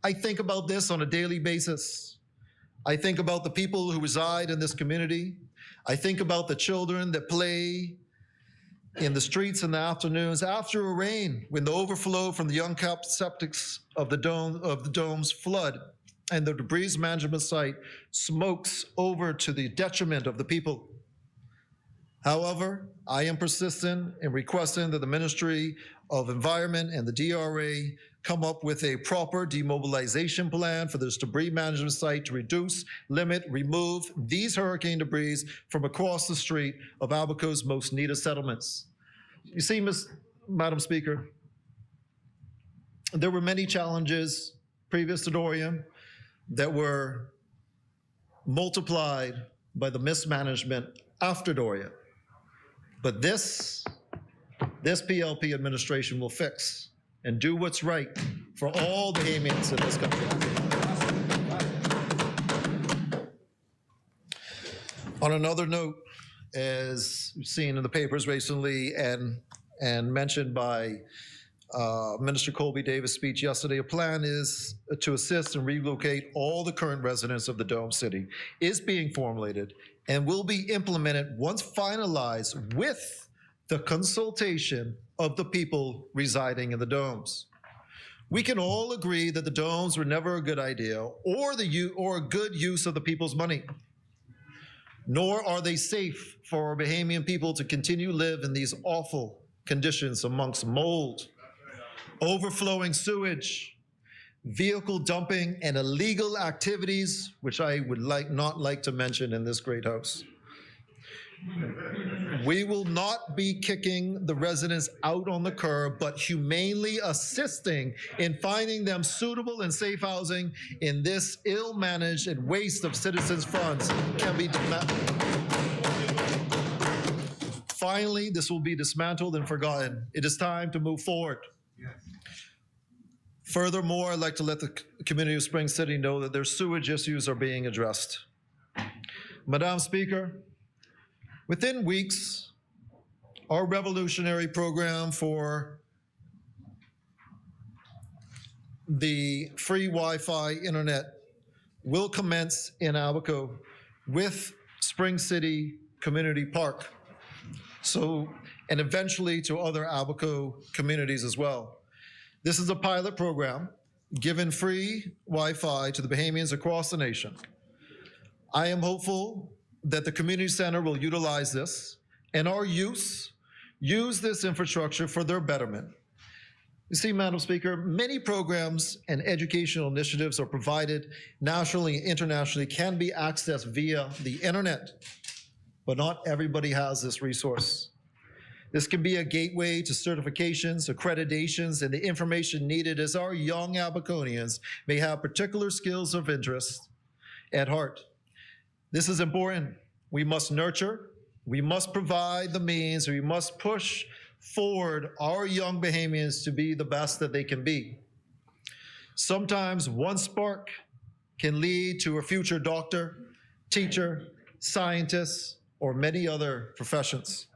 I think about this on a daily basis. I think about the people who reside in this community. I think about the children that play in the streets in the afternoons after a rain when the overflow from the uncapped septics of the domes flood and the debris management site smokes over to the detriment of the people. However, I am persistent in requesting that the Ministry of Environment and the DRA come up with a proper demobilization plan for this debris management site to reduce, limit, remove these hurricane debris from across the street of Abaco's most needed settlements. You see, Madam Speaker, there were many challenges previous to Dorian that were multiplied by the mismanagement after Dorian. But this PLP administration will fix and do what's right for all Bahamians in this country. On another note, as seen in the papers recently and mentioned by Minister Colby Davis' speech yesterday, a plan is to assist and relocate all the current residents of the Dome City is being formulated and will be implemented once finalized with the consultation of the people residing in the domes. We can all agree that the domes were never a good idea or a good use of the people's money. Nor are they safe for our Bahamian people to continue to live in these awful conditions amongst mold, overflowing sewage, vehicle dumping, and illegal activities, which I would not like to mention in this great house. We will not be kicking the residents out on the curb, but humanely assisting in finding them suitable and safe housing in this ill-managed and waste of citizens' funds can be Finally, this will be dismantled and forgotten. It is time to move forward. Yes. Furthermore, I'd like to let the community of Spring City know that their sewage issues are being addressed. Madam Speaker, within weeks, our revolutionary program for the free Wi-Fi internet will commence in Abaco with Spring City Community Park. And eventually to other Abaco communities as well. This is a pilot program giving free Wi-Fi to the Bahamians across the nation. I am hopeful that the community center will utilize this and our use this infrastructure for their betterment. You see, Madam Speaker, many programs and educational initiatives are provided nationally and internationally, can be accessed via the internet, but not everybody has this resource. This can be a gateway to certifications, accreditations, and the information needed as our young Abaconians may have particular skills of interest at heart. This is important. We must nurture, we must provide the means, we must push forward our young Bahamians to be the best that they can be. Sometimes one spark can lead to a future doctor, teacher, scientist, or many other professions.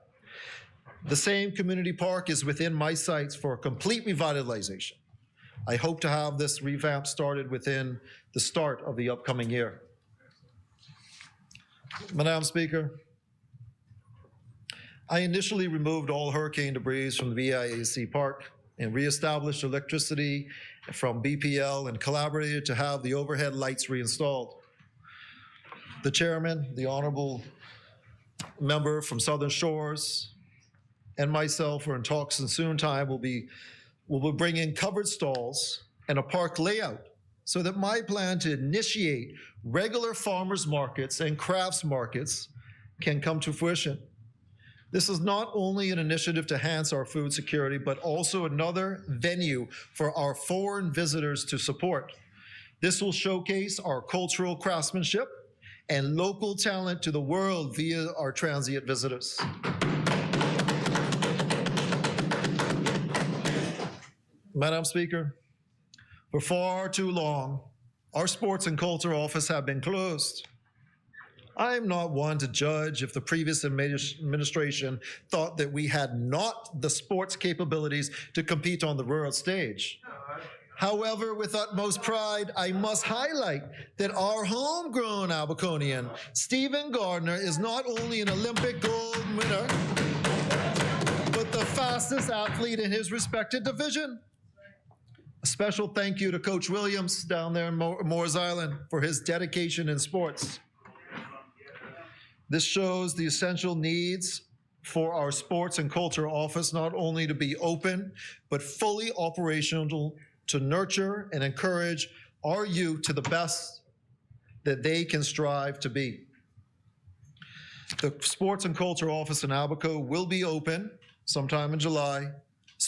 The same community park is within my sights for a complete revitalization. I hope to have this revamp started within the start of the upcoming year. Madam Speaker, I initially removed all hurricane debris from the VIAC park and reestablished electricity from BPL and collaborated to have the overhead lights reinstalled. The chairman, the honorable member from Southern Shores, and myself are in talks in soon time will be bringing covered stalls and a park layout so that my plan to initiate regular farmers markets and crafts markets can come to fruition. This is not only an initiative to enhance our food security, but also another venue for our foreign visitors to support. This will showcase our cultural craftsmanship and local talent to the world via our transient visitors. Madam Speaker, for far too long, our sports and culture office have been closed. I am not one to judge if the previous administration thought that we had not the sports capabilities to compete on the world stage. However, with utmost pride, I must highlight that our homegrown Abaconian, Stephen Gardner, is not only an Olympic gold winner, but the fastest athlete in his respected division. A special thank you to Coach Williams down there in Moores Island for his dedication in sports. This shows the essential needs for our sports and culture office not only to be open, but fully operational to nurture and encourage our youth to the best that they can strive to be. The Sports and Culture Office in Abaco will be open sometime in July.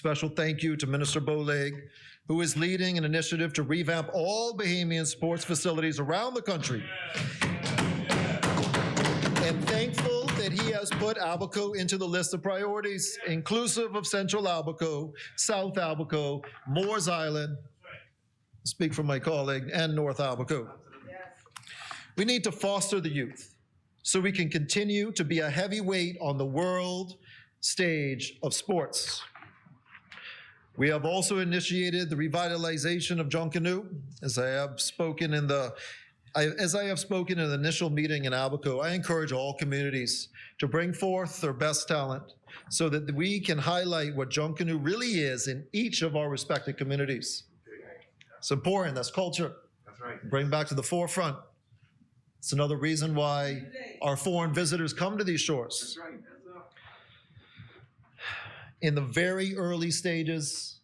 Special thank you to Minister Bowleg, who is leading an initiative to revamp all Bahamian sports facilities around the country. And thankful that he has put Abaco into the list of priorities, inclusive of Central Abaco, South Abaco, Moores Island, speak for my colleague, and North Abaco. We need to foster the youth so we can continue to be a heavyweight on the world stage of sports. We have also initiated the revitalization of Junkanoo, as I have spoken in the initial meeting in Abaco. I encourage all communities to bring forth their best talent so that we can highlight what Junkanoo really is in each of our respective communities. It's important, that's culture. That's right. Bring back to the forefront. It's another reason why our foreign visitors come to these shores. That's right. In the very early stages,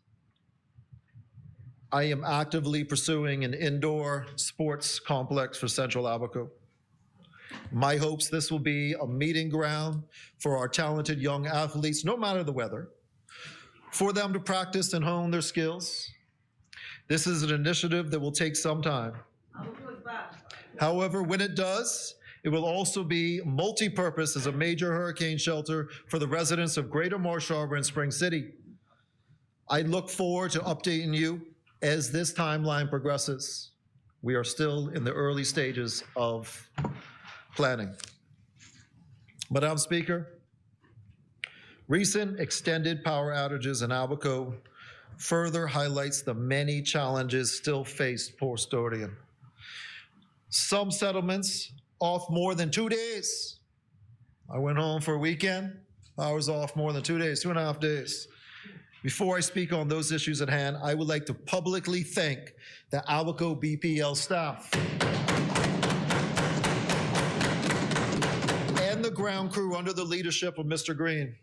I am actively pursuing an indoor sports complex for Central Abaco. My hopes this will be a meeting ground for our talented young athletes, no matter the weather, for them to practice and hone their skills. This is an initiative that will take some time. However, when it does, it will also be multi-purpose as a major hurricane shelter for the residents of Greater Marsh Harbor and Spring City. I look forward to updating you as this timeline progresses. We are still in the early stages of planning. Madam Speaker, recent extended power outages in Abaco further highlights the many challenges still faced post-Dorian. Some settlements off more than 2 days. I went home for a weekend. I was off more than 2 days, 2.5 days. Before I speak on those issues at hand, I would like to publicly thank the Abaco BPL staff and the ground crew under the leadership of Mr. Green,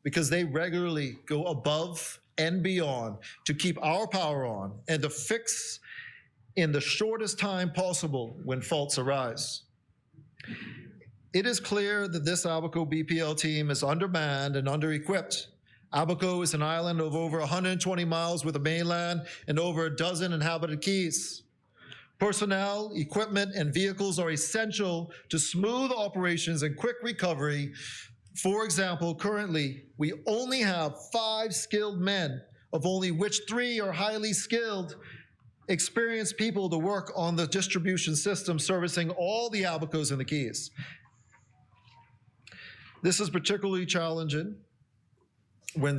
because they regularly go above and beyond to keep our power on and to fix in the shortest time possible when faults arise. It is clear that this Abaco BPL team is undermanned and under-equipped. Abaco is an island of over 120 miles with a mainland and over a dozen inhabited keys. Personnel, equipment, and vehicles are essential to smooth operations and quick recovery. For example, currently, we only have 5 skilled men, of only which 3 are highly skilled, experienced people to work on the distribution system servicing all the Abacos in the Keys. This is particularly challenging when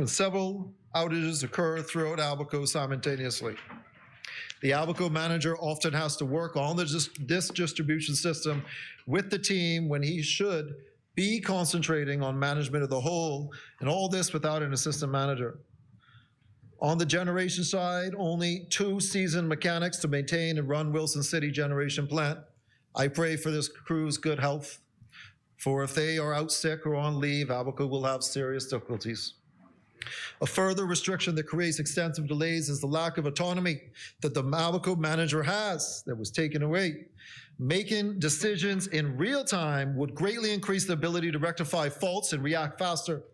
several outages occur throughout Abaco simultaneously. The Abaco manager often has to work on this distribution system with the team when he should be concentrating on management of the whole, and all this without an assistant manager. On the generation side, only 2 seasoned mechanics to maintain and run Wilson City Generation Plant. I pray for this crew's good health, for if they are out sick or on leave, Abaco will have serious difficulties. A further restriction that creates extensive delays is the lack of autonomy that the Abaco manager has that was taken away. Making decisions in real time would greatly increase the ability to rectify faults and react faster.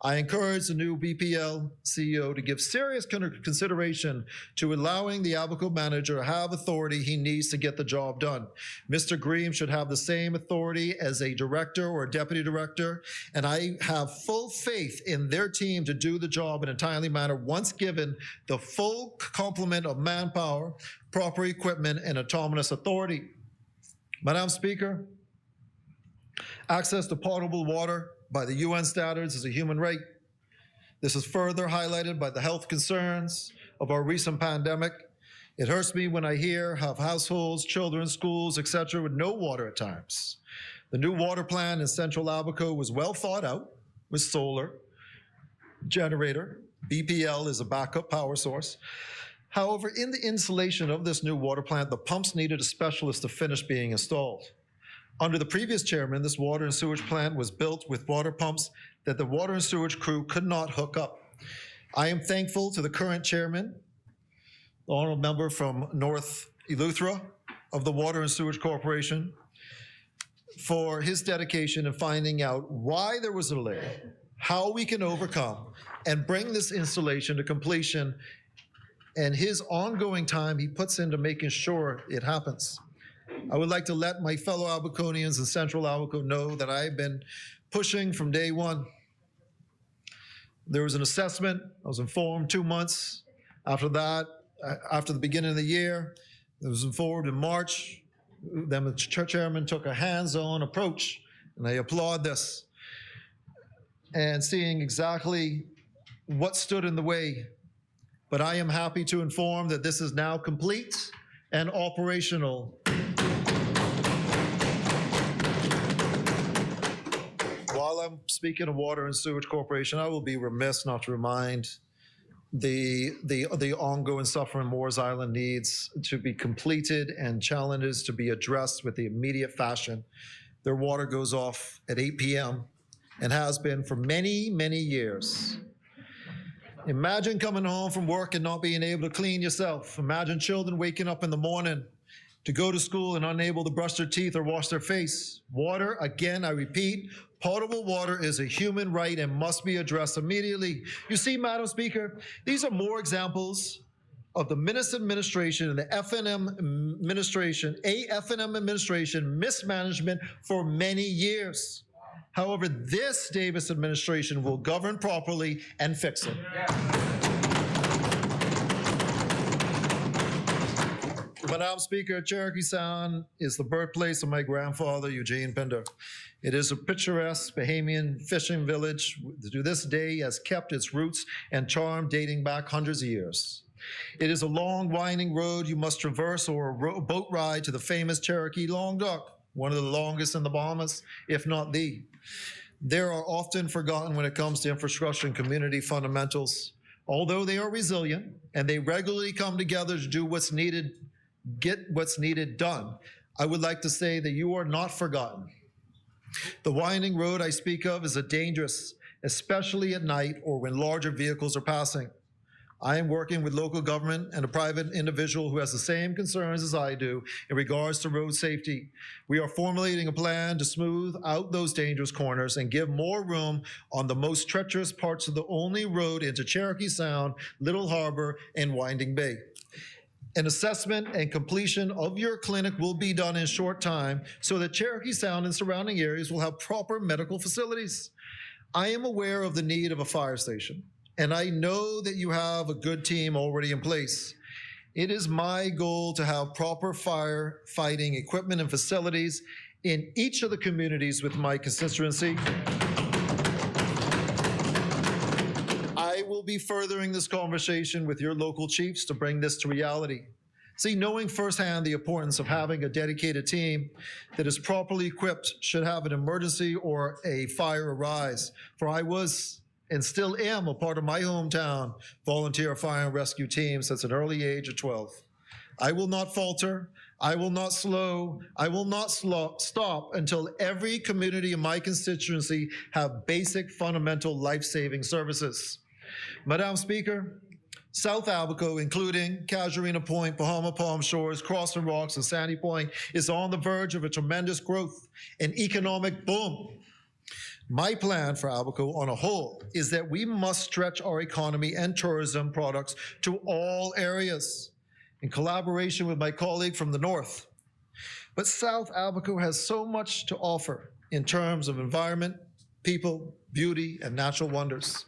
I encourage the new BPL CEO to give serious consideration to allowing the Abaco manager to have authority he needs to get the job done. Mr. Green should have the same authority as a director or a deputy director, and I have full faith in their team to do the job in a timely manner once given the full complement of manpower, proper equipment, and autonomous authority. Madam Speaker, access to potable water by the UN standards is a human right. This is further highlighted by the health concerns of our recent pandemic. It hurts me when I hear of households, children, schools, etc. with no water at times. The new water plan in Central Abaco was well thought out with solar, generator. BPL is a backup power source. However, in the installation of this new water plant, the pumps needed a specialist to finish being installed. Under the previous chairman, this water and sewage plant was built with water pumps that the water and sewage crew could not hook up. I am thankful to the current chairman, the honorable member from North Eleuthera of the Water and Sewage Corporation, for his dedication in finding out why there was a delay how we can overcome and bring this installation to completion, and his ongoing time he puts into making sure it happens. I would like to let my fellow Alberconians in Central Alberco know that I've been pushing from day one. There was an assessment. I was informed 2 months after that, after the beginning of the year. It was informed in March. Then the chairman took a hands-on approach, and I applaud this. And seeing exactly what stood in the way. But I am happy to inform that this is now complete and operational. While I'm speaking of Water and Sewage Corporation, I will be remiss not to remind the ongoing suffering Moores Island needs to be completed and challenges to be addressed with the immediate fashion. Their water goes off at 8 p.m. and has been for many, many years. Imagine coming home from work and not being able to clean yourself. Imagine children waking up in the morning to go to school and unable to brush their teeth or wash their face. Water, again, I repeat, potable water is a human right and must be addressed immediately. You see, Madam Speaker, these are more examples of the Minister administration and the F&M administration mismanagement for many years. However, this Davis administration will govern properly and fix it. Madam Speaker, Cherokee Sound is the birthplace of my grandfather, Eugene Pinder. It is a picturesque Bahamian fishing village to this day has kept its roots and charm dating back hundreds of years. It is a long, winding road you must traverse or a boat ride to the famous Cherokee Long Dock, one of the longest in the Bahamas, if not the. They are often forgotten when it comes to infrastructure and community fundamentals. Although they are resilient and they regularly come together to do what's needed, get what's needed done, I would like to say that you are not forgotten. The winding road I speak of is dangerous, especially at night or when larger vehicles are passing. I am working with local government and a private individual who has the same concerns as I do in regards to road safety. We are formulating a plan to smooth out those dangerous corners and give more room on the most treacherous parts of the only road into Cherokee Sound, Little Harbor, and Winding Bay. An assessment and completion of your clinic will be done in short time so that Cherokee Sound and surrounding areas will have proper medical facilities. I am aware of the need of a fire station, and I know that you have a good team already in place. It is my goal to have proper firefighting equipment and facilities in each of the communities with my constituency. I will be furthering this conversation with your local chiefs to bring this to reality. See, knowing firsthand the importance of having a dedicated team that is properly equipped should have an emergency or a fire arise. For I was and still am a part of my hometown volunteer fire and rescue team since an early age of 12. I will not falter. I will not slow. I will not stop until every community in my constituency have basic fundamental life-saving services. Madam Speaker, South Alberco, including Casuarina Point, Bahama Palm Shores, Crossing Rocks, and Sandy Point, is on the verge of a tremendous growth and economic boom. My plan for Alberco on a whole is that we must stretch our economy and tourism products to all areas in collaboration with my colleague from the north. But South Alberco has so much to offer in terms of environment, people, beauty, and natural wonders.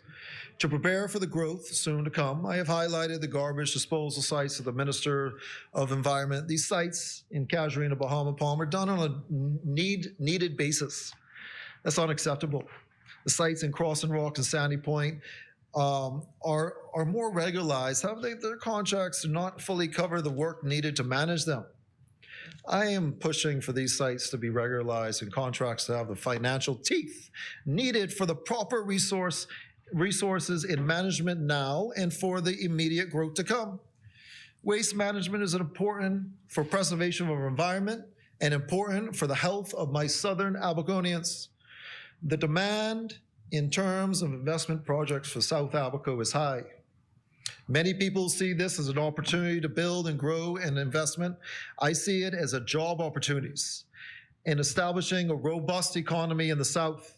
To prepare for the growth soon to come, I have highlighted the garbage disposal sites of the Minister of Environment. These sites in Casuarina, Bahama Palm are done on a needed basis. That's unacceptable. The sites in Crossing Rocks and Sandy Point are more regularized. However, their contracts do not fully cover the work needed to manage them. I am pushing for these sites to be regularized and contracts to have the financial teeth needed for the proper resources in management now and for the immediate growth to come. Waste management is important for preservation of our environment and important for the health of my southern Alberconians. The demand in terms of investment projects for South Alberco is high. Many people see this as an opportunity to build and grow an investment. I see it as a job opportunities in establishing a robust economy in the South.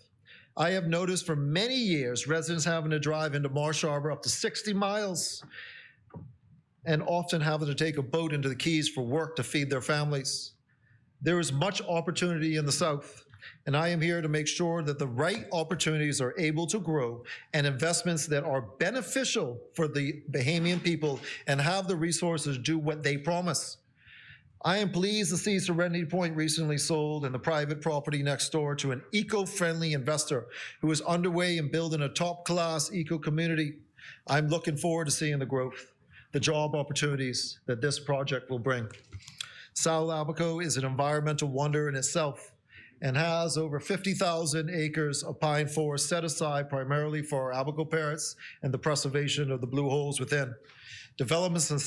I have noticed for many years residents having to drive into Marsh Harbor up to 60 miles and often having to take a boat into the Keys for work to feed their families. There is much opportunity in the South, and I am here to make sure that the right opportunities are able to grow and investments that are beneficial for the Bahamian people and have the resources do what they promise. I am pleased to see Serenity Point recently sold and the private property next door to an eco-friendly investor who is underway in building a top-class eco-community. I'm looking forward to seeing the growth, the job opportunities that this project will bring. South Abaco is an environmental wonder in itself and has over 50,000 acres of pine forest set aside primarily for our Abaco parrots and the preservation of the blue holes within. Developments in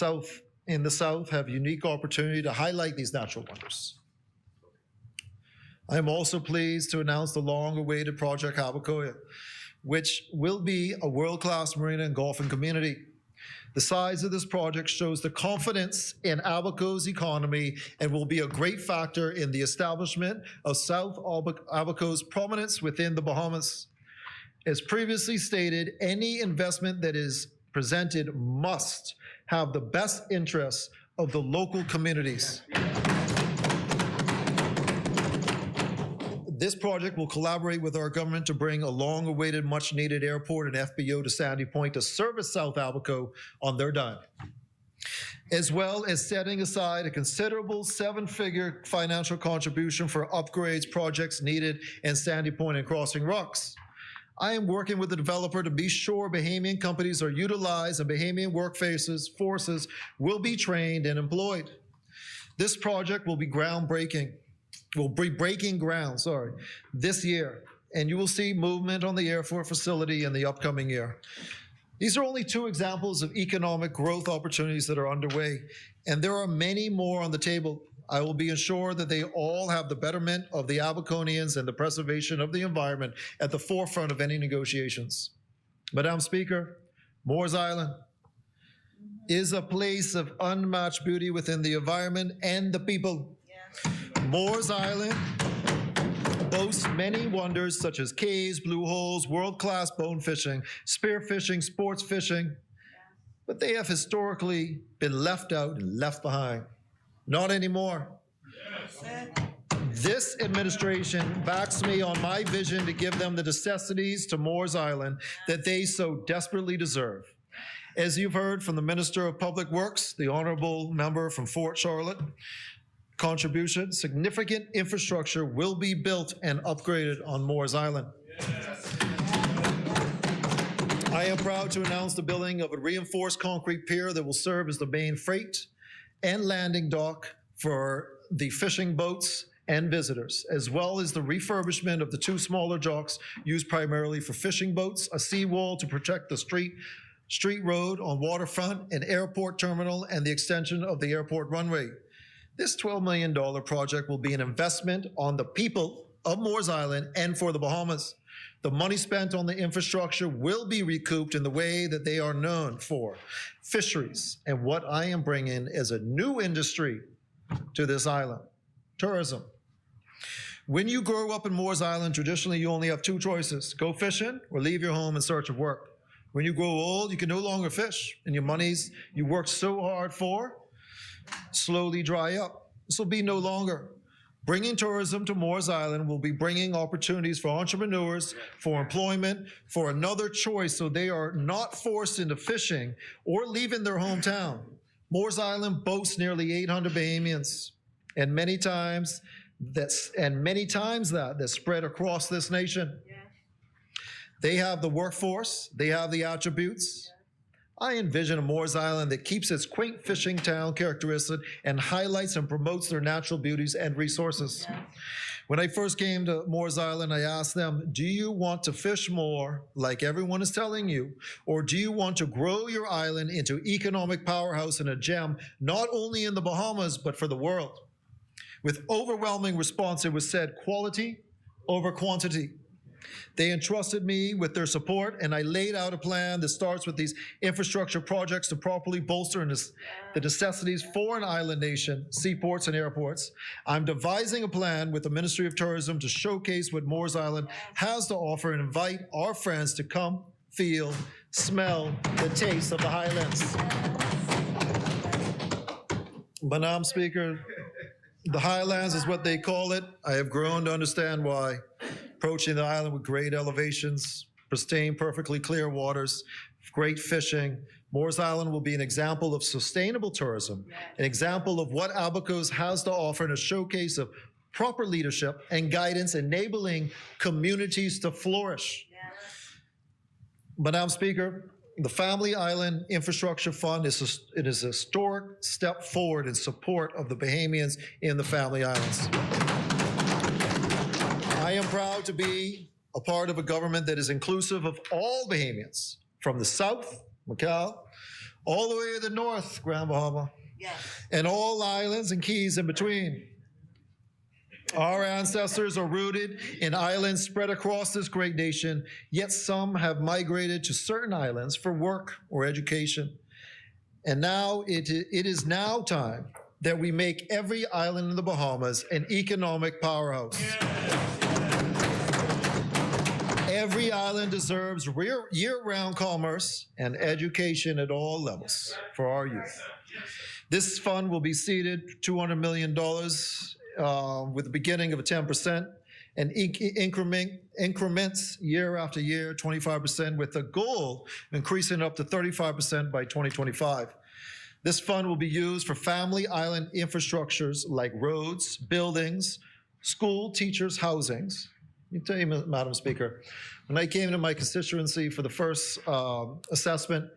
the South have unique opportunity to highlight these natural wonders. I am also pleased to announce the long-awaited Project Abacoya, which will be a world-class marina and golfing community. The size of this project shows the confidence in Abaco's economy and will be a great factor in the establishment of South Abaco's prominence within the Bahamas. As previously stated, any investment that is presented must have the best interests of the local communities. This project will collaborate with our government to bring a long-awaited, much-needed airport and FBO to Sandy Point to service South Abaco on their dime, as well as setting aside a considerable seven-figure financial contribution for upgrades projects needed in Sandy Point and Crossing Rocks. I am working with the developer to be sure Bahamian companies are utilized and Bahamian forces will be trained and employed. This project will be breaking ground, this year, and you will see movement on the airport facility in the upcoming year. These are only two examples of economic growth opportunities that are underway, and there are many more on the table. I will be assured that they all have the betterment of the Abaconians and the preservation of the environment at the forefront of any negotiations. Madam Speaker, Moores Island is a place of unmatched beauty within the environment and the people. Moores Island boasts many wonders such as caves, blue holes, world-class bone fishing, spear fishing, sports fishing, but they have historically been left out and left behind. Not anymore. This administration backs me on my vision to give them the necessities to Moores Island that they so desperately deserve. As you've heard from the Minister of Public Works, the honorable member from Fort Charlotte, contribution, significant infrastructure will be built and upgraded on Moores Island. I am proud to announce the building of a reinforced concrete pier that will serve as the main freight and landing dock for the fishing boats and visitors, as well as the refurbishment of the two smaller docks used primarily for fishing boats, a seawall to protect the street road on waterfront, an airport terminal, and the extension of the airport runway. This $12 million project will be an investment on the people of Moores Island and for the Bahamas. The money spent on the infrastructure will be recouped in the way that they are known for, fisheries, and what I am bringing is a new industry to this island, tourism. When you grow up in Moores Island, traditionally you only have two choices, go fishing or leave your home in search of work. When you grow old, you can no longer fish, and your monies you worked so hard for slowly dry up. This will be no longer. Bringing tourism to Moores Island will be bringing opportunities for entrepreneurs, for employment, for another choice so they are not forced into fishing or leaving their hometown. Moores Island boasts nearly 800 Bahamians, and many times that spread across this nation. Yeah. They have the workforce, they have the attributes. I envision a Moores Island that keeps its quaint fishing town characteristic and highlights and promotes their natural beauties and resources. Yeah. When I first came to Moores Island, I asked them, do you want to fish more like everyone is telling you, or do you want to grow your island into economic powerhouse and a gem, not only in the Bahamas, but for the world? With overwhelming response, it was said, quality over quantity. They entrusted me with their support, and I laid out a plan that starts with these infrastructure projects to properly bolster the necessities for an island nation, seaports and airports. I'm devising a plan with the Ministry of Tourism to showcase what Moores Island has to offer and invite our friends to come, feel, smell the taste of the Highlands. Madam Speaker, the Highlands is what they call it. I have grown to understand why. Approaching the island with great elevations, pristine, perfectly clear waters, great fishing, Moores Island will be an example of sustainable tourism, an example of what Abacos has to offer, and a showcase of proper leadership and guidance, enabling communities to flourish. Madam Speaker, the Family Island Infrastructure Fund is a historic step forward in support of the Bahamians in the Family Islands. I am proud to be a part of a government that is inclusive of all Bahamians, from the south, Macau, all the way to the north, Grand Bahama, and all islands and keys in between. Our ancestors are rooted in islands spread across this great nation, yet some have migrated to certain islands for work or education. And now it is now time that we make every island in the Bahamas an economic powerhouse. Every island deserves year-round commerce and education at all levels for our youth. This fund will be seeded $200 million with the beginning of a 10% and increments year after year, 25%, with the goal of increasing up to 35% by 2025. This fund will be used for family island infrastructures like roads, buildings, school teachers' housings. Let me tell you, Madam Speaker, when I came to my constituency for the first assessment,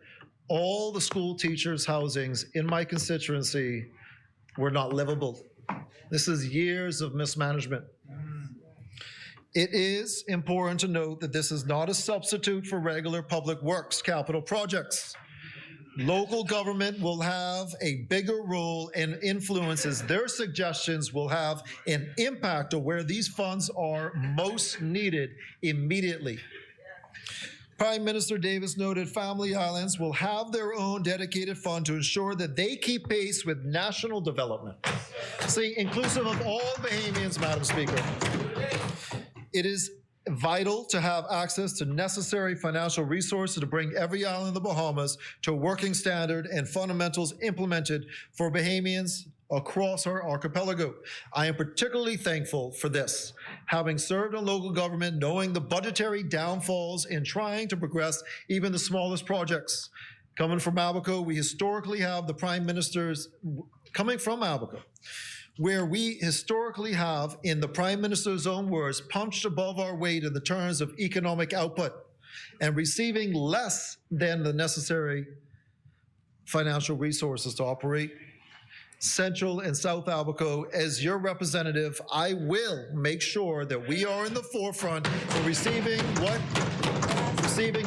all the school teachers' housings in my constituency were not livable. This is years of mismanagement. It is important to note that this is not a substitute for regular public works capital projects. Local government will have a bigger role and influences. Their suggestions will have an impact on where these funds are most needed immediately. Prime Minister Davis noted Family Islands will have their own dedicated fund to ensure that they keep pace with national development. See, inclusive of all Bahamians, Madam Speaker. It is vital to have access to necessary financial resources to bring every island in the Bahamas to a working standard and fundamentals implemented for Bahamians across our archipelago. I am particularly thankful for this, having served in local government, knowing the budgetary downfalls in trying to progress even the smallest projects. Coming from Abaco, we historically have the Prime Minister's, coming from Abaco, where we historically have, in the Prime Minister's own words, punched above our weight in the terms of economic output and receiving less than the necessary financial resources to operate. Central and South Abaco, as your representative, I will make sure that we are in the forefront for receiving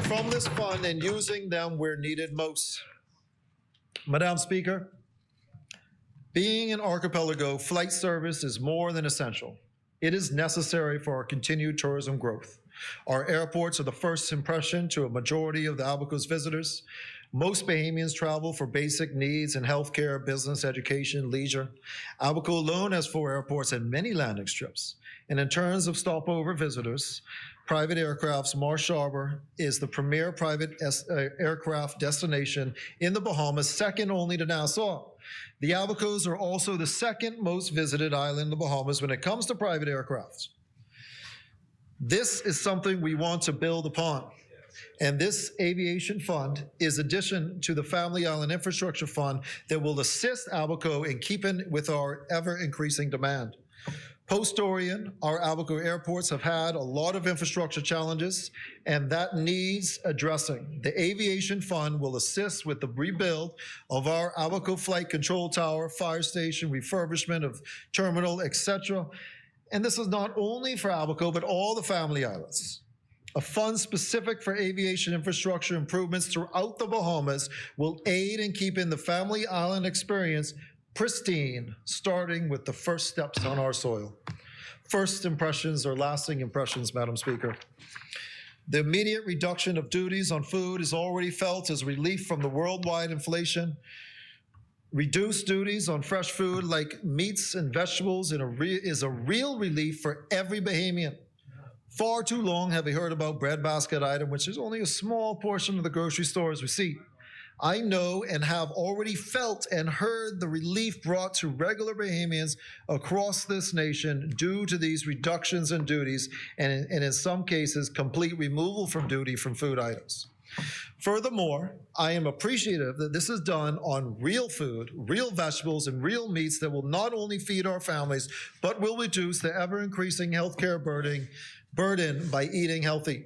from this fund and using them where needed most. Madam Speaker, being an archipelago, flight service is more than essential. It is necessary for our continued tourism growth. Our airports are the first impression to a majority of the Abaco's visitors. Most Bahamians travel for basic needs in healthcare, business, education, leisure. Abaco alone has 4 airports and many landing strips. And in terms of stopover visitors, private aircrafts, Marsh Harbor is the premier private aircraft destination in the Bahamas, second only to Nassau. The Abacos are also the second most visited island in the Bahamas when it comes to private aircrafts. This is something we want to build upon. And this aviation fund is addition to the Family Island Infrastructure Fund that will assist Abaco in keeping with our ever-increasing demand. Post-Dorian, our Abaco airports have had a lot of infrastructure challenges, and that needs addressing. The Aviation Fund will assist with the rebuild of our Abaco Flight Control Tower, fire station, refurbishment of terminal, etc. And this is not only for Abaco, but all the Family Islands. A fund specific for aviation infrastructure improvements throughout the Bahamas will aid in keeping the Family Island experience pristine, starting with the first steps on our soil. first impressions or lasting impressions, Madam Speaker. The immediate reduction of duties on food is already felt as relief from the worldwide inflation. Reduced duties on fresh food like meats and vegetables is a real relief for every Bahamian. Far too long have we heard about breadbasket item, which is only a small portion of the grocery store's receipt. I know and have already felt and heard the relief brought to regular Bahamians across this nation due to these reductions in duties and in some cases, complete removal from duty from food items. Furthermore, I am appreciative that this is done on real food, real vegetables, and real meats that will not only feed our families, but will reduce the ever-increasing healthcare burden by eating healthy.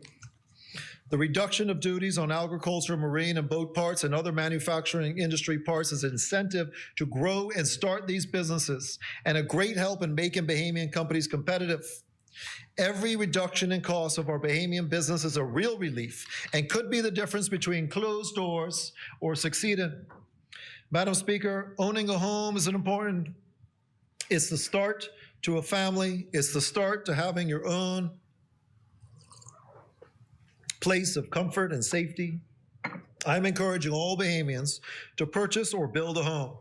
The reduction of duties on agriculture, marine, and boat parts and other manufacturing industry parts is an incentive to grow and start these businesses and a great help in making Bahamian companies competitive. Every reduction in costs of our Bahamian business is a real relief and could be the difference between closed doors or succeeding. Madam Speaker, owning a home is it's the start to a family. It's the start to having your own place of comfort and safety. I'm encouraging all Bahamians to purchase or build a home.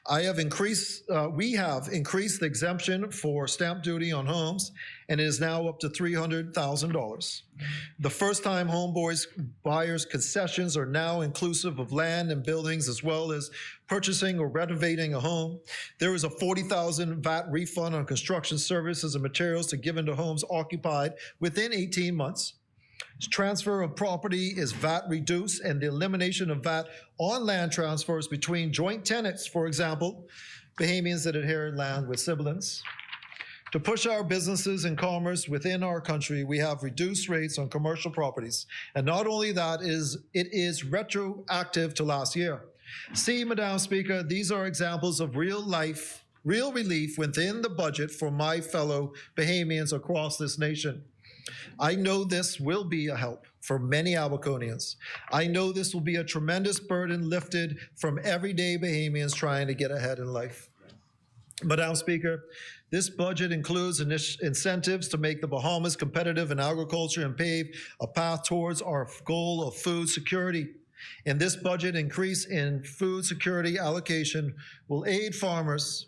We have increased the exemption for stamp duty on homes, and it is now up to $300,000. The first-time home buyers concessions are now inclusive of land and buildings, as well as purchasing or renovating a home. There is a $40,000 VAT refund on construction services and materials to give into homes occupied within 18 months. Transfer of property is VAT reduced, and the elimination of VAT on land transfers between joint tenants, for example, Bahamians that inherit land with siblings. To push our businesses and commerce within our country, we have reduced rates on commercial properties. And not only that, it is retroactive to last year. See, Madam Speaker, these are examples of real relief within the budget for my fellow Bahamians across this nation. I know this will be a help for many Albaconians. I know this will be a tremendous burden lifted from everyday Bahamians trying to get ahead in life. Madam Speaker, this budget includes incentives to make the Bahamas competitive in agriculture and pave a path towards our goal of food security. In this budget, increase in food security allocation will aid farmers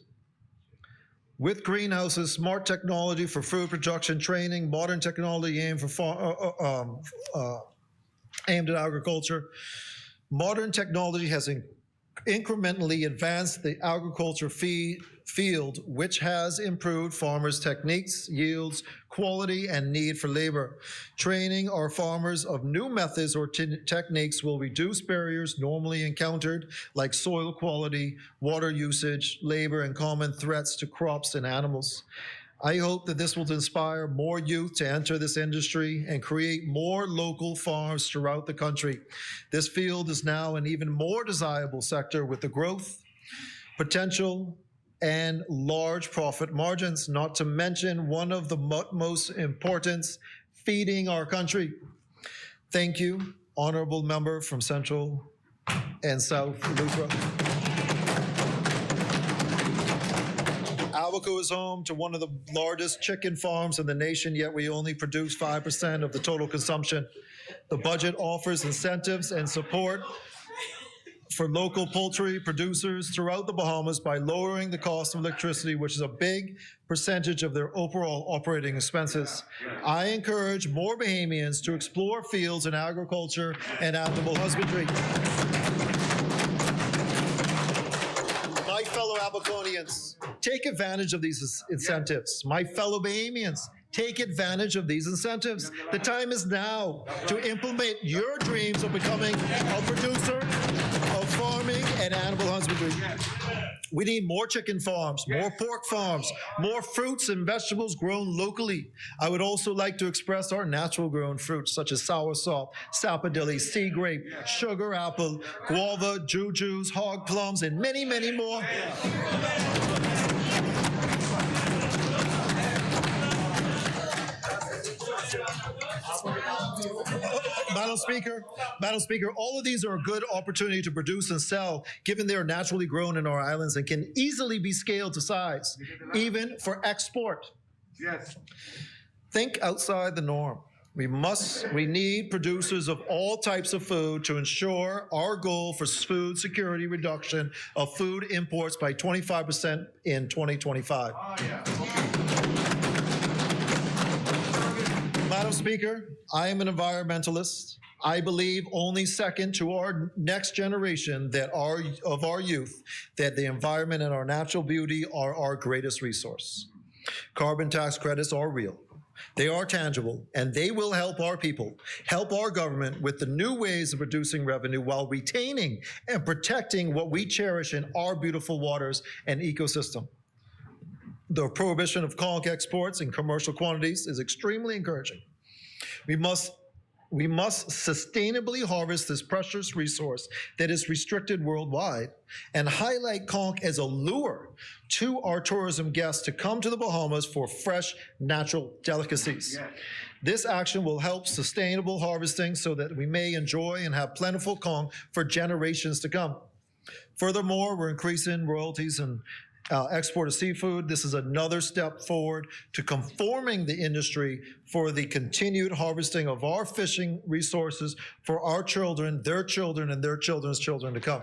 with greenhouses, smart technology for food production training, modern technology aimed at agriculture. Modern technology has incrementally advanced the agriculture field, which has improved farmers' techniques, yields, quality, and need for labor. Training our farmers of new methods or techniques will reduce barriers normally encountered, like soil quality, water usage, labor, and common threats to crops and animals. I hope that this will inspire more youth to enter this industry and create more local farms throughout the country. This field is now an even more desirable sector with the growth, potential, and large profit margins, not to mention one of the most important, feeding our country. Thank you, honorable member from Central and South Loutra. Albaco is home to one of the largest chicken farms in the nation, yet we only produce 5% of the total consumption. The budget offers incentives and support for local poultry producers throughout the Bahamas by lowering the cost of electricity, which is a big percentage of their overall operating expenses. I encourage more Bahamians to explore fields in agriculture and animal husbandry. My fellow Albaconians, take advantage of these incentives. My fellow Bahamians, take advantage of these incentives. The time is now to implement your dreams of becoming a producer of farming and animal husbandry. We need more chicken farms, more pork farms, more fruits and vegetables grown locally. I would also like to express our natural grown fruits such as soursop, sapodilly, sea grape, sugar apple, guava, jujus, hog plums, and many, many more. Madam Speaker, all of these are a good opportunity to produce and sell, given they are naturally grown in our islands and can easily be scaled to size, even for export. Yes. Think outside the norm. We need producers of all types of food to ensure our goal for food security reduction of food imports by 25% in 2025. Madam Speaker, I am an environmentalist. I believe only second to our next generation of our youth that the environment and our natural beauty are our greatest resource. Carbon tax credits are real. They are tangible, and they will help our people, help our government with the new ways of producing revenue while retaining and protecting what we cherish in our beautiful waters and ecosystem. The prohibition of conch exports in commercial quantities is extremely encouraging. We must sustainably harvest this precious resource that is restricted worldwide and highlight conch as a lure to our tourism guests to come to the Bahamas for fresh, natural delicacies. Yes. This action will help sustainable harvesting so that we may enjoy and have plentiful conch for generations to come. Furthermore, we're increasing royalties and export of seafood. This is another step forward to conforming the industry for the continued harvesting of our fishing resources for our children, their children, and their children's children to come.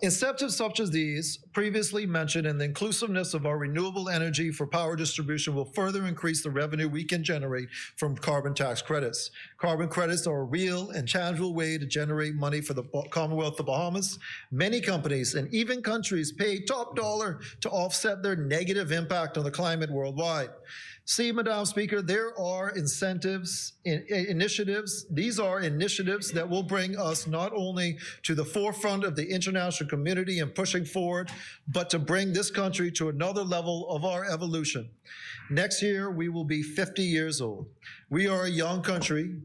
Incentives such as these, previously mentioned, and the inclusiveness of our renewable energy for power distribution will further increase the revenue we can generate from carbon tax credits. Carbon credits are a real and tangible way to generate money for the Commonwealth of Bahamas. Many companies and even countries pay top dollar to offset their negative impact on the climate worldwide. See, Madam Speaker, there are initiatives. These are initiatives that will bring us not only to the forefront of the international community and pushing forward, but to bring this country to another level of our evolution. Next year, we will be 50 years old. We are a young country,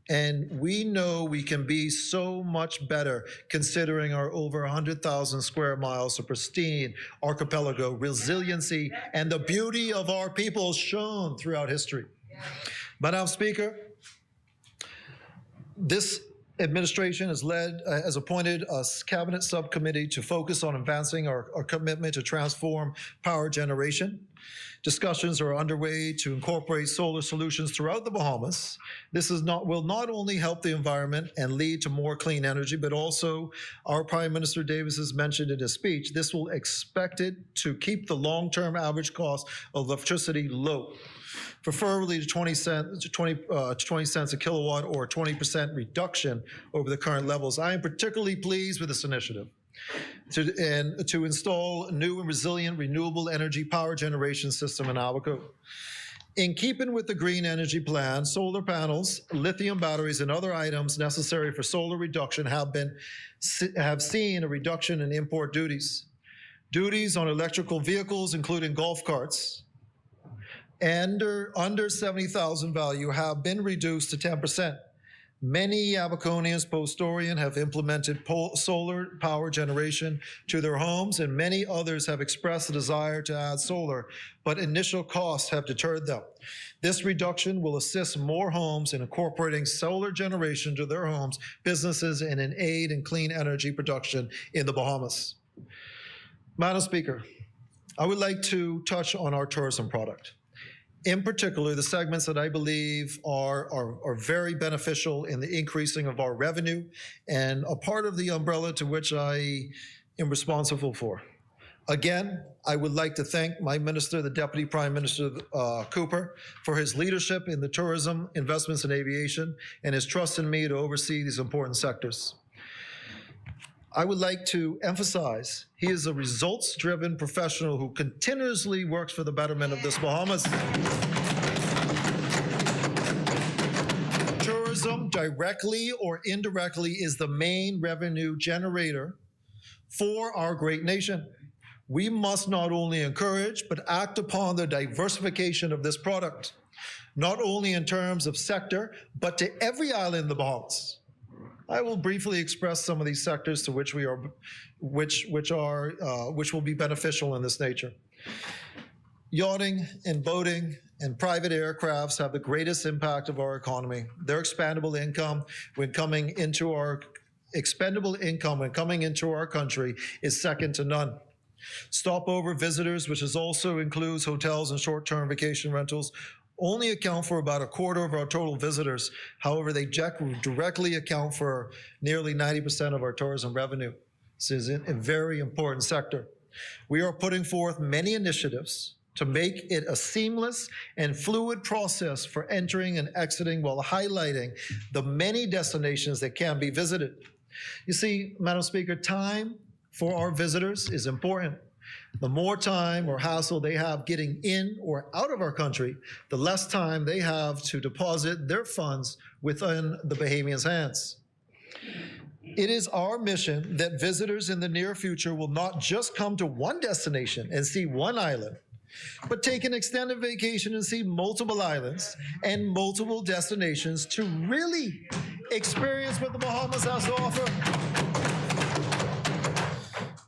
and we know we can be so much better considering our over 100,000 square miles of pristine archipelago, resiliency, and the beauty of our people shown throughout history. Madam Speaker, this administration has appointed a cabinet subcommittee to focus on advancing our commitment to transform power generation. Discussions are underway to incorporate solar solutions throughout the Bahamas. This will not only help the environment and lead to more clean energy, but also, our Prime Minister Davis has mentioned in his speech, this will expected to keep the long-term average cost of electricity low, preferably to 20 cents a kilowatt, or a 20% reduction over the current levels. I am particularly pleased with this initiative to install new and resilient renewable energy power generation system in Albuquerque. In keeping with the green energy plan, solar panels, lithium batteries, and other items necessary for solar reduction have seen a reduction in import duties. Duties on electrical vehicles, including golf carts, and under 70,000 value have been reduced to 10%. Many Abaconians post-Dorian have implemented solar power generation to their homes, and many others have expressed a desire to add solar, but initial costs have deterred them. This reduction will assist more homes in incorporating solar generation to their homes, businesses, and an aid in clean energy production in the Bahamas. Madam Speaker, I would like to touch on our tourism product. In particular, the segments that I believe are very beneficial in the increasing of our revenue and a part of the umbrella to which I am responsible for. Again, I would like to thank my minister, the Deputy Prime Minister Cooper, for his leadership in the tourism, investments, and aviation, and his trust in me to oversee these important sectors. I would like to emphasize he is a results-driven professional who continuously works for the betterment of this Bahamas. Tourism, directly or indirectly, is the main revenue generator for our great nation. We must not only encourage, but act upon the diversification of this product, not only in terms of sector, but to every island in the Bahamas. I will briefly express some of these sectors to which which will be beneficial in this nature. Yachting and boating and private aircrafts have the greatest impact of our economy. Their expendable income when coming into our country is second to none. Stopover visitors, which also includes hotels and short-term vacation rentals, only account for about a quarter of our total visitors. However, they directly account for nearly 90% of our tourism revenue. This is a very important sector. We are putting forth many initiatives to make it a seamless and fluid process for entering and exiting while highlighting the many destinations that can be visited. You see, Madam Speaker, time for our visitors is important. The more time or hassle they have getting in or out of our country, the less time they have to deposit their funds within the Bahamians' hands. It is our mission that visitors in the near future will not just come to one destination and see one island, but take an extended vacation and see multiple islands and multiple destinations to really experience what the Bahamas has to offer.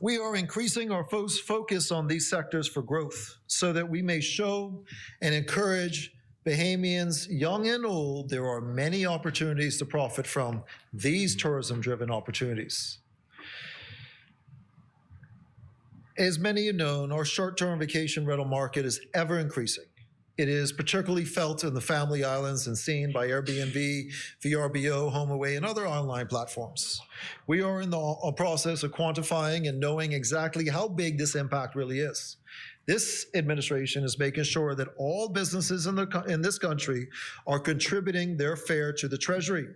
We are increasing our focus on these sectors for growth so that we may show and encourage Bahamians, young and old, there are many opportunities to profit from these tourism-driven opportunities. As many of you know, our short-term vacation rental market is ever increasing. It is particularly felt in the family islands and seen by Airbnb, VRBO, HomeAway, and other online platforms. We are in the process of quantifying and knowing exactly how big this impact really is. This administration is making sure that all businesses in this country are contributing their fare to the Treasury.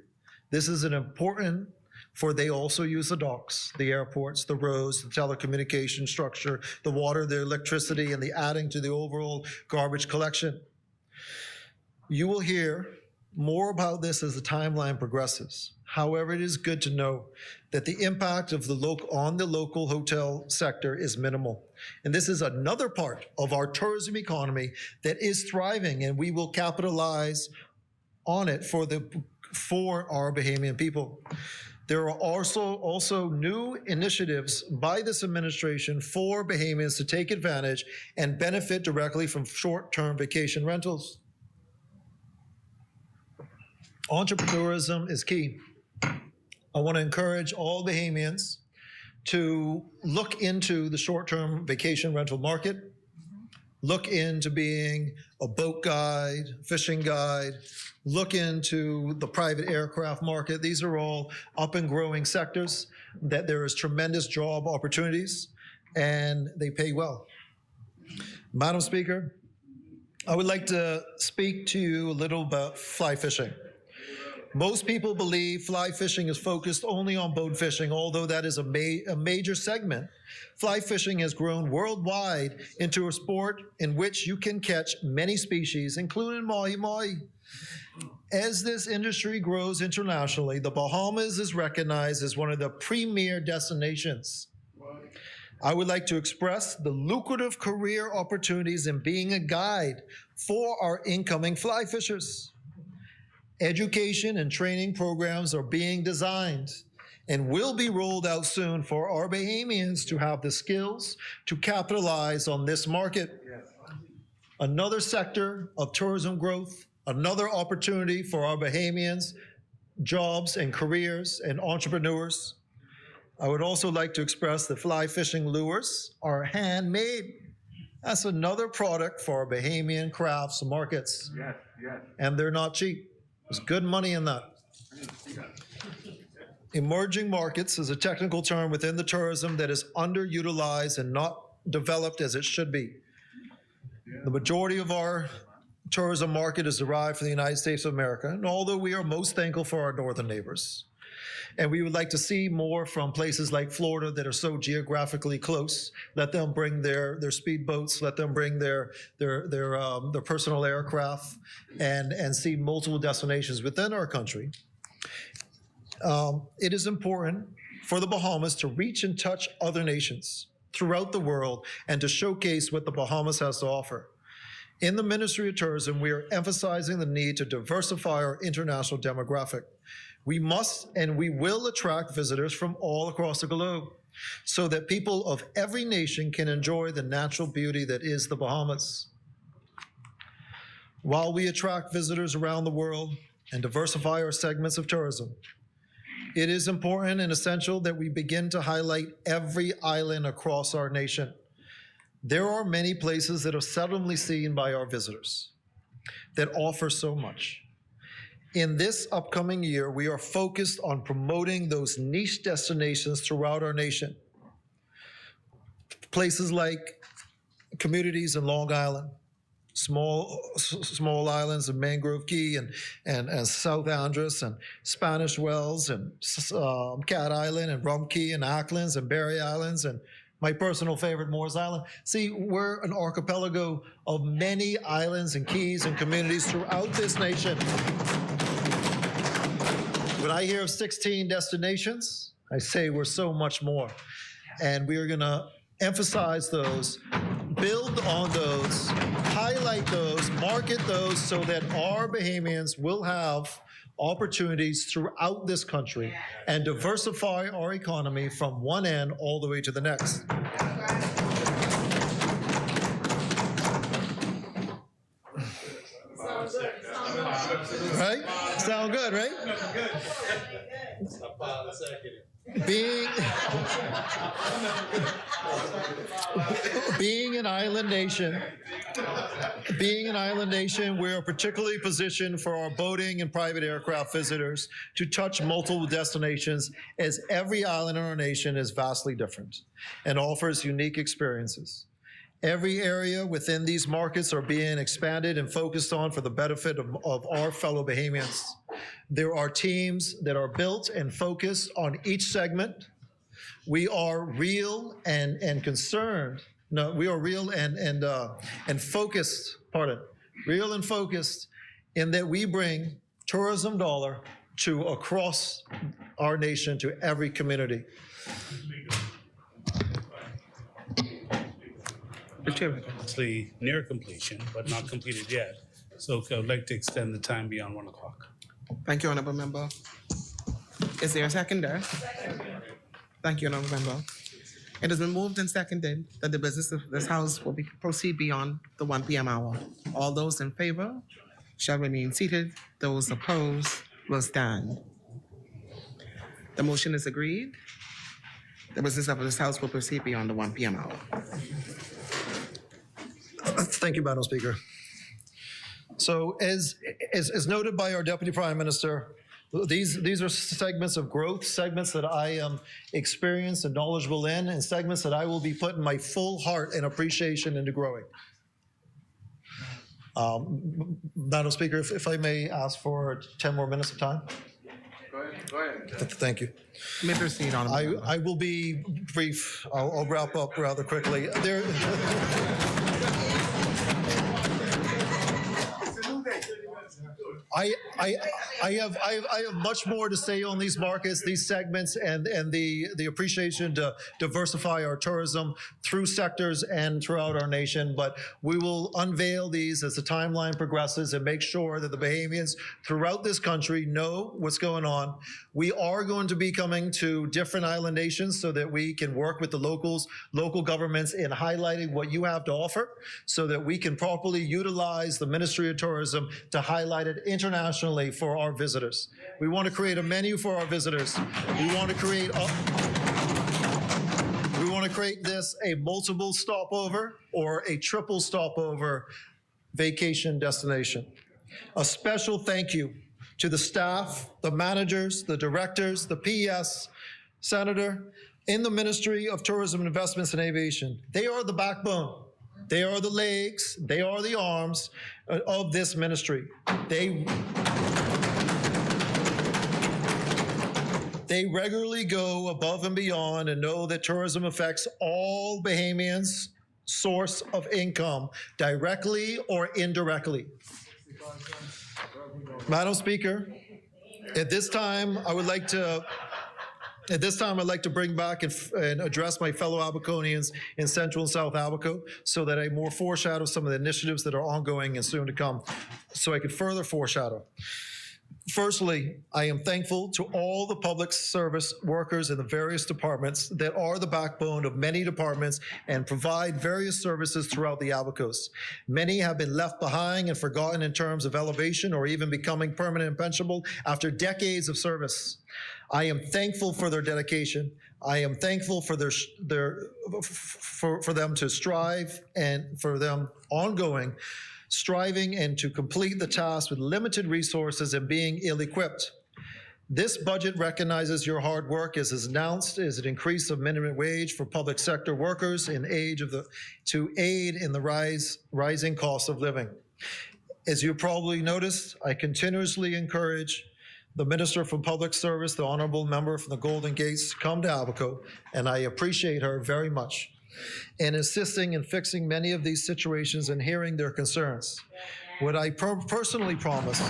This is an important, for they also use the docks, the airports, the roads, the telecommunication structure, the water, the electricity, and the adding to the overall garbage collection. You will hear more about this as the timeline progresses. However, it is good to know that the impact of on the local hotel sector is minimal. And this is another part of our tourism economy that is thriving, and we will capitalize on it for our Bahamian people. There are also new initiatives by this administration for Bahamians to take advantage and benefit directly from short-term vacation rentals. Entrepreneurism is key. I want to encourage all Bahamians to look into the short-term vacation rental market, look into being a boat guide, fishing guide, look into the private aircraft market. These are all up and growing sectors that there is tremendous job opportunities and they pay well. Madam Speaker, I would like to speak to you a little about fly fishing. Most people believe fly fishing is focused only on boat fishing, although that is a major segment. Fly fishing has grown worldwide into a sport in which you can catch many species, including mahi-mahi. As this industry grows internationally, the Bahamas is recognized as one of the premier destinations. I would like to express the lucrative career opportunities in being a guide for our incoming fly fishers. Education and training programs are being designed and will be rolled out soon for our Bahamians to have the skills to capitalize on this market. Another sector of tourism growth, another opportunity for our Bahamians, jobs and careers and entrepreneurs. I would also like to express that fly fishing lures are handmade. That's another product for our Bahamian crafts markets. And they're not cheap. There's good money in that. Emerging markets is a technical term within the tourism that is underutilized and not developed as it should be. The majority of our tourism market is derived from the United States of America, and although we are most thankful for our northern neighbors, and we would like to see more from places like Florida that are so geographically close. Let them bring their speedboats, let them bring their personal aircraft, and see multiple destinations within our country. It is important for the Bahamas to reach and touch other nations throughout the world and to showcase what the Bahamas has to offer. In the Ministry of Tourism, we are emphasizing the need to diversify our international demographic. We must and we will attract visitors from all across the globe so that people of every nation can enjoy the natural beauty that is the Bahamas. While we attract visitors around the world and diversify our segments of tourism, it is important and essential that we begin to highlight every island across our nation. There are many places that are seldomly seen by our visitors that offer so much. In this upcoming year, we are focused on promoting those niche destinations throughout our nation. Places like communities in Long Island, small islands of Mangrove Key and South Andros and Spanish Wells and Cat Island and Rum Key and Acklands and Berry Islands and my personal favorite, Moores Island. See, we're an archipelago of many islands and keys and communities throughout this nation. When I hear of 16 destinations, I say we're so much more. And we are going to emphasize those, build on those, highlight those, market those so that our Bahamians will have opportunities throughout this country and diversify our economy from one end all the way to the next. Right? Sound good, right? Being an island nation, we are particularly positioned for our boating and private aircraft visitors to touch multiple destinations, as every island in our nation is vastly different and offers unique experiences. Every area within these markets are being expanded and focused on for the benefit of our fellow Bahamians. There are teams that are built and focused on each segment. We are real and concerned. No, we are real and focused. Pardon, real and focused in that we bring tourism dollar to across our nation to every community. Actually near completion, but not completed yet. So I would like to extend the time beyond 1 o'clock. Thank you, Honorable Member. Is there a second there? Thank you, Honorable Member. It has been moved and seconded that the business of this House will proceed beyond the 1 p.m. hour. All those in favor shall remain seated. Those opposed will stand. The motion is agreed. The business of this House will proceed beyond the 1 p.m. hour. Thank you, Madam Speaker. So as noted by our Deputy Prime Minister, these are segments of growth, segments that I am experienced and knowledgeable in, and segments that I will be putting my full heart and appreciation into growing. Madam Speaker, if I may ask for 10 more minutes of time. Go ahead. Thank you. You may proceed, Honorable Member. I will be brief. I'll wrap up rather quickly. I have much more to say on these markets, these segments, and the appreciation to diversify our tourism through sectors and throughout our nation. But we will unveil these as the timeline progresses and make sure that the Bahamians throughout this country know what's going on. We are going to be coming to different island nations so that we can work with the local governments in highlighting what you have to offer so that we can properly utilize the Ministry of Tourism to highlight it internationally for our visitors. We want to create a menu for our visitors. We want to create this a multiple stopover or a triple stopover vacation destination. A special thank you to the staff, the managers, the directors, the PS, Senator, in the Ministry of Tourism, Investments, and Aviation. They are the backbone. They are the legs. They are the arms of this ministry. They regularly go above and beyond and know that tourism affects all Bahamians' source of income, directly or indirectly. Madam Speaker, at this time, I'd like to bring back and address my fellow Abaconians in Central and South Abaco so that I more foreshadow some of the initiatives that are ongoing and soon to come, so I could further foreshadow. Firstly, I am thankful to all the public service workers in the various departments that are the backbone of many departments and provide various services throughout the Abacos. Many have been left behind and forgotten in terms of elevation or even becoming permanent and pensionable after decades of service. I am thankful for their dedication. I am thankful for for them to strive and for them ongoing striving and to complete the task with limited resources and being ill-equipped. This budget recognizes your hard work as is announced as an increase of minimum wage for public sector workers to aid in the rising cost of living. As you probably noticed, I continuously encourage the Minister for Public Service, the Honorable Member from the Golden Gates, to come to Abaco, and I appreciate her very much in assisting and fixing many of these situations and hearing their concerns. What I personally promise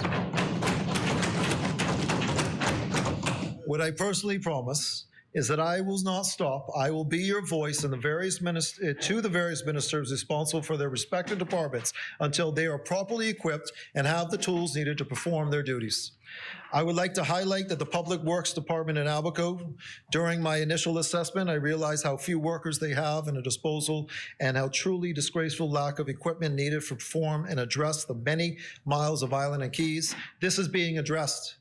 is that I will not stop. I will be your voice in the various to the various ministers responsible for their respective departments until they are properly equipped and have the tools needed to perform their duties. I would like to highlight that the Public Works Department in Abaco, during my initial assessment, I realized how few workers they have in a disposal and how truly disgraceful lack of equipment needed to perform and address the many miles of island and keys. This is being addressed.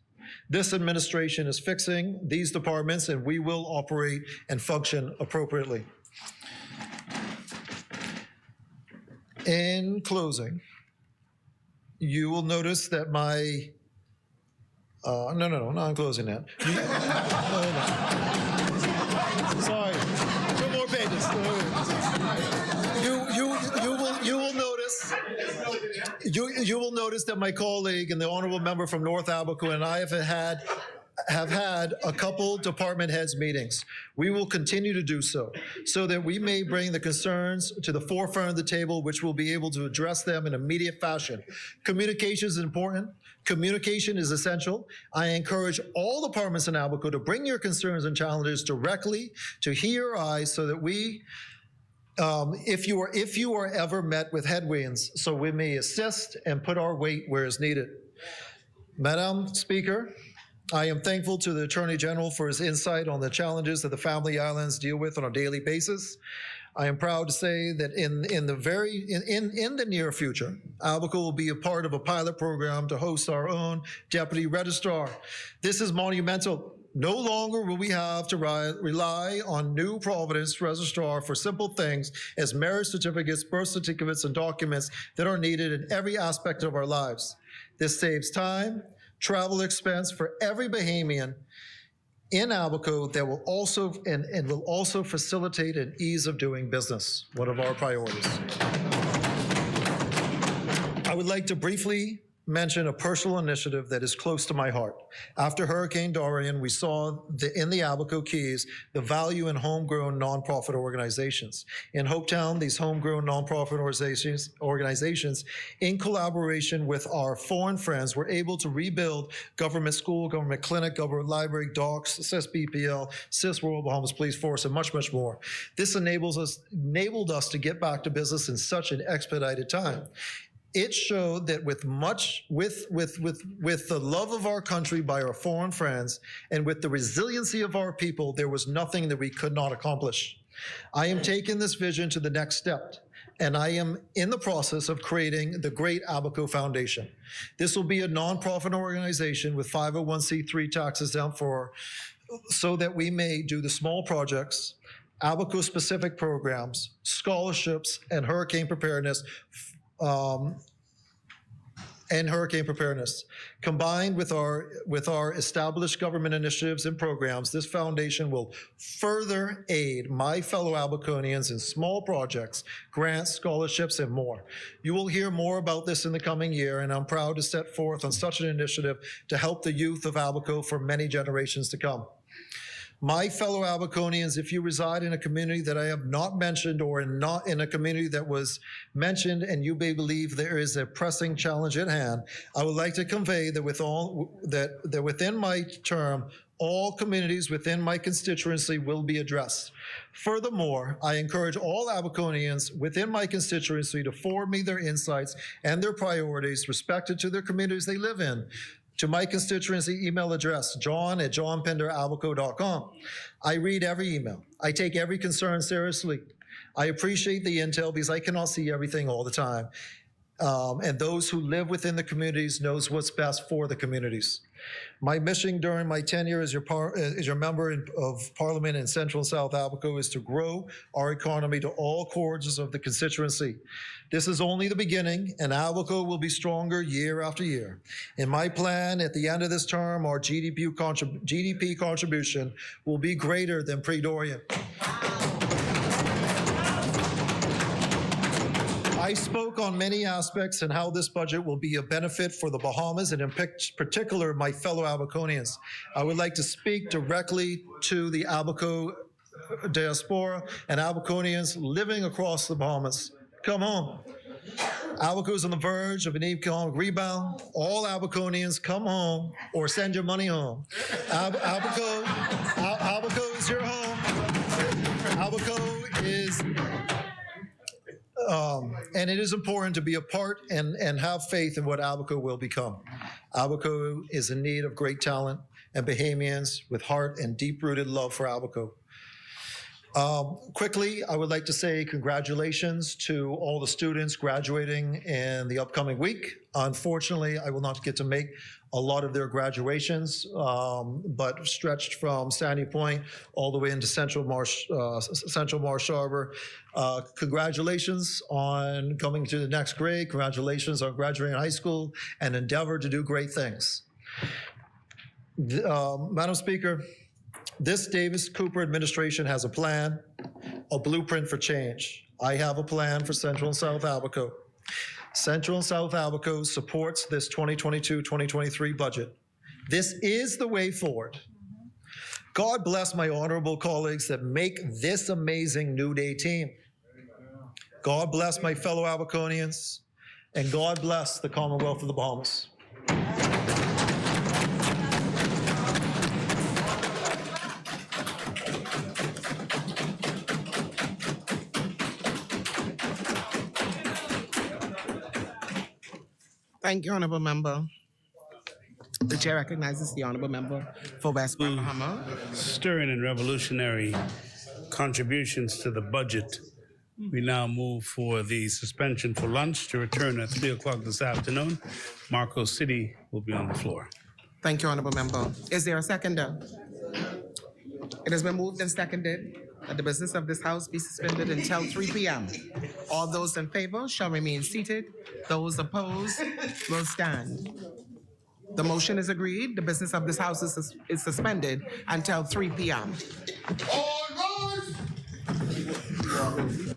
This administration is fixing these departments, and we will operate and function appropriately. In closing, you will notice that my no, I'm closing that. Sorry, 2 more pages. You will notice that my colleague and the honorable member from North Abaco and I have had a couple department heads meetings. We will continue to do so that we may bring the concerns to the forefront of the table, which will be able to address them in immediate fashion. Communication is important. Communication is essential. I encourage all departments in Abaco to bring your concerns and challenges directly to hear eyes so that we, if you are ever met with headwinds, so we may assist and put our weight where is needed. Madam Speaker, I am thankful to the Attorney General for his insight on the challenges that the Family Islands deal with on a daily basis. I am proud to say that in the near future, Abaco will be a part of a pilot program to host our own deputy registrar. This is monumental. No longer will we have to rely on New Providence registrar for simple things as marriage certificates, birth certificates, and documents that are needed in every aspect of our lives. This saves time, travel expense for every Bahamian in Abaco that will also and will also facilitate an ease of doing business, one of our priorities. I would like to briefly mention a personal initiative that is close to my heart. After Hurricane Dorian, we saw in the Abaco Keys the value in homegrown nonprofit organizations. In Hopetown, these homegrown nonprofit organizations, in collaboration with our foreign friends, were able to rebuild government school, government clinic, government library, docks, CIS-BPL, CIS Royal Bahamas Police Force, and much, much more. This enabled us to get back to business in such an expedited time. It showed that with the love of our country by our foreign friends and with the resiliency of our people, there was nothing that we could not accomplish. I am taking this vision to the next step, and I am in the process of creating the Great Abaco Foundation. This will be a nonprofit organization with 501c3 tax exempt so that we may do the small projects, Abaco-specific programs, scholarships, and hurricane preparedness. Combined with our established government initiatives and programs, this foundation will further aid my fellow Abaconians in small projects, grants, scholarships, and more. You will hear more about this in the coming year, and I'm proud to set forth on such an initiative to help the youth of Abaco for many generations to come. My fellow Abaconians, if you reside in a community that I have not mentioned or not in a community that was mentioned and you may believe there is a pressing challenge at hand, I would like to convey that within my term, all communities within my constituency will be addressed. Furthermore, I encourage all Abaconians within my constituency to forward me their insights and their priorities respected to their communities they live in, to my constituency email address, john@johnpenderabaco.com. I read every email. I take every concern seriously. I appreciate the intel because I cannot see everything all the time. and those who live within the communities knows what's best for the communities. My mission during my tenure as your member of Parliament in Central and South Abaco is to grow our economy to all quarters of the constituency. This is only the beginning, and Abaco will be stronger year after year. In my plan, at the end of this term, our GDP contribution will be greater than pre-Dorian. I spoke on many aspects and how this budget will be a benefit for the Bahamas and in particular my fellow Abaconians. I would like to speak directly to the Abaco diaspora and Abaconians living across the Bahamas. Come home. Abaco is on the verge of an economic rebound. All Abaconians, come home or send your money home. Abaco is your home. Abaco is... and it is important to be a part and have faith in what Abaco will become. Abaco is in need of great talent and Bahamians with heart and deep-rooted love for Abaco. Quickly, I would like to say congratulations to all the students graduating in the upcoming week. Unfortunately, I will not get to make a lot of their graduations, but stretched from Sandy Point all the way into Central Marsh Harbor. Congratulations on coming to the next grade. Congratulations on graduating high school and endeavor to do great things. Madam Speaker, this Davis Cooper administration has a plan, a blueprint for change. I have a plan for Central and South Abaco. Central and South Abaco supports this 2022-2023 budget. This is the way forward. God bless my honorable colleagues that make this amazing New Day team. God bless my fellow Abaconians, and God bless the Commonwealth of the Bahamas. Thank you, Honorable Member. The Chair recognizes the Honorable Member for West Grand Bahama. Stirring and revolutionary contributions to the budget. We now move for the suspension for lunch to return at 3 o'clock this afternoon. Marco City will be on the floor. Thank you, Honorable Member. Is there a seconder? It has been moved and seconded that the business of this House be suspended until 3 p.m. All those in favor shall remain seated. Those opposed will stand. The motion is agreed. The business of this House is suspended until 3 p.m. All rise.